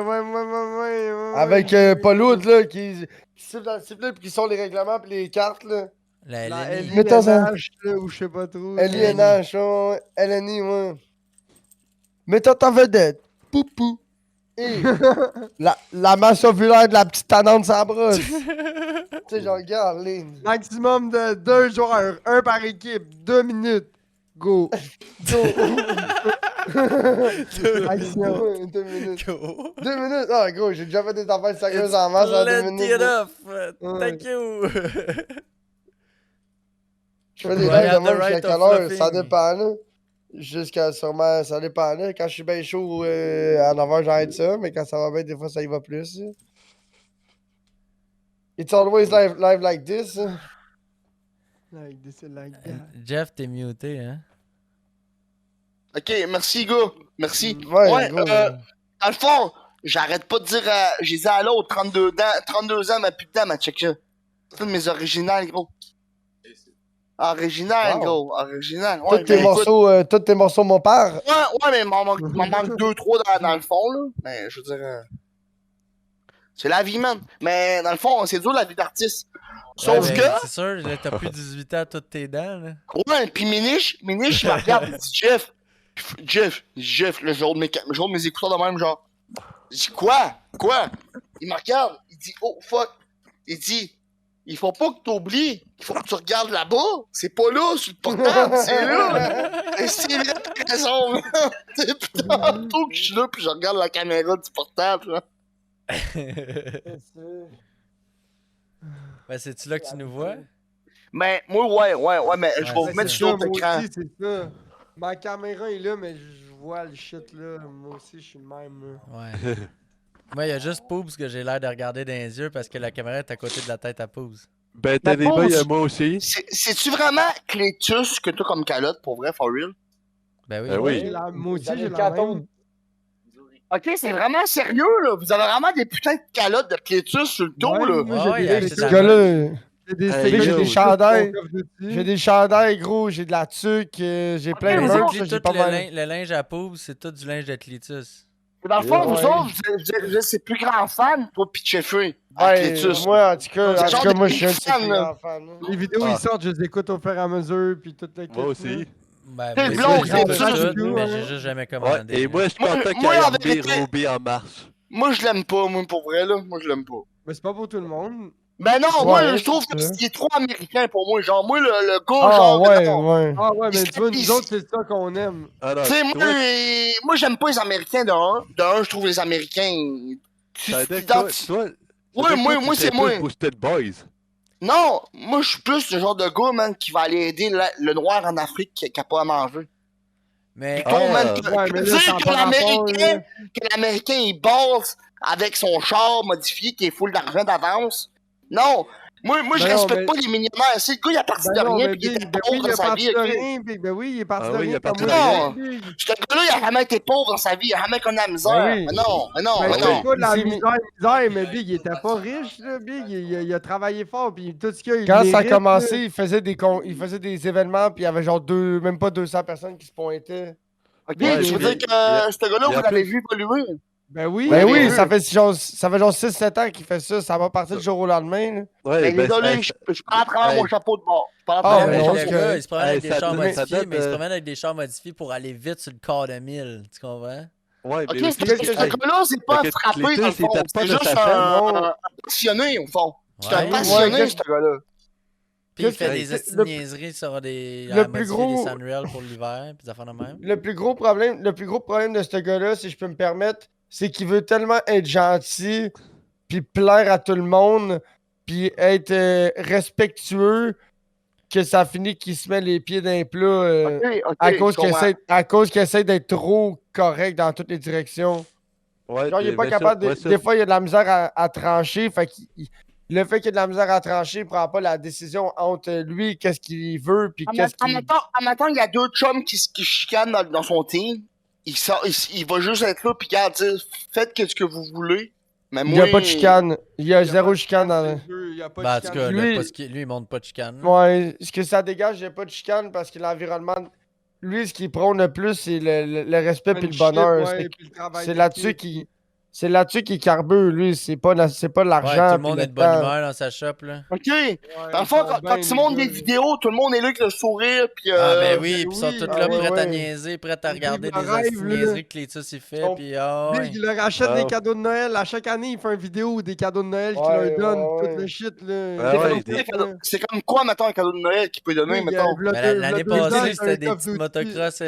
Avec Paul Hood, là, qui siffle dans le sifflet, puis qui sont les règlements, puis les cartes, là. La La LNI. Mettons ça. LNH, là, ou je sais pas trop. LINH, ouais. LNI, ouais. Mettons ta vedette. Poupou. Et la masse ovulaire de la petite tannante sans brosse. Tu sais, genre, regarde, ligne. Maximum de 2 joueurs, un par équipe, 2 minutes. Go. Action. Ouais, 2 minutes. Go. 2 minutes? Ah, gros, j'ai déjà fait des affaires sérieuses en masse en 2 Plenty minutes. là. enough. Ouais. Thank you. Je fais des Ouais, lives have de the même right jusqu'à of quelle heure? Ça fluffing. dépend, là. Jusqu'à sûrement, ça dépend, là. Quand je suis bien chaud, à 9h, j'arrête ça, mais quand ça va bien, des fois, ça y va plus. Là. It's always live like this. Hein. Like this and like that. Jeff, t'es muté, hein? Ok, merci, gars. Merci. Ouais, gros. Dans le fond, j'arrête pas de dire, j'ai dit à l'autre, 32 ans, mais putain, ma check ça. C'est toutes mes originales, gros. Original, Wow. gros. Original. Ouais, Tous tes morceaux, mon père. ouais, mais il m'en manque 2-3 dans le fond, là. Mais je veux dire. C'est la vie, man. Mais dans le fond, c'est dur la vie d'artiste. Sauf Ouais, que. ben, c'est sûr, là, t'as plus 18 ans à toutes tes dents, là. Ouais, pis Minish, il me regarde, il dit Jeff, là, je roule mes écouteurs de même, genre. Je dis quoi? Il me regarde, il dit oh fuck. Il dit il faut pas que t'oublies, il faut que tu regardes là-bas. C'est pas là, sur le portable, c'est là. Et c'est vrai, t'as raison. Depuis tantôt que je suis là, pis je regarde la caméra du portable, là. Ben, c'est-tu là que tu nous vois? Mais moi, ouais, mais je vais Ouais, vous c'est mettre ça. sur l'autre Moi écran. aussi, c'est ça. Ma caméra est là, mais je vois le shit là. Moi aussi, je suis le même. Là. Ouais. Moi, il y a juste Poobs que j'ai l'air de regarder dans les yeux parce que la caméra est à côté de la tête à Poobs. Ben, t'as des pause. mains, moi aussi. C'est-tu vraiment Clétus que t'as comme calotte, pour vrai, for real? Ben oui. Ben oui. Moi aussi, J'en ai j'ai la 14. même. Ok, c'est vraiment sérieux, là. Vous avez vraiment des putains de calottes de Clétus sur le dos, Ouais, là. moi, Ah ouais, j'ai il a des acheté Ce la gars-là, J'ai des Hey, stickers, yo. j'ai des des chandails. coffres dessus. J'ai des chandails, gros, j'ai de la tuque, j'ai plein de mais merch, Basically, j'ai tout pas le, mal. le linge à Poobs, c'est tout du linge de Cletus. Dans le fond, Ouais. vous autres, vous êtes ses plus grands fans, toi pis Jeffrey, à Ouais, Clétus. moi, en tout C'est cas, genre moi, des je suis un de ses fans, plus là. grands fans. là. Les vidéos, Ah. ils sortent, je les écoute au fur et à mesure, puis toute la Moi aussi. Ben, T'es moi blond, aussi, je les t'es écoute blond. toutes, mais Ouais. j'ai juste jamais Ouais, commandé. et moi, je suis Moi, content moi, qu'il ait en emmené vérité- Ruby en mars. Moi, je l'aime pas, moi, pour vrai, là. Moi, je l'aime pas. Mais c'est pas pour tout le monde. Ben non, Ouais, moi, je trouve c'est que ça. il est trop américain pour moi. Genre, moi, le gars, Ah, genre, ouais, non. ouais. Ah ouais, mais Il tu vois, se- nous autres, c'est ça qu'on aime. Ah non, Tu sais, toi, moi, j'aime pas les Américains de un. De un, je trouve les Américains. ça veut dire que toi, Ouais, moi, tu c'est serais moi. plus Boosted Boys. Non, moi, je suis plus le genre de gars, man, qui va aller aider le noir en Afrique qui a pas à manger. Mais Ah, Bon, man, ouais, que mais là, dire ça a pas rapport, là. que l'Américain, il bosse avec son char modifié qui est full d'argent d'avance. Non! Moi je Ben non, respecte mais- pas les millionnaires. Si le gars il est parti Ben de non, rien mais pis il était Big, ben pauvre oui, il dans est sa parti vie, de ok? rien, Big. Ben oui, il est parti Ah de oui, il rien est parti comme de moi. rien. Big. Ce gars-là, il a jamais été pauvre dans sa vie, il a jamais connu la misère. Ben oui. Mais non, mais non, Ben, mais c'est non. pas de la Il s'est mis- misère, mais Big, il était pas riche, là, Big. Il a travaillé fort, puis tout ce qu'il a, il Quand ça a mérite, commencé, là. il faisait des événements, puis il y avait genre même pas 200 personnes qui se pointaient. Ok, Ouais, je veux puis dire que il y a- ce gars-là, il y a vous l'avez plus- vu évoluer. Ben oui. Ben Ouais, oui, mais- ça fait genre 6-7 ans qu'il fait ça. Ça va partir du jour au lendemain. Là. Ouais, Mais ben, désolé, je parle à travers hey. mon chapeau de bord. Je parle à Ah, travers ben mais mon non, le c'est chapeau. gars, correct. il se promène Hey, avec des ça chars date- ça modifiés, date, mais il se promène avec des chars modifiés pour aller vite sur le corps de 1000. Tu comprends? ouais, Ok, mais aussi, ce gars-là, c'est pas Fait un que frappé dans le Cletus, il fond. date pas C'est de juste sa femme, un passionné, au fond. C'est un Ouais. passionné, Ouais, ce gars-là. Puis il Qu'est-ce fait que- des hosties de le- niaiseries sur des. le à plus modifier des gros- Sunreal pour l'hiver, puis des affaires de même. Le plus gros problème de ce gars-là, si je peux me permettre, c'est qu'il veut tellement être gentil, puis plaire à tout le monde, puis être respectueux, que ça finit qu'il se met les pieds dans les plats Ok, à cause qu'il essaie d'être trop correct dans toutes les directions. ouais, Genre, il est pas mais ça- capable de. ouais, ça- Des fois, il y a de la misère à trancher. Fait le fait qu'il y ait de la misère à trancher, il prend pas la décision entre lui, qu'est-ce qu'il veut, puis qu'est-ce qu'il. En même temps, il y a deux chums qui chicanent dans son team. Il va juste être là, puis regarde, dire faites ce que vous voulez. Mais Il y moi, a pas de chicane. Il y a Il y a zéro pas de chicane dans. chicane, il y a pas de Ben, en tout chicane. cas, Lui- lui, il monte pas de chicane. Ouais, ce que ça dégage, il y a pas de chicane parce que l'environnement. Lui, ce qu'il prône le plus, c'est le respect puis le Friendship, bonheur. ouais, puis le travail C'est là-dessus d'équipe. qu'il. C'est là-dessus qu'il carbure, lui. C'est pas Ouais, l'argent. tout le puis monde le est de bonne temps. humeur dans sa shop, là. ok. Ouais, Dans le ils fond, sont quand bien, tu les montres gars, des là. vidéos, tout le monde est là avec le sourire, puis Ah, ben oui, ben puis ils sont oui, tous ah là ouais, prêts à ouais. niaiser, prêts à regarder Big, le des rêve, hosties de là. niaiseries que Cletus il fait, Son- puis ah Big, ouais. il leur achète Ah. des cadeaux de Noël. À chaque année, il fait une vidéo ou des cadeaux de Noël qu'il Ouais, leur donne. ouais, ouais. Tout le shit, là. Ah c'est ouais, comme, des- quoi, c'est comme quoi, mettons, un cadeau de Noël qu'il peut donner, Big, mettons. v'là Ben, deux- l'année v'là 2 ans, passée, c'était un c'était des Call of petits Duty. motocross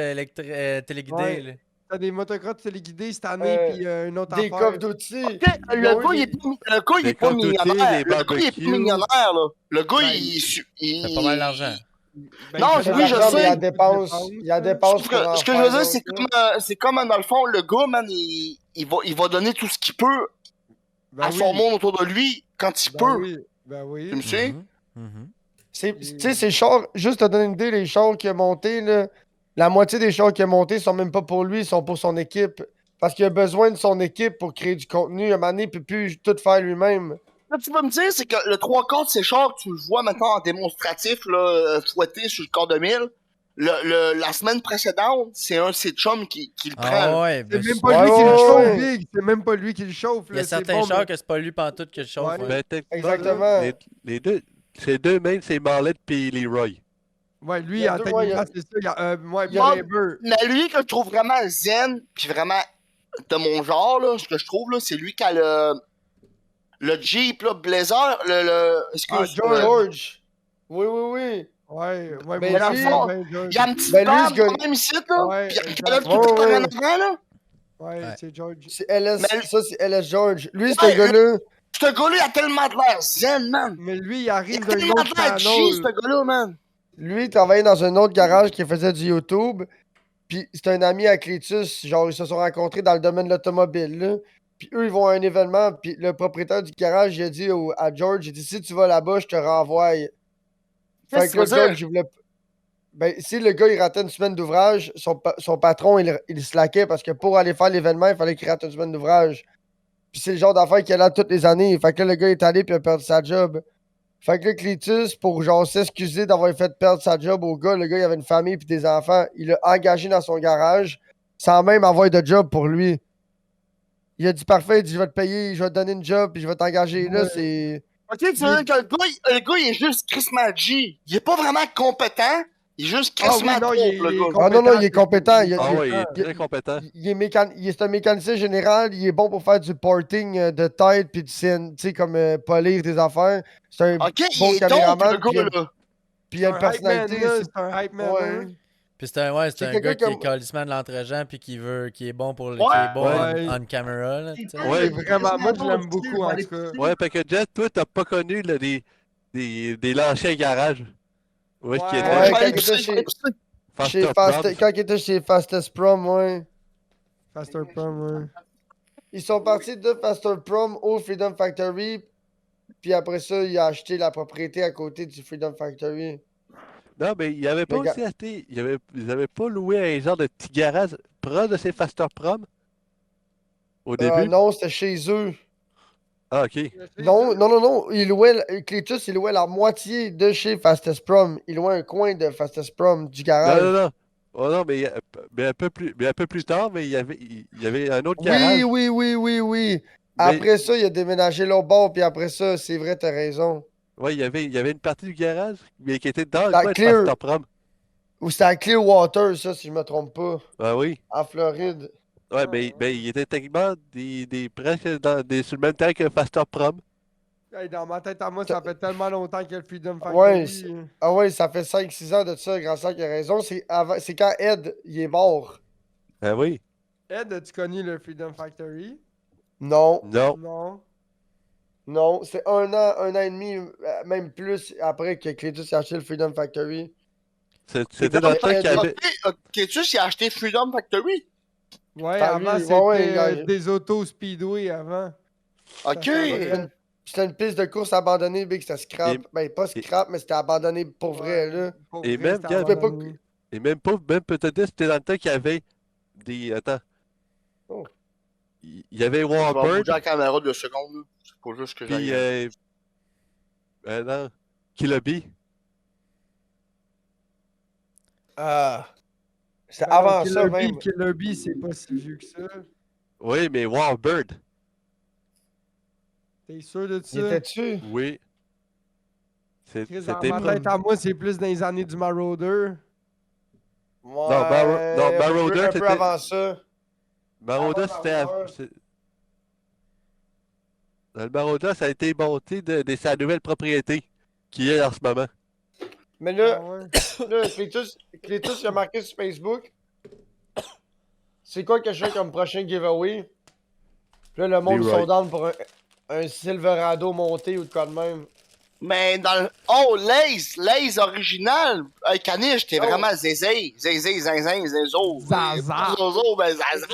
téléguidés, Ouais. là. T'as des motocross téléguidés cette année, puis une autre Des affaire. coffres d'outils. Ok, le gars, il est Des pas Call of Duty, millionnaire. des Le gars, il est barbecues. pas millionnaire, là. Le gars, Ben, il... C'est pas mal d'argent. Ben, Non, il fait oui, je l'argent, sais. mais Il y a dépense. Il y a dépense. Ce que je veux dire, c'est comme, dans le fond, le gars, man, il va donner tout ce qu'il peut Ben à oui, son monde autour de lui quand il ben peut. oui, ben oui. Tu me sais? Mhm, mhm. Tu sais, ces chars, juste te donner une idée, les chars qu'il a montés, là, la moitié des chars qu'il a montés sont même pas pour lui, ils sont pour son équipe. Parce qu'il a besoin de son équipe pour créer du contenu. À un moment donné, il peut plus tout faire lui-même. Là, tu vas me dire, c'est que le 3/4 de ces chars, tu le vois maintenant en démonstratif, là, fouetté sur le corps de mille. La semaine précédente, c'est un de ses chums qui le prend. là. Ah ouais, C'est ben, même c'est- pas lui Ouais, qui le ouais, chauffe, ouais. Big. C'est même pas lui qui le chauffe. il y a là, c'est certains bon, chars mais- que c'est pas lui pantoute que le chauffe. Ouais. Ouais. Ben, techniquement, Exactement. les deux, ces deux mêmes, c'est Marlette puis Leroy. Ouais, lui, Il y a en deux- tête ouais, de il y a- glace, c'est ça. Il y a, ouais, il y a- Weber. Mais lui que je trouve vraiment zen, puis vraiment de mon genre, là, ce que je trouve, là, c'est lui qui a le Jeep, là, Blazer, excuse, Ah, George. George. Oui, oui, oui. Ouais, ouais, Ben, moi dans le aussi, fond, ouais, George. il y a une petite Ben, lui, barbe ce gars- quand même ici, là, Ouais, puis il y a exact. une calotte qui Ouais, coupe ouais. en avant, là. Ouais, Ouais. c'est George. C'est LS, Mais- ça, c'est LS George. Lui, Ouais, ce gars-là, Ce gars-là, il a tellement de l'air zen, man. Mais lui, il Il a arrive d'un tellement autre de l'air G, ce channel. gars-là, man. lui, il travaillait dans un autre garage qui faisait du YouTube. Puis c'est un ami à Cletus. Genre, ils se sont rencontrés dans le domaine de l'automobile, là. Puis eux, ils vont à un événement. Puis le propriétaire du garage, il a dit à George, il dit, si tu vas là-bas, je te renvoie. Fait Qu'est-ce que que tu le veux George, il voulait. Ben, si le gars, il ratait une semaine d'ouvrage, son patron, il slackait parce que pour aller faire l'événement, il fallait qu'il rate une semaine d'ouvrage. Puis c'est le genre d'affaire qu'il a là toutes les années. Fait que là, le gars est allé puis il a perdu sa job. Fait que là, Cletus, pour genre s'excuser d'avoir fait perdre sa job au gars, le gars, il avait une famille puis des enfants, il l'a engagé dans son garage sans même avoir de job pour lui. Il a dit parfait, il dit je vais te payer, je vais te donner une job puis je vais t'engager. Là, Ouais. c'est. Ok, tu veux dire que le gars, il est juste Chris G. Il est pas vraiment compétent. Il est juste Ah oui, Chris non, trop, il est le gars. Ah non, non, il est compétent. Il, Ah il- ouais, il est il- très compétent. c'est un mécanicien général, il est bon pour faire du porting de tête puis du CN, tu sais, comme polir des affaires. C'est un Ok, bon il est donc, caméraman, le puis gars, là. puis il a une personnalité. C'est un hype man. Ouais. hein. Puis c'est un C'est gars quelqu'un qui est comme- calissement de l'entre-gens puis qui est bon pour Ouais. qui est bon Ouais. on camera là, tu sais. Ouais. C'est vraiment, moi, je l'aime beaucoup, en tout cas. Ouais, parce que Jet, toi, t'as pas connu là, des l'ancien garage. Ouais, qui Ouais. était Ouais, Je vais aller quand pousser, il je vais aller était pousser. Faster Prom. Quand il était chez Fastest Prom, ouais. Faster Prom, ouais. Ils sont partis de Faster Prom au Freedom Factory. Puis après ça, il a acheté la propriété à côté du Freedom Factory. Non, mais il avait pas Mais aussi acheté. Ils avaient pas loué un genre de petit garage proche de ces Faster Prom au début? Non, c'était chez eux. Ah, ok. Non. Cletus, il louait la moitié de chez Fastest Prom. Il louait un coin de Fastest Prom du Non, garage. non, non. Oh non, mais un peu plus tard, mais il y avait un autre garage. Oui. Mais, Après ça, il a déménagé l'autre bord, puis après ça, c'est vrai, t'as raison. ouais, il y avait une partie du garage, mais qui était dans le La coin de Clear. Faster Prom. Ou c'était à Clearwater, ça, si je me trompe pas. Ah oui. En Floride. Ouais, mais il était techniquement presque sur le même terrain que Faster Prom. Hey, dans ma tête à moi, ça fait tellement longtemps que le Freedom Ouais, Factory. Ah ouais, ça fait 5-6 ans de ça, Grand Sac a raison. C'est quand Ed, il est mort. Ah oui. Ed, as-tu connu le Freedom Factory? Non, Non. non. C'est un an et demi, même plus après que Cletus a acheté le Freedom Factory. C'était dans le temps qu'il y avait. Cletus, il a acheté Freedom Factory. Ouais, T'as avant, vu? c'était Ouais, des autos speedway avant. Ok. C'était une piste de course abandonnée, Big, c'était scrap. Et- Ben, pas scrap, mais c'était abandonné pour vrai, là. Pour Et vrai, même c'était quand- Tu peux pas- abandonné. Et même peut-être c'était dans le temps qu'il y avait des. Attends. Oh. Il y avait Je vais Warbird, bouger la caméra 2 secondes, là. C'est pas juste que puis. j'aille. Non. Killaby. Ah. C'était Ben non, avant ça, même. Killer Bee, c'est pas si vieux que ça. Oui, mais Warbird. T'es sûr de Il ça? était-tu? Oui. Chris, dans C'était ma tête à moi, c'est plus dans les années du Marauder. Ouais, Marauder, un peu c'était. avant ça. Marauder, Avant c'était. Marauder. Dans le Marauder, ça a été monté de sa nouvelle propriété, qui est en ce moment. Mais Ah là, ouais. là Cletus, il a marqué sur Facebook. C'est quoi que je fais comme prochain giveaway? Puis là, le monde Leroy. sont down pour un Silverado monté ou de quoi de même. Mais dans le. Oh, Lays original! Caniche, t'es Oh. vraiment zézé. Zézé, zinzin, zézo. Zaza. Zozo, ben zaza.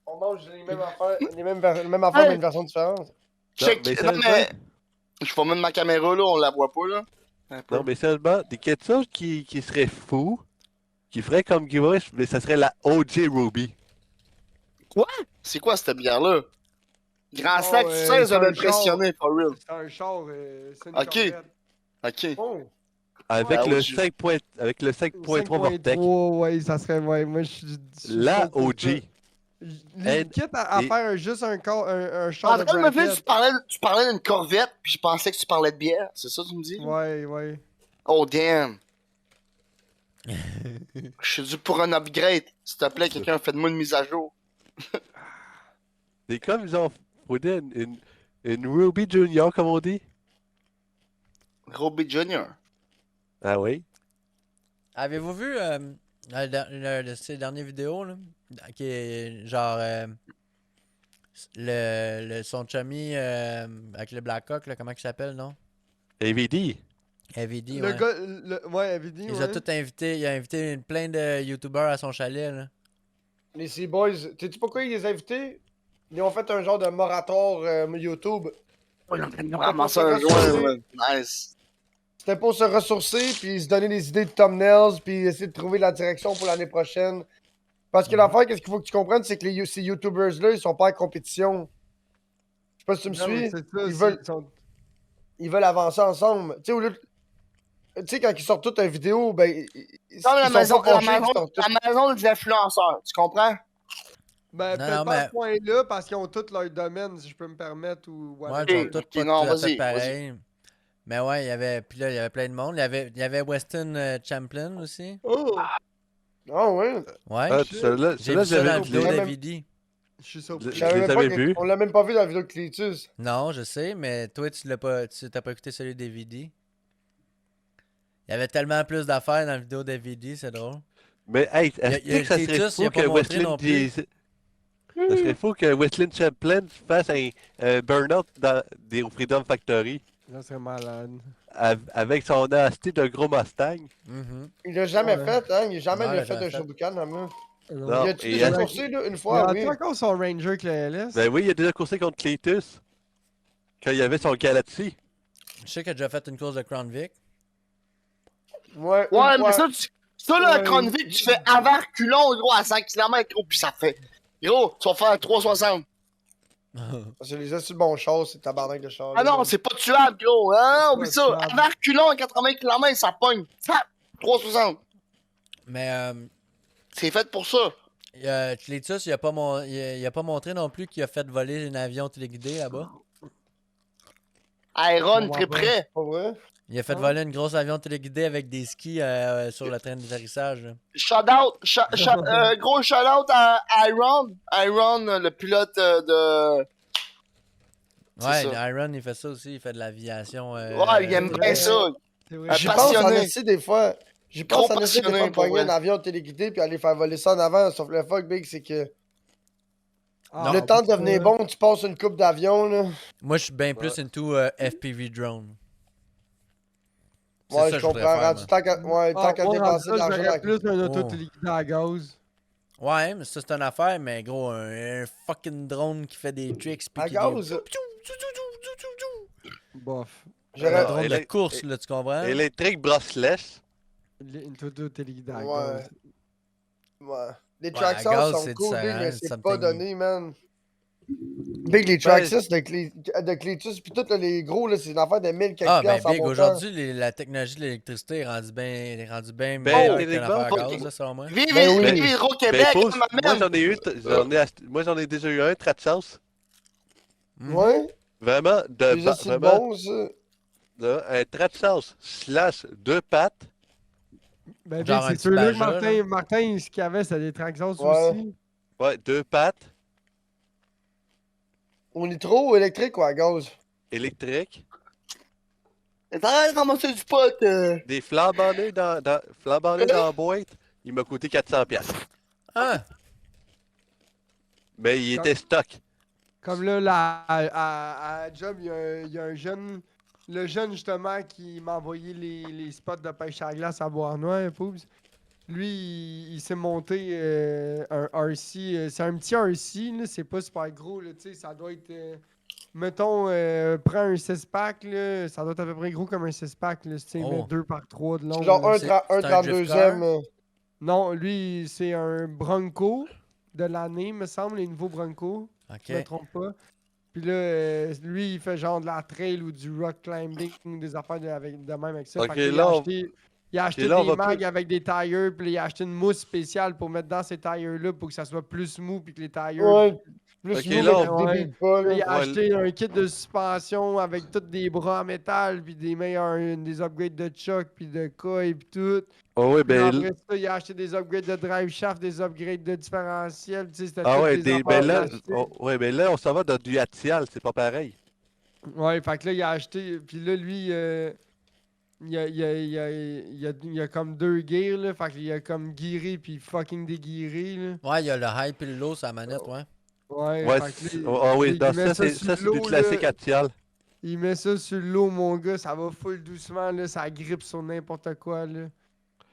On mange les mêmes affaires, mais une version différente. Check. mais Non, mais. sérieusement- Je vais mettre ma caméra là, on la voit pas là. Un peu. Non, mais sérieusement, quelque chose qui serait fou, qui ferait comme giveaway, mais ça serait la OG Ruby. C'est quoi cette bière-là? Grand Oh, sac, tu sais, c'est ça va un m'impressionner, for real. C'est un char, c'est une Ok. Corvette. Ok. Oh. Avec Ouais, le OG. 5 point, avec le 5.3 Vortec. 5.3, ouais, ça serait, ouais, moi, je suis La chaud pour OG. ça. Quitte à et- faire juste un char En de fait, me fait, bracket. tu parlais d'une Corvette, puis je pensais que tu parlais de bière. C'est ça que tu me dis? Ouais. Oh damn. Je suis dû pour un upgrade. S'il te plaît, quelqu'un fait de moi une mise à jour. C'est comme ils ont fourni une Ruby Junior, comme on dit. Robbie Jr. Ah oui. Avez-vous vu ces dernières vidéos, là? Qui est genre son chummy avec le Blackhawk, là, comment il s'appelle, non? AVD. AVD, Le ouais. gars, ouais, Avidi, Il ouais. a tout invité, il a invité plein de YouTubers à son chalet, là. Les Sea Boys, sais-tu pourquoi ils les ont invités? Ils ont fait un genre de moratoire YouTube. Vraiment ça un joint, man. Nice. C'était pour se ressourcer, puis se donner des idées de thumbnails, puis essayer de trouver la direction pour l'année prochaine. Parce que l'affaire, qu'est-ce qu'il faut que tu comprennes, c'est que ces YouTubers-là, ils sont pas en compétition. Je sais pas si tu me Non, mais suis. c'est ça, Ils veulent- Ils veulent avancer ensemble. Tu sais, au lieu de- Tu sais, quand ils sortent toute une vidéo, ben. Ils Comme la sont maison, pas fâchés, ils sortent tout- la maison des influenceurs, tu comprends? Ben, Non, peut-être non, pas à mais- ce point-là, parce qu'ils ont tous leur domaine, si je peux me permettre, ou Ouais, whatever. ils sont tous ok, pas non, tout à vas-y, fait pareils. Mais ouais, il y avait plein de monde. Il y avait Weston Champlin aussi. Oh! Ah ouais. Ouais. Ah, shit. celui-là, J'ai vu ça dans j'avais la vidéo oublié. d'AVD. Je suis surpris. Je Je savais les même pas avais que- vus. On l'a même pas vu dans la vidéo de Cletus. Non, je sais, mais toi, tu t'as pas écouté celui d'AVD. Il y avait tellement plus d'affaires dans la vidéo d'AVD, c'est drôle. Mais hey, est-ce Il y a que ça serait Titus, il a fou pas que montré Wesley non plus. Ça serait fou que Wesley Champlin fasse un burn-out au Freedom Factory Ça serait malade. avec son nasty de gros Mustang. Mhm. Il l'a jamais Ouais. fait, hein. Il a jamais Non, il l'a a fait jamais un fait. Shobukan, là. Non. Y a-tu et déjà elle- coursé, là, une Il fois? a Oui. encore son Ranger avec le LS. Ben oui, il a déjà coursé contre Cletus. Quand il avait son Galaxy. Je sais qu'il a déjà fait une course de Crown Vic. Ouais, Ouais, une mais fois. ça là, Ouais. Cronvic, tu fais avant reculons, gros, à 100 km, gros, pis ça fait. Gros, tu vas faire 360. C'est les sur le bon char, c'est tabarnak de char. Ah là. non, c'est pas tuable, gros. Ah non, C'est oublie pas ça. tuable. Avant reculons à 80 km, ça pogne. Ça, 360. Mais C'est fait pour ça. Cletus, il a pas montré non plus qu'il a fait voler un avion téléguidé là-bas. Iron, Comment très pas? près. Pas vrai? Il a fait Ah. voler une grosse avion téléguidé avec des skis sur le train d'atterrissage. là. Shout out, gros shout out à Iron. Iron, le pilote de. C'est Ouais, ça. Iron, il fait ça aussi. Il fait de l'aviation. Ouais, il aime bien ça. C'est vrai. J'y pense en passionné. essayer des fois. J'y Trop pense en essayer des fois passionné, de pour pogner vrai. un avion téléguidé puis aller faire voler ça en avant. Sauf le fuck, Big, c'est que Ah, le temps de oui, devenir ça. bon, tu passes une coupe d'avion, là. Moi, je suis bien plus into FPV drone. C'est Ouais, ça je que voudrais comprends. faire, Rendu tant qu'à Ah, moi, dépenser de rendu là, l'argent j'aurais dans plus un auto Oh. téléguidé à gaz. moi. Ouais, mais ça, c'est une affaire, mais gros, un fucking drone qui fait des tricks. Puis à qui gaz. Bof. Un J'aurais. drone de élec- course, là, tu comprends? Électrique brossless. Une auto téléguidée à Ouais. gaz. Ouais. Les Ouais, Traxxas à gaz, sont c'est cool, Big, différent, mais c'est c'est pas something. donné, man. Big, les Traxxas de Cletus, pis tout, là, les gros, là, c'est une affaire de 1000 quelques Ah, ben piastres en Big, montant. aujourd'hui, la technologie de l'électricité est rendue bien Ben, meilleure qu'une techniquement, affaire à faut- gaz, là, selon moi. Vive, Ben oui. vive Hydro-Québec, Ben, faut- ma moi, mère. j'en ai déjà eu un, Tratchas. Mhm. Ouais. Vraiment, C'est juste vraiment, bon, ça. là, un Tratchas slash deux pattes. Ben, Genre Big, un c'est petit ceux-là que Baja, là. Martin, ce qu'il avait, c'était des Traxxas Ouais. aussi. Ouais, deux pattes, Au nitro ou électrique ou à gaz? électrique. T'arrêtes de ramasser du pot. Des flambannés flambannés dans la boîte. Il m'a coûté 400$. Ah! Mais il était stock. Comme là, à Job, il y a un jeune. Le jeune, justement, qui m'a envoyé les spots de pêche à glace à Bois-Noir, Poubs. Lui, il s'est monté un RC. C'est un petit RC, là, c'est pas super gros, là, tu sais, ça doit être. Mettons, prends un 6-pack, là, ça doit être à peu près gros comme un 6-pack, là, tu sais, Oh. mais 2 par 3 de long. C'est genre là. c'est un 1,32e. Non, lui, c'est un Bronco de l'année, me semble, les nouveaux Bronco. Je me Ok. trompe pas. Puis là, lui, il fait genre de la trail ou du rock climbing, des affaires de même avec ça. Ok, Fait que là, il a acheté là, on des va mags plus- avec des tires, puis il a acheté une mousse spéciale pour mettre dans ces tires-là pour que ça soit plus smooth, puis que les tires. Ouais. Plus Ok, nous, là, mais on- débile pas, Puis là. il a Ouais, acheté un kit de suspension avec tous des bras en métal, puis des upgrades de choc, puis de coil, puis tout. Oh oui, Puis ben, après ça, il a acheté des upgrades de drive shaft, des upgrades de différentiel. Tu sais, c'était ah toutes ouais, des ben affaires là, acheter. ouais, ben là, on s'en va dans du axial, c'est pas pareil. Ouais, fait que là, il a acheté. Puis là, lui, il a comme 2 gears, là. Fait qu'il a comme guiré puis fucking déguiré, là. Ouais, il y a le high et le low sur la manette, ouais. Ouais, Ouais, fait que là, ah oui, il non, met ça, sur c'est du l'eau, classique là. axial. Il met ça sur l'eau, mon gars. Ça va full doucement, là. Ça grippe sur n'importe quoi, là.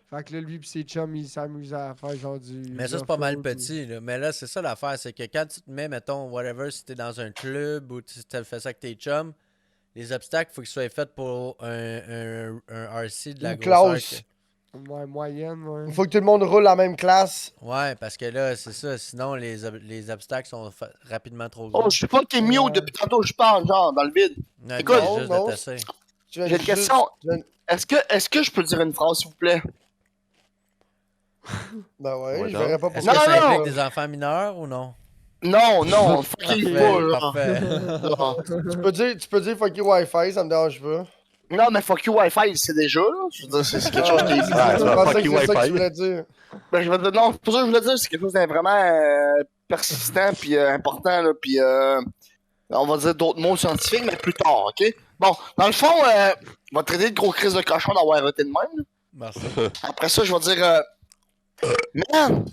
Fait que là, lui pis ses chums, ils s'amusent à faire genre du. Mais ça, c'est pas mal off-road, petit, là. Mais là, c'est ça l'affaire, c'est que quand tu te mets, mettons, whatever, si t'es dans un club ou tu fais ça avec tes chums, les obstacles, il faut qu'ils soient faits pour un RC de la Une grosseur. classe. Ouais, moyenne, ouais. Il faut que tout le monde roule la même classe. Ouais, parce que là, c'est ça. Sinon, les obstacles sont rapidement trop gros. Oh, je sais pas qui est mute depuis tantôt, je parle, genre, dans le vide. Ouais, écoute, mais juste non. de tasser. Tu viens J'ai une juste- question. tu viens- Est-ce que je peux dire une phrase, s'il vous plaît? Ben ouais, Ouais, je non. verrais pas Est-ce pourquoi. que ça non. implique des enfants mineurs ou non? Non, non, fucking pas, là. Parfait. Non. Tu peux dire fuck you Wi-Fi, ça me dérange pas. Non, mais fuck you Wi-Fi, c'est déjà, là. Je veux dire, c'est quelque chose qui est. Ah, je ça va, pensais fuck que you c'est ça que Wi-Fi. tu voulais dire. Ben, je vais dire, non, c'est pour ça que je voulais dire, c'est quelque chose de vraiment persistant puis important, là, puis on va dire d'autres mots scientifiques, mais plus tard, ok? Bon, dans le fond, on va traiter de gros crise de cochon d'avoir arrêté de même. Là. Merci. Après ça, je vais dire, man,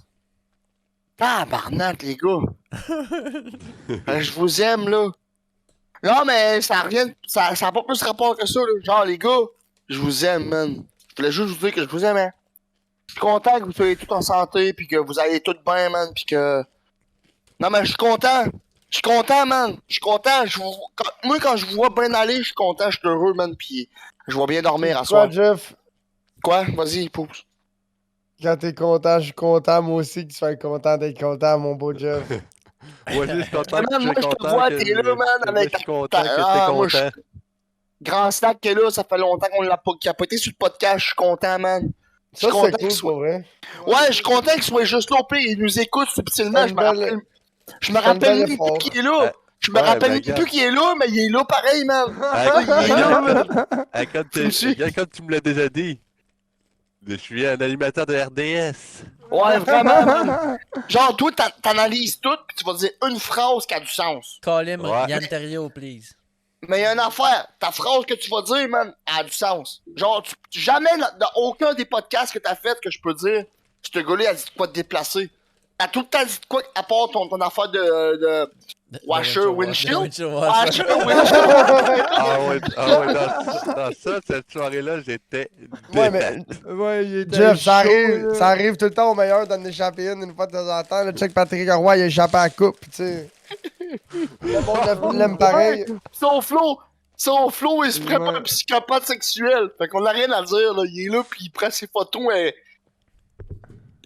tabarnak, les gars. Je vous aime, là. Non, mais ça revient, ça a pas plus rapport que ça, là. Genre, les gars, je vous aime, man. Je voulais juste vous dire que je vous aime, hein. Je suis content que vous soyez tous en santé, puis que vous allez tous bien, man, puis que... Non, mais je suis content. Je suis content, man. Je suis content. Moi, quand je vous vois bien aller, je suis content, je suis heureux, man, puis je vais bien dormir à Toi, soir. Jeff, Quoi? Vas-y, pousse. quand t'es content, je suis content. Moi aussi, que tu sois content d'être content, mon beau Jeff. Moi aussi, je suis content Man, que tu moi, sois je te content. vois, que- t'es là, man, que avec moi, je suis content que t'es moi, content. Grand Snack qui est là, ça fait longtemps qu'on l'a pas capoté sur le podcast, je suis content, man. Je suis Ça, content c'est qu'il cool soit... pour vrai. Ouais, je suis content qu'il soit juste là au pire, il nous écoute subtilement, C'est je une me belle- rappelle... Je me c'est un rappelle bel même effort. plus qui est là. Je me Ouais, rappelle ben, même regarde. plus qui est là, mais il est là pareil, man. Hey, il est là, man. Comme Tu me suis? regarde, comme tu me l'as déjà dit, je suis un animateur de RDS. Ouais, vraiment, man. Genre, toi, t'analyses tout, pis tu vas dire une phrase qui a du sens. Call him Ouais. Yann Terriot, please. Mais il y a une affaire, ta phrase que tu vas dire, man, elle a du sens. Genre, jamais dans aucun des podcasts que t'as fait que je peux dire, ce gars-là a dit de quoi te déplacer. T'as tout le temps dit de quoi, à part ton affaire de Washer, windshield. Windshield washer. Washer, windshield. Dans ça, cette soirée-là, j'étais Ouais, mais défaite. Ouais, il était Jeff, ça chaud, arrive, là. ça arrive tout le temps au meilleur d'en échapper une fois de temps en temps. Le check Patrick Roy, il a échappé à la coupe, pis tu sais. Le monde l'aime pareil. Son flow, il se prépare Ouais. un psychopathe sexuel. Fait qu'on a rien à dire, là. Il est là, pis il prend ses photos, et...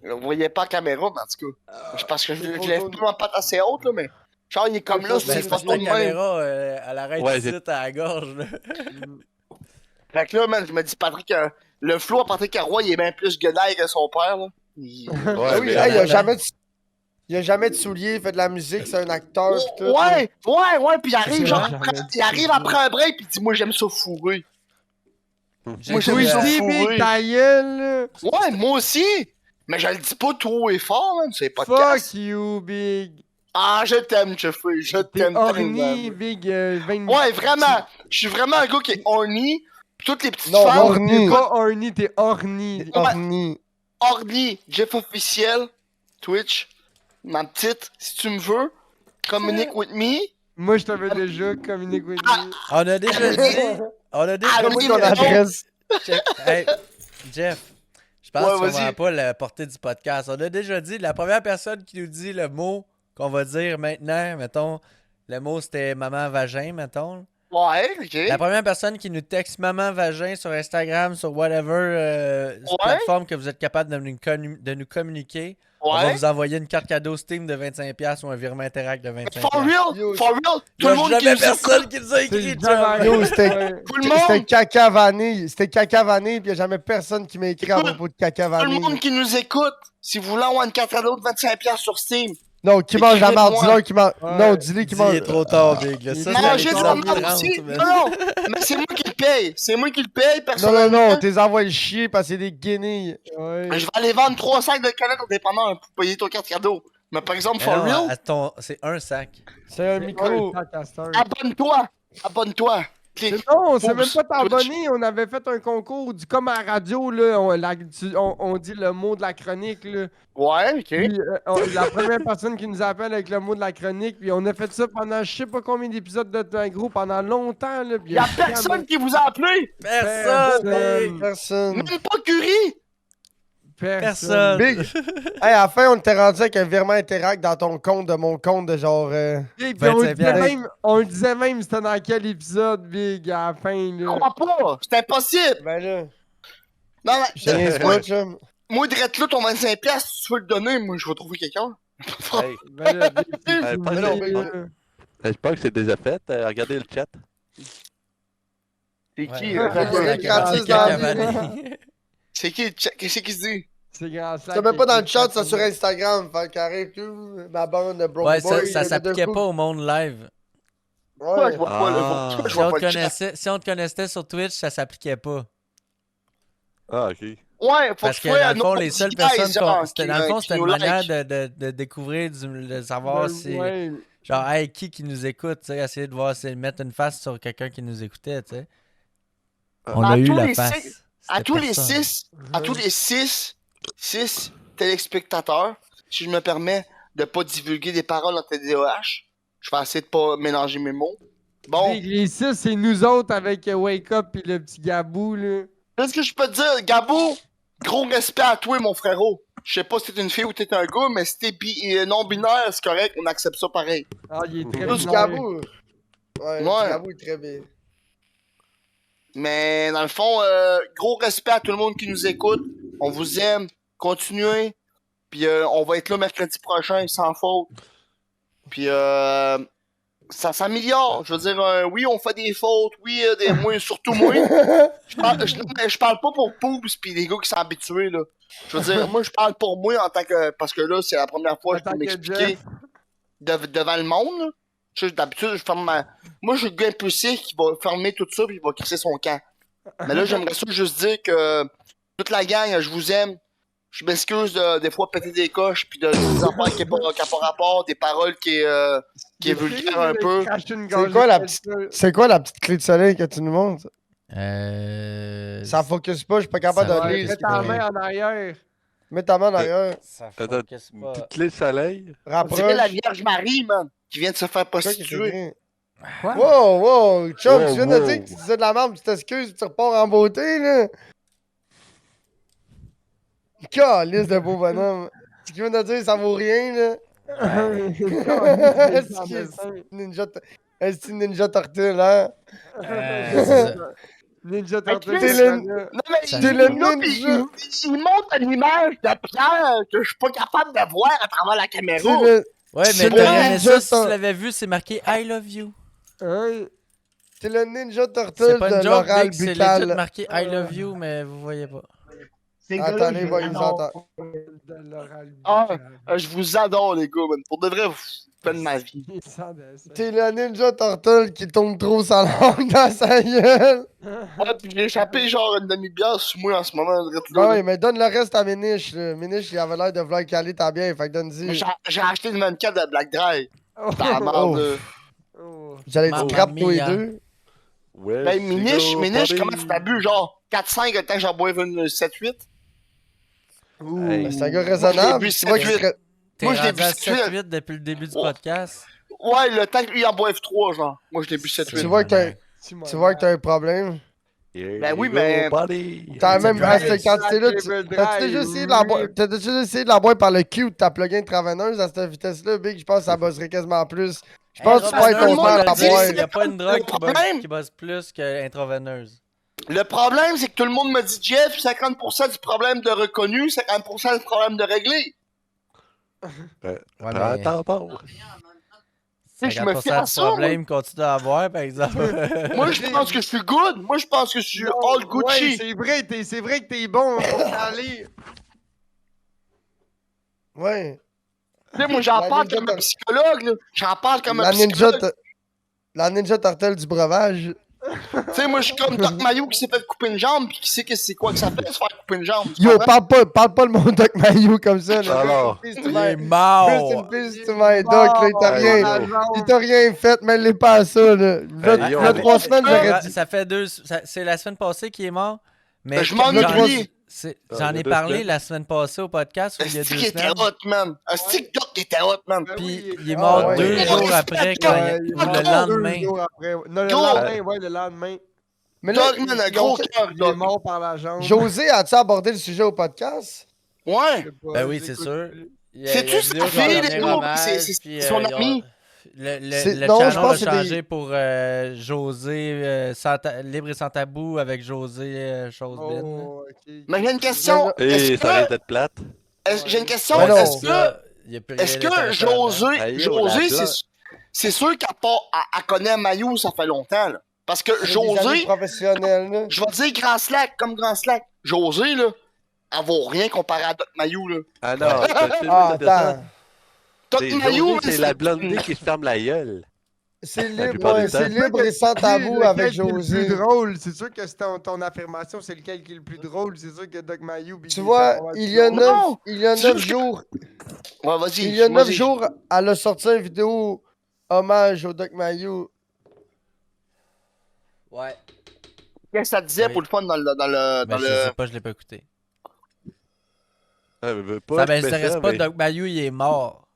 Vous voyez pas la caméra, mais en tout cas. C'est parce que je lève pas ma patte assez haute, là, mais... Genre, il est comme là, Ben, c'est c'est ses parce que photos la de même. caméra, elle arrête Ouais, ici à la gorge. Là. Fait que là, man, je me dis, Patrick, le flow à Patrick Roy, il est bien plus gueulaille que son père, là. Ouais, Ah oui, mais- hey, il a jamais de souliers, il fait de la musique, c'est un acteur, pis tout. Ouais, pis il arrive, C'est genre, vrai, après, jamais il arrive après un break, pis il dit, moi, j'aime ça fourrer. Moi, J'ai j'aime vu, ça Twisty, fourrer. big ta gueule, là. Ouais, moi aussi. Mais je le dis pas trop et fort, man, c'est pas de Fuck you, big. Ah, je t'aime, Jeffrey, je T'es t'aime horny, tellement. big. 20... Ouais, vraiment. Je suis vraiment un gars qui est horny. Pis toutes les petites Non, femmes, horny. T'es pas horny, t'es horny. Horny. horny, Jeff officiel, Twitch, ma petite, si tu me veux, communique with me. Moi, je t'avais déjà communiqué avec Ah. lui. On a déjà dit. On a déjà Ah, Donne-moi dit. ton adresse. Hey, Jeff, je pense Ouais, qu'on vas-y. va pas la portée du podcast. On a déjà dit, la première personne qui nous dit le mot qu'on va dire maintenant, mettons, le mot c'était maman vagin, mettons. Ouais, ok. La première personne qui nous texte maman vagin sur Instagram, sur whatever Ouais. plateforme que vous êtes capable de nous communiquer, on va Ouais. vous envoyer une carte cadeau Steam de 25$ ou un virement Interact de 25$. For real, Yo, for real, tout Il y a le monde qui jamais nous personne écoute, qui nous a écrit, C'est Jeff. jamais- Yo, c'était- Ouais. tout le C'était monde, caca vanille. C'était caca vanille, pis y a jamais personne qui m'a écrit à Écoute, propos de caca tout le vanille. monde qui nous écoute, si vous voulez avoir une carte cadeau de 25$ sur Steam, Non, qui mange la marde, Écrivez-moi. dis-leur qui mange. Ouais. Non, dis-lui qui Dis, il mange. est trop tard, Big. Là. Il Ça, est c'est mangez mangez de dans la l'épisode merde 30, aussi. man. Non, mais c'est moi qui le paye. C'est moi qui le paye, Non, non, personnellement. non, t'es envoyé chier parce que c'est des guenilles. Ouais. Je vais aller vendre 3 sacs de canettes au dépanneur pour payer ton carte cadeau. Mais par exemple, Mais for non, real, c'est un sac. C'est un micro. abonne-toi. Abonne-toi. Clique. Non, c'est Pouce, même pas Twitch. t'abonner. On avait fait un concours du comme à la radio, là. On dit le mot de la chronique, là. Ouais, ok. Puis, la première personne qui nous appelle avec le mot de la chronique, puis on a fait ça pendant je sais pas combien d'épisodes de un groupe, pendant longtemps, là. Puis Y'a personne qui vous a appelé. Personne! Personne. Big. Personne. Même pas Curie. Personne! Big. Hey, à la fin, on t'est rendu avec un virement Interact dans ton compte, de mon compte, de genre. Et puis on 25 disait piastres. même, c'était dans quel épisode, Big, à la fin, Je là. crois pas. C'est impossible. Ben là. Non, mais. Je niaise pas, chum. Moi, direct là, ton 25$, si tu veux le donner, moi, je vais trouver quelqu'un. Hey, Ben là, Big, Hey, pas non, Big, Big. là. je pense que c'est déjà fait. Regardez le chat. C'est qui? Ouais, Il y a ouais, des gratis c'est dans la Cavani. C'est qui? Qu'est-ce qu'il se dit? C'est grand C'est même pas dans le chat, c'est sur Instagram. Fait qu'arrive tout. Ma bande de Bro Ouais, Boy. ça s'appliquait pas au monde live. Pourquoi Ouais. je vois pas le Ah. pourquoi je Si vois on, pas te le chat? si on te connaissait sur Twitch, ça s'appliquait pas. Euh, Ah, ok. Ouais, faut Parce que tu sois dans un le fond, autre les seules guy, personnes genre, c'était dans le fond, qui c'était une nous manière like. de découvrir, de savoir si. Ouais. Genre, hey, qui nous écoute, tu sais, essayer de voir, mettre une face sur quelqu'un qui nous écoutait, tu sais. On À a eu tous la les face. six- À C'était tous les personne. 6 téléspectateurs, si je me permets de pas divulguer des paroles en TDAH, je vais essayer de pas mélanger mes mots. Bon, Big, les 6, c'est nous autres avec Wake Up et le petit Gabou, là. qu'est-ce que je peux te dire, Gabou? gros respect à toi, mon frérot. Je sais pas si t'es une fille ou t'es un gars, mais si t'es non-binaire, c'est correct, on accepte ça pareil. Ah, il est très Le binaire. Gabou. Ouais, Ouais. le Gabou est très bien. Mais dans le fond, gros respect à tout le monde qui nous écoute. On vous aime. Continuez. Puis on va être là mercredi prochain, sans faute. Puis ça s'améliore. Je veux dire, oui, on fait des fautes. Oui, moi, surtout moi. Je parle pas pour Poops puis les gars qui sont habitués, là. Je veux dire, moi, je parle pour moi en tant que... Parce que là, c'est la première fois que je En peux tant que m'expliquer devant le monde, là. D'habitude, je ferme ma... Moi, je suis le gars impulsif qui va fermer tout ça puis il va crisser son camp. Mais là, j'aimerais ça juste dire que toute la gang, je vous aime. Je m'excuse de des fois péter des coches puis de dire des affaires qui n'ont pas rapport, des paroles qui est vulgaire un peu. C'est quoi la petite clé de soleil que tu nous montres? Euh... Ça focus pas, je suis pas capable Ça de va, lire. Mets ta main en arrière. Mets ta main en arrière. Ça Attends, focus une pas. petite clé de soleil. On Rapproche. dirait la Vierge Marie, man, qui vient de se faire C'est quoi qui est prostituer. écrit? Quoi? Wow, wow, Chum, Wow, tu viens de wow. dire que tu disais de la merde, tu t'excuses, tu repars en beauté, là. Calice de beau bonhomme. Ce qu'il vient de dire, ça vaut rien, là. Est-ce qu'il est ninja tortue, hein? C'est ça. Ninja Hey, Turtle. t'es c'est le- ça. Non, mais Ça- T'es il, le là, puis ninja. il montre une image de Pierre que je suis pas capable de voir à travers la caméra. C'est le, Ouais, mais C'est t'aurais le aimé ninja ça si tu tor- l'avais vu, c'est marqué I love you. Hein? c'est le ninja C'est turtle pas une de joke, l'oral Big, c'est legit buccal. marqué I love you, mais vous voyez pas. Ces Attendez, gars-là, je va, les ils nous adore. entendent. De l'oral Ah, buccal. Je vous adore, les gars, man. Pour de vrai, vous faites de ma vie. Il est sans dessin. T'es le ninja turtle qui tourne trop sa langue dans sa gueule. Ouais, puis j'ai échappé genre une demi-bière sur moi en ce moment. de retour, Ben là. oui, mais donne le reste à Méniche. Là. Méniche, il avait l'air de vouloir caler ta bière, fait que donne-y. J'ai acheté une 24 de Black Dry. Oh. T'as marre Oh. de... Oh. J'allais Mamma te craper tous les mia. deux. Ouais, Ben, Miniche, comment tu t'as bu? Genre 4-5 le temps que j'en boive une 7-8? Hey. Ben, c'est un gars Moi, je raisonnable. l'ai bu Tu vois qu'il 7-8. serait- T'es Moi, je l'ai rendu à bu 7-8. 7-8 depuis le début du Oh. podcast. Ouais, le temps qu'il en boive 3, genre. Moi, je l'ai bu Tu 7-8. vois que t'as- Tu tu vois que t'as un problème. Ben oui, mais- T'as même à dry. cette quantité-là. T'as-tu déjà essayé de la boire? T'as déjà essayé de la boire par le cul de ta plug-in intraveineuse à cette vitesse-là, Big? Je pense que ça bosserait quasiment plus. Je pense que tu perds ton temps à la boire. Il n'y a pas une drogue Le problème- qui bosse plus que intraveineuse. Le problème, c'est que tout le monde me dit, Jeff, 50% du problème de reconnu, 50% du problème de réglé. Ouais, Prends mais ton temps. sais, je me fie à 50% du ça, problème continue à avoir, par exemple. Moi, je pense que je suis good. Moi, je pense que je suis all Ouais, Gucci. c'est vrai que t'es bon pour aller. Ouais. Tu sais, moi, j'en La parle ninja comme un tor- psychologue, là. J'en parle comme un La ninja, psychologue. la ninja turtle du breuvage. Tu sais, moi, je suis comme Doc Mayo qui s'est fait couper une jambe pis qui sait que c'est quoi que ça fait de se faire couper une jambe. tu Yo, comprends? parle pas le monde Doc Mayou comme ça. Là. Alors. Rest in peace Il to est my- mort! Rest in peace to my Doc, là, il t'a Hey, rien. yo. Il t'a rien fait, mais il est pas à ça, là. Hey, yo. Là, 3 semaines, j'aurais dit. Ça fait c'est la semaine passée qu'il est mort. Mais Ben, je m'en Là, oublie. trois- j'en il y a ai 2 parlé semaines. la semaine passée au podcast, ou il y a Asti 2 qui était semaines. hot, man. Asti que Doc était hot, man. Ben Puis oui, il est Ah, mort ouais. 2 Ouais. jours après, Ouais, il est ou mort le 2 lendemain. jours après. Non, le Gros. lendemain, ouais, le lendemain. Mais là, Doc, man, un ils gros ont- cœur, Il est Doc. mort par la jambe. José, as-tu abordé le sujet au podcast? Je Ouais. sais pas, Ben oui, je c'est l'écoute sûr. plus. C'est-tu la sa vidéo fille, qu'on les dernier gars? hommage, C'est puis, son ils ont- ami? Le Non, je channel pense a que c'est changé des- pour José Libre et sans tabou avec José Chosebin. Oh, ok. Mais j'ai une question. Et Est-ce ça risque que... d'être plate. J'ai une question. Ouais, non. Est-ce que... Ça, y a plus rien Est-ce que d'intéressant là-dedans. José, Hey, yo, la José, Doc. c'est sûr qu'elle connaît Mayou, ça fait longtemps, là. Parce que C'est des amis José, professionnels, là. je vais dire Grand Slack comme Grand Slack. José, là, elle vaut rien comparé à Doc Mayou, là. Ah non, Ah, attends. Doc C'est Mayou, José, c'est la blondée qui se ferme la gueule. C'est La libre, plupart ouais, du c'est temps. libre et sans tabou Lequel avec qui est le José. plus drôle, c'est sûr que c'est ton affirmation, c'est lequel qui est le plus drôle. C'est sûr que Doc Mayou. Tu vois, il y a Non! 9, il y a C'est 9 juste- jours, Ouais, vas-y. il y a 9 vas-y. jours, elle a sorti une vidéo hommage au Doc Mayou. Ouais. Qu'est-ce que ça disait Oui. pour le fun dans le... Ben, je sais pas, je l'ai pas écouté. Ah, mais veux pas, Ça tu fais m'intéresse ça, pas, mais- Doc Mayou, il est mort.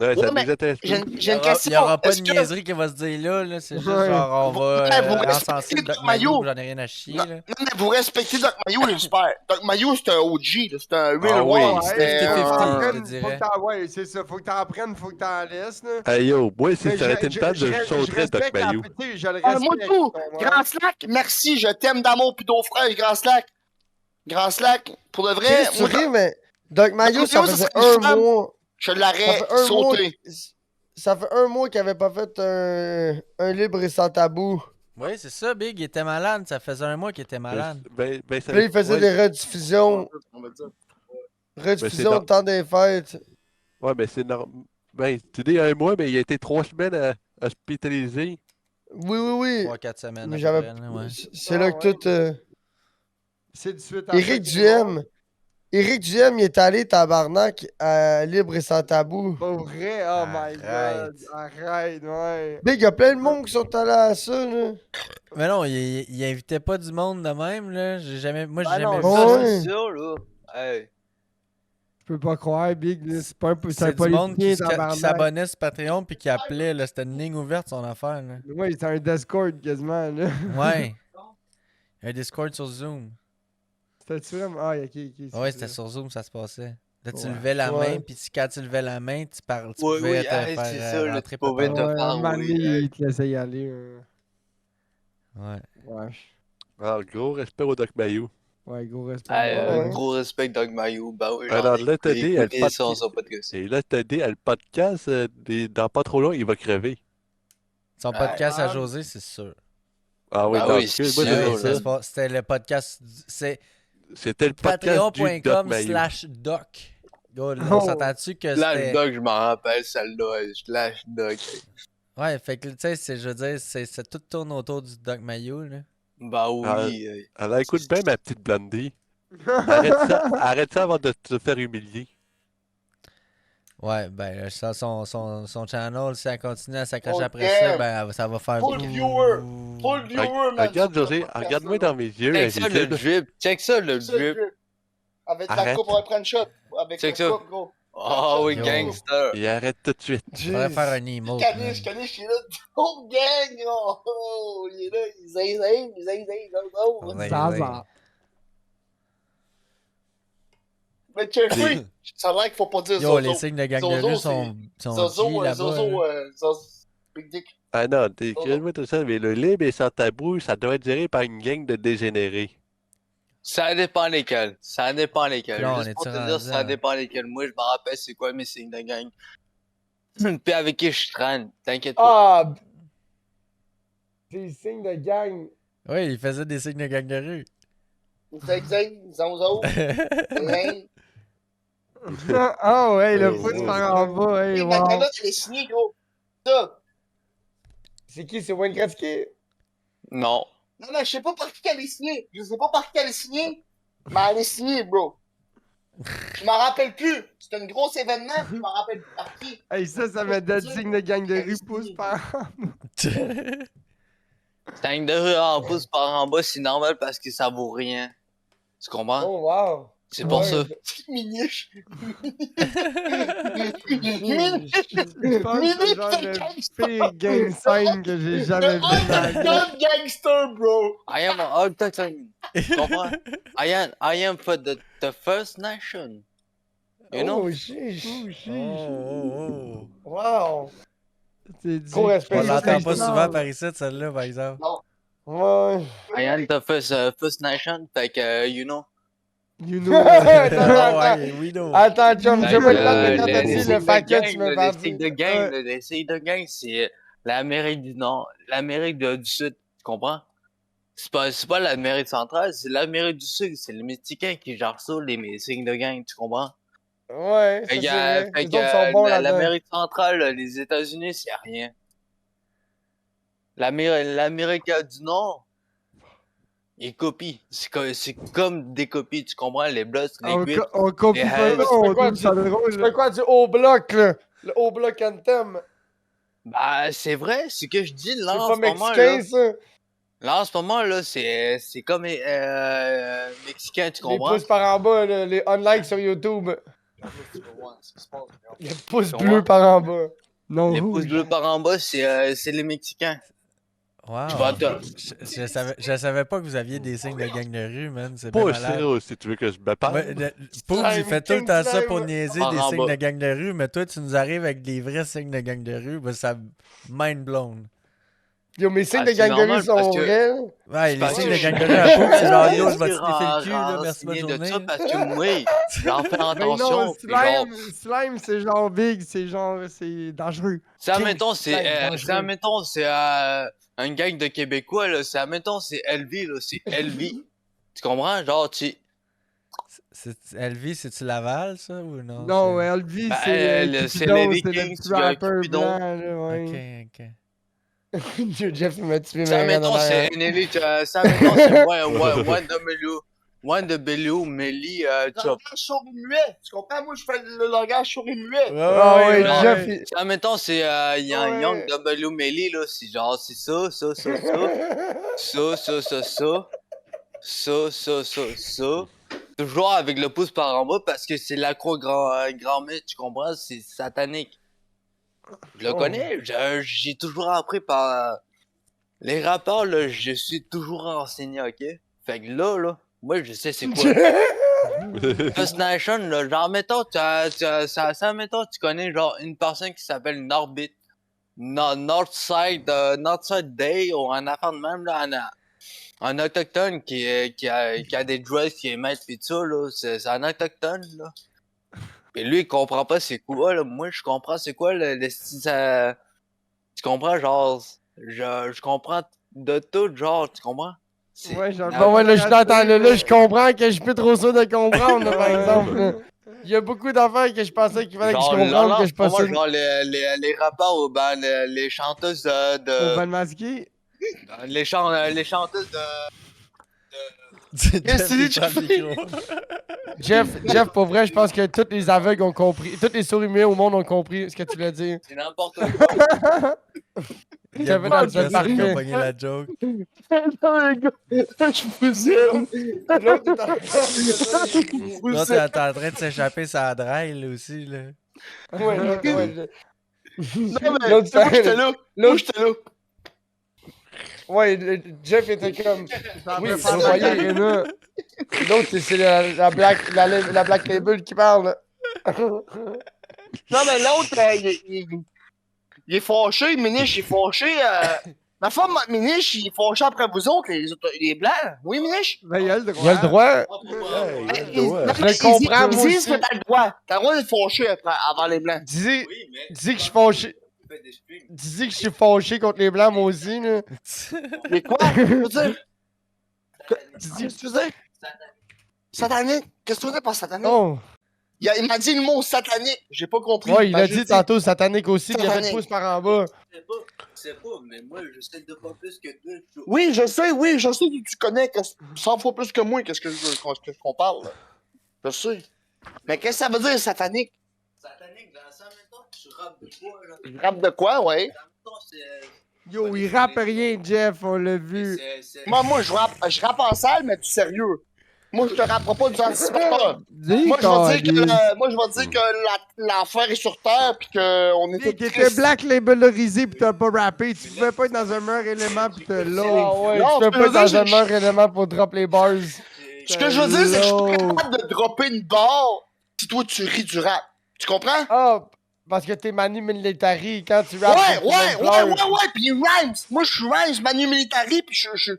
Ouais, ça Ouais, mais nous intéresse j'ai plus. une, j'ai une Il question. n'y aura pas Est-ce de que niaiserie qui va se dire là. C'est juste Ouais. genre, on va vous respectez encenser le Doc Doc Mayou, Mayou? j'en ai rien à chier. Non, Là. non, mais vous respectez Doc Mayou, j'espère. Doc Mayou, c'est un OG, là, c'est un real Ah oui, one. c'est C'était 50-50, un... je te Faut dirais. que ouais, c'est ça. Faut que t'en prennes, faut que t'en laisses, là. Hey yo, moi, si Mais ça aurait été une table, je sauterais Doc respecte Mayou. tu sais, je le Ah, moi respecte. tout! ouais. Grand Slack, merci, je t'aime d'amour pis d'eau fraîche, Grand Slack. Grand Slack, pour de vrai, Chris, tu moi, ris, mais Doc Mayo, ça Mayo, ça faisait serait une un femme. mois. je Ça l'aurais fait un mois. sauté. Ça fait un mois qu'il avait pas fait un libre et sans tabou. Oui, c'est ça, Big. Il était malade. Ça faisait un mois qu'il était malade. Ça, Puis là, il faisait ouais, des rediffusions. On va dire. Rediffusions non. de temps des fêtes. ouais, mais c'est normal. Ben, tu dis un mois, mais il a été 3 semaines hospitalisé. Oui, oui, oui. 3-4 semaines. Mais à peu j'avais. près, là, ouais. C'est là que tout. C'est de suite après Éric qu'il est mort. Duhem. Éric Duhem, il est allé tabarnak à Libre et sans tabou. Pour vrai, oh my god. Arrête. Arrête, ouais. Big, il y a plein de monde qui sont allés à ça, là. Mais non, il invitait pas du monde de même, là. Moi, j'ai Ah jamais non, vu ça, ça. Ouais. c'est sûr, là. Hey. Je peux pas croire, Big, là. C'est pas un c'est un C'est du monde politicien, qui tabarnak. s'abonnait sur Patreon puis qui appelait, là. C'était une ligne ouverte, son affaire, là. Ouais, c'est un Discord quasiment, là. Ouais. Un Discord sur Zoom. C'était-tu vraiment. Ah, ok, ok. Ouais, c'était sur Zoom, ça se passait. Là, tu Ouais. levais la Ouais. main, puis quand tu levais la main, tu Oui, pouvais oui, te hey, faire c'est ça, là, rentrer tu pouvais par te Ouais, faire, un moment oui, donné, il te laissait y aller. Ouais. Ouais. Alors, gros respect au Doc Mayou. Ouais, gros respect. Ouais. Gros respect, Doug Mayou. Ben oui, Alors, j'en ai là, t'as dit, elle écouté son podcast. Et là, t'as dit, le podcast, dans pas trop long, il va crever. Son podcast à José, c'est sûr. Ah oui, Ah non, oui, excuse-moi, c'est Ah oui, sûr, là. c'était le podcast. C'est c'était le podcast du Doc Mayou. patreon.com/doc. Yo, Oh. on s'entend-tu que Slash c'était. Dog, je m'en rappelle, celle-là. Slash Dog. Ouais, fait que, tu sais, je veux dire, tout tourne autour du Doc Mayou, là. Bah oui. Alors, écoute bien, ma petite Blondie. Arrête ça avant de te faire humilier. Ouais, ben, ça, son channel, si elle continue à s'accrocher Oh, après damn. ça, ben, ça va faire. Full viewer. Full viewer, man. Regarde, José, regarde-moi dans mes yeux. Check ça, le invisible. drip. Check ça, le C'est ça, le drip. drip. Avec la Arrête. coupe, on va prendre shot. Avec Check la ça. coupe, gros. Oh oui, Yo. gangster. Et arrête tout de suite. Faudrait faire un emote. man. Caniche, il est là. Oh, gang, gros. Oh, il est là. Il zing, Ouais, Ça ouais. va. Mais check-moi. Ça a l'air qu'il faut pas dire Yo, Zozo. les signes de gang de Zozo, rue c'est- sont Zozo, G là-bas. Zozo, là. Zozo, Big Dick. Ah non, écris-moi tout ça, mais le libre et sans tabou, ça doit être géré par une gang de dégénérés. Ça dépend lesquels. Ça dépend lesquels. Là, on Juste est-tu pour te rendu dire, ça à- dépend lesquels. Moi, je me rappelle c'est quoi mes signes de gang. Puis avec qui je traîne. T'inquiète pas. Ah! Des signes de gang. Oui, il faisait des signes de gang de rue. Zing, Zozo, Zing. Ah ouais, le Oh, pouce oh. par en bas, hey, Et ma wow. calotte, elle est signée, gros. Ça. C'est qui? C'est Wayne Gretzky? Non. Non, je sais pas par qui elle est signée. Je sais pas par qui elle est signée. Mais elle est signée, bro. Je m'en rappelle plus. C'était un gros événement, puis je m'en rappelle plus par qui. Hey, ça me donne signe de gang de rue, pouce par en bas. Tank de rue en pouce par en bas, c'est normal parce que ça vaut rien. Tu comprends? Oh, wow. C'est pour ouais. ça. Miniche. Je pense que c'est genre le pire gang sign que j'ai jamais vu dans la vie. Good gangster, bro. I am a Autochton. Tu comprends? I am for the First Nation. You know? Oh, chiche. Oh, Oh, chiche. oh, oh. Wow. C'est du- Gros respect. On l'entend c'est pas ça. souvent par ici, celle-là, par exemple. Ouais. I am the First Nation. Fait que, you know. You know. Attends, attends. Ouais, we know. Attends, chum, je vais Fait pas que, te quand t'as dit signes le de fait que gang, tu me les parles. signes de gang, les signes de gang, c'est l'Amérique du Nord, l'Amérique du Sud, tu comprends? C'est pas l'Amérique centrale, c'est l'Amérique du Sud, c'est les Mexicains qui gèrent ça, les signes de gang, tu comprends? Ouais, ça Fait c'est que, vrai. fait Les que, autres sont bons là-dedans. l'Amérique centrale, les États-Unis, c'est rien. L'Amérique du Nord, ils copient. C'est comme des copies, tu comprends? Les Bloods, les Guides. On copie Les pas Hells. ça, Tu fais on quoi, trouve ça drôle. Tu fais quoi du haut bloc, là? Le haut bloc Anthem. Bah, c'est vrai, ce que je dis C'est là en pas ce moment, là. mexicain, ça. Là, en ce moment, là, c'est comme mexicain, tu Les comprends? pouces par en bas, là, les unlikes sur YouTube. Le pouce Comment? bleu par en bas. Non, Les rouge. pouces bleus par en bas, c'est les Mexicains. Wow. Tu vas te- Je savais pas que vous aviez des signes de gang de rue, man. C'est bien Pas malade. ça, si tu veux que je me parle. Ouais, Poubs, il Slime, fait tout le King temps ça Slime. pour niaiser Par des en signes bas. de gang de rue, mais toi, tu nous arrives avec des vrais signes de gang de rue, ben ça mind blown. Yo, mes signes Ah, de c'est gang de rue normal, parce sont que- vrais. Ouais, les parce signes que de je- gang de rue à Poubs, c'est genre yo, je vais te suis sniffer le cul, là, merci, bonne renseigné de journée. ça parce que moi, j'en fais Mais non, attention. puis genre, slime, c'est genre big, c'est dangereux. ça, admettons, c'est dangereux. un gang de Québécois, là. C'est, admettons, c'est LV, là. C'est LV. Tu comprends? Genre, Elvis, c'est-tu Laval, ça, ou non? Non, c'est- LV, Ben, c'est c'est Cupidon, Lady c'est le King, petit tu gars, rapper Cupidon. blanc, là, ouais. Ok, ok. Yo, Jeff, il m'a tué, Ça, mais admettons, c'est une élite. Ça, admettons, c'est One de Melly, tu vois. Langage sourd et muet. Tu comprends? Moi, je fais le langage sourd et muet. Ah ouais, ouais. Jeff, il... Ça, admettons, c'est Ouais. Young W Melly, là. C'est genre, c'est ça. Ça. Toujours avec le pouce par en bas parce que c'est grand-mère, tu comprends? C'est satanique. Je le Oh. connais, j'ai toujours appris par les rappeurs, là, je suis toujours renseigné, ok? Fait que là, moi, je sais c'est quoi. First Nation, là, genre, mettons, mettons, tu connais, genre, une personne qui s'appelle Norbit. Northside Day, ou un affaire de même, là, un autochtone qui a des drugs, qui émettent pis tout ça, là, c'est un autochtone, là. Et lui, il comprend pas c'est quoi, là. Moi, je comprends c'est quoi, tu comprends, genre, je comprends de tout, genre, tu comprends? Ouais, genre, Bon, ouais, là, je t'entends, là, je comprends que je suis plus trop sûr de comprendre, là, par Ouais. exemple. là. Il y a beaucoup d'affaires que je pensais qu'il fallait que je Genre, comprenne, là, que je pour moi, pensais... genre, les rappeurs, ou ben, les chanteuses Au bal masqué. les chanteuses de... Qu'est-ce que tu dis, Jeff, pour vrai, je pense que tous les aveugles ont compris, tous les sourds muets au monde ont compris ce que tu voulais dire. C'est n'importe quoi. Il y a Kevin beaucoup de Hart, c'est personnes qui ont parfait. pogné la joke. Non, les gars, je vous aime. L'autre est en Là, t'es en train de s'échapper sa draille, là, aussi, là. Ouais, l'autre, ouais. Non, mais L'autre, moi, j'étais là. Moi, l'autre- j'étais là. Ouais, Jeff était comme... Oui, Faire vous la voyez. Carina. L'autre, c'est la Black Label qui parle, là. Non, mais l'autre, il est fâché. Minish, il est fâché. Ma femme, Minish, il est fâché après vous autres, les Blancs. Oui, Minish? Ben, il a le droit. Il a le droit. Hey, Ils- ouais. non, Je le comprends, ils moi disent aussi. que t'as le droit. T'as le droit d'être fâché avant les Blancs. Dis Oui, mais... que je suis fâché. Fais des streams. Dis que je suis fâché contre les Blancs, moi aussi, là. Mais quoi? Tu veux dire? Dis Qu'est-ce que tu veux dire? Satanique? Qu'est-ce que tu veux dire par satanique? non. Il m'a dit le mot satanique. J'ai pas compris. Ouais, il Ben, a j'ai dit tantôt satanique aussi, puis il a fait le Satanique. pouce par en bas. Je sais pas, mais moi, je sais deux fois plus que toi. Oui, je sais que tu connais 100 fois plus que moi qu'est-ce que je veux qu'on parle. Là. Je sais. Mais qu'est-ce que ça veut dire, satanique? Satanique, dans ça, maintenant, tu rappes de quoi, là? Je rappe de quoi, ouais? Maintenant, c'est... Yo, il rappe rien, Jeff, on l'a vu. Moi, je rappe en salle, mais du sérieux. Moi, je te rapperai pas du anticipateur. Dis, Moi, je vais dire câlisse. que l'enfer est sur terre pis qu'on est T'es tous t'étais tristes. black labelisé pis t'as pas rappé. Tu pouvais pas être dans un meilleur élément pis t'as Ah l'eau. ouais, Non, tu je peux veux pas dire, dans un je- meilleur élément pour drop les bars. Ce que je veux dire, c'est que je suis pas Hello. capable de dropper une barre si toi, tu ris du rap. Tu comprends? Ah, parce que t'es Manu Militari quand tu Ouais, rappes. pis il rhymes. Moi, je suis rhymes, Manu Militari, pis je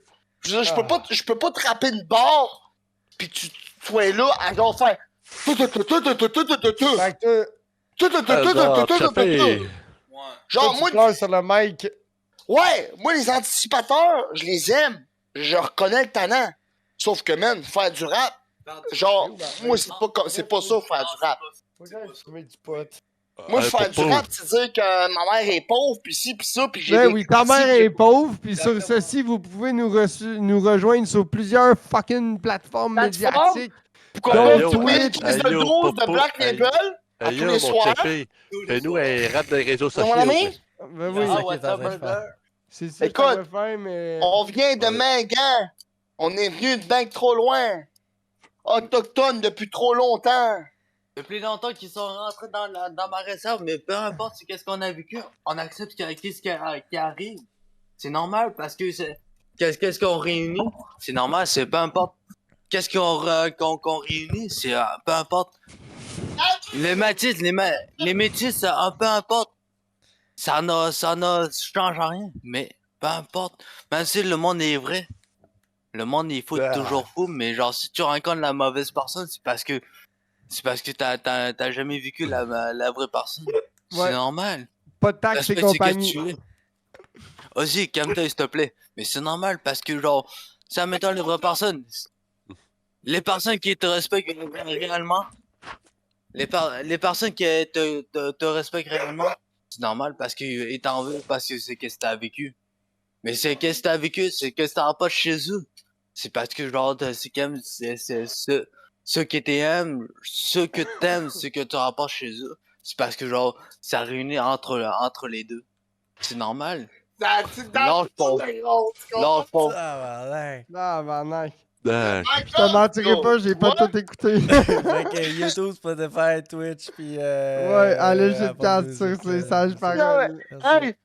peux pas te rapper une barre, pis tu sois là à genre faire. Fait que Genre, tu moi, pleures sur le mic. ouais, moi, les anticipateurs, je les aime. Je reconnais le talent. Sauf que, man, faire du rap, genre, moi, c'est pas ça, faire du rap. Fumer du pot. Moi, faire du rap, c'est dire que ma mère est pauvre, pis ci, pis ça, pis j'ai Ben des oui, ta petits, mère pis- est pauvre, puis sur ceci, vous pouvez nous rejoindre sur plusieurs fucking plateformes Plateformes? médiatiques. Pourquoi Donc, pas? Twitch, Tu mets une crise de yo, 12 de popo, Black hey. Label à Hey, tous yo, les mon soirs. Cheppé, fais-nous un rap des réseaux C'est mon sociaux. ami? Ben oui, Ah, Ah, what's up, burger? c'est ça Écoute, qu'on va faire, mais... On vient de Mingan. On est venu de bien trop loin. Autochtone depuis trop longtemps. Depuis longtemps qu'ils sont rentrés dans ma réserve, mais peu importe c'est qu'est-ce qu'on a vécu, on accepte qu'est-ce qui arrive. C'est normal parce que qu'est-ce qu'on réunit, c'est normal, c'est peu importe. Qu'est-ce qu'on réunit, c'est peu importe. Les métis, les métis, peu importe. Ça change rien, mais peu importe. Même si le monde est vrai, le monde est fou, toujours fou, mais genre si tu rencontres la mauvaise personne, c'est parce que t'as jamais vécu la vraie personne. C'est Ouais. normal. Pas de taxes et Respecte ce que compagnie. tu es. Vas-y, calme-toi, s'il te plaît. Mais c'est normal parce que, genre, ça m'étonne les vraies personnes. Les personnes qui te respectent réellement, les personnes qui te respectent réellement, c'est normal parce qu'ils t'en veulent, parce que c'est qu'est-ce que t'as vécu. Mais c'est qu'est-ce que t'as vécu, c'est qu'est-ce que t'as pas chez eux. C'est parce que, genre, c'est quand même, c'est ceux qui t'aiment, ceux que t'aimes, ceux que tu rapportes chez eux. C'est parce que, genre, ça réunit entre les deux. C'est normal. Lâche pas. Lâche pas. Tabarnak. Ah, ben, Ah, je te mentirai pas, j'ai pas tout écouté. Fait que YouTube, Spotify, Twitch, puis. Ouais, allez, Apple je te casse Music, sur les là. sages Merci. paroles. Merci.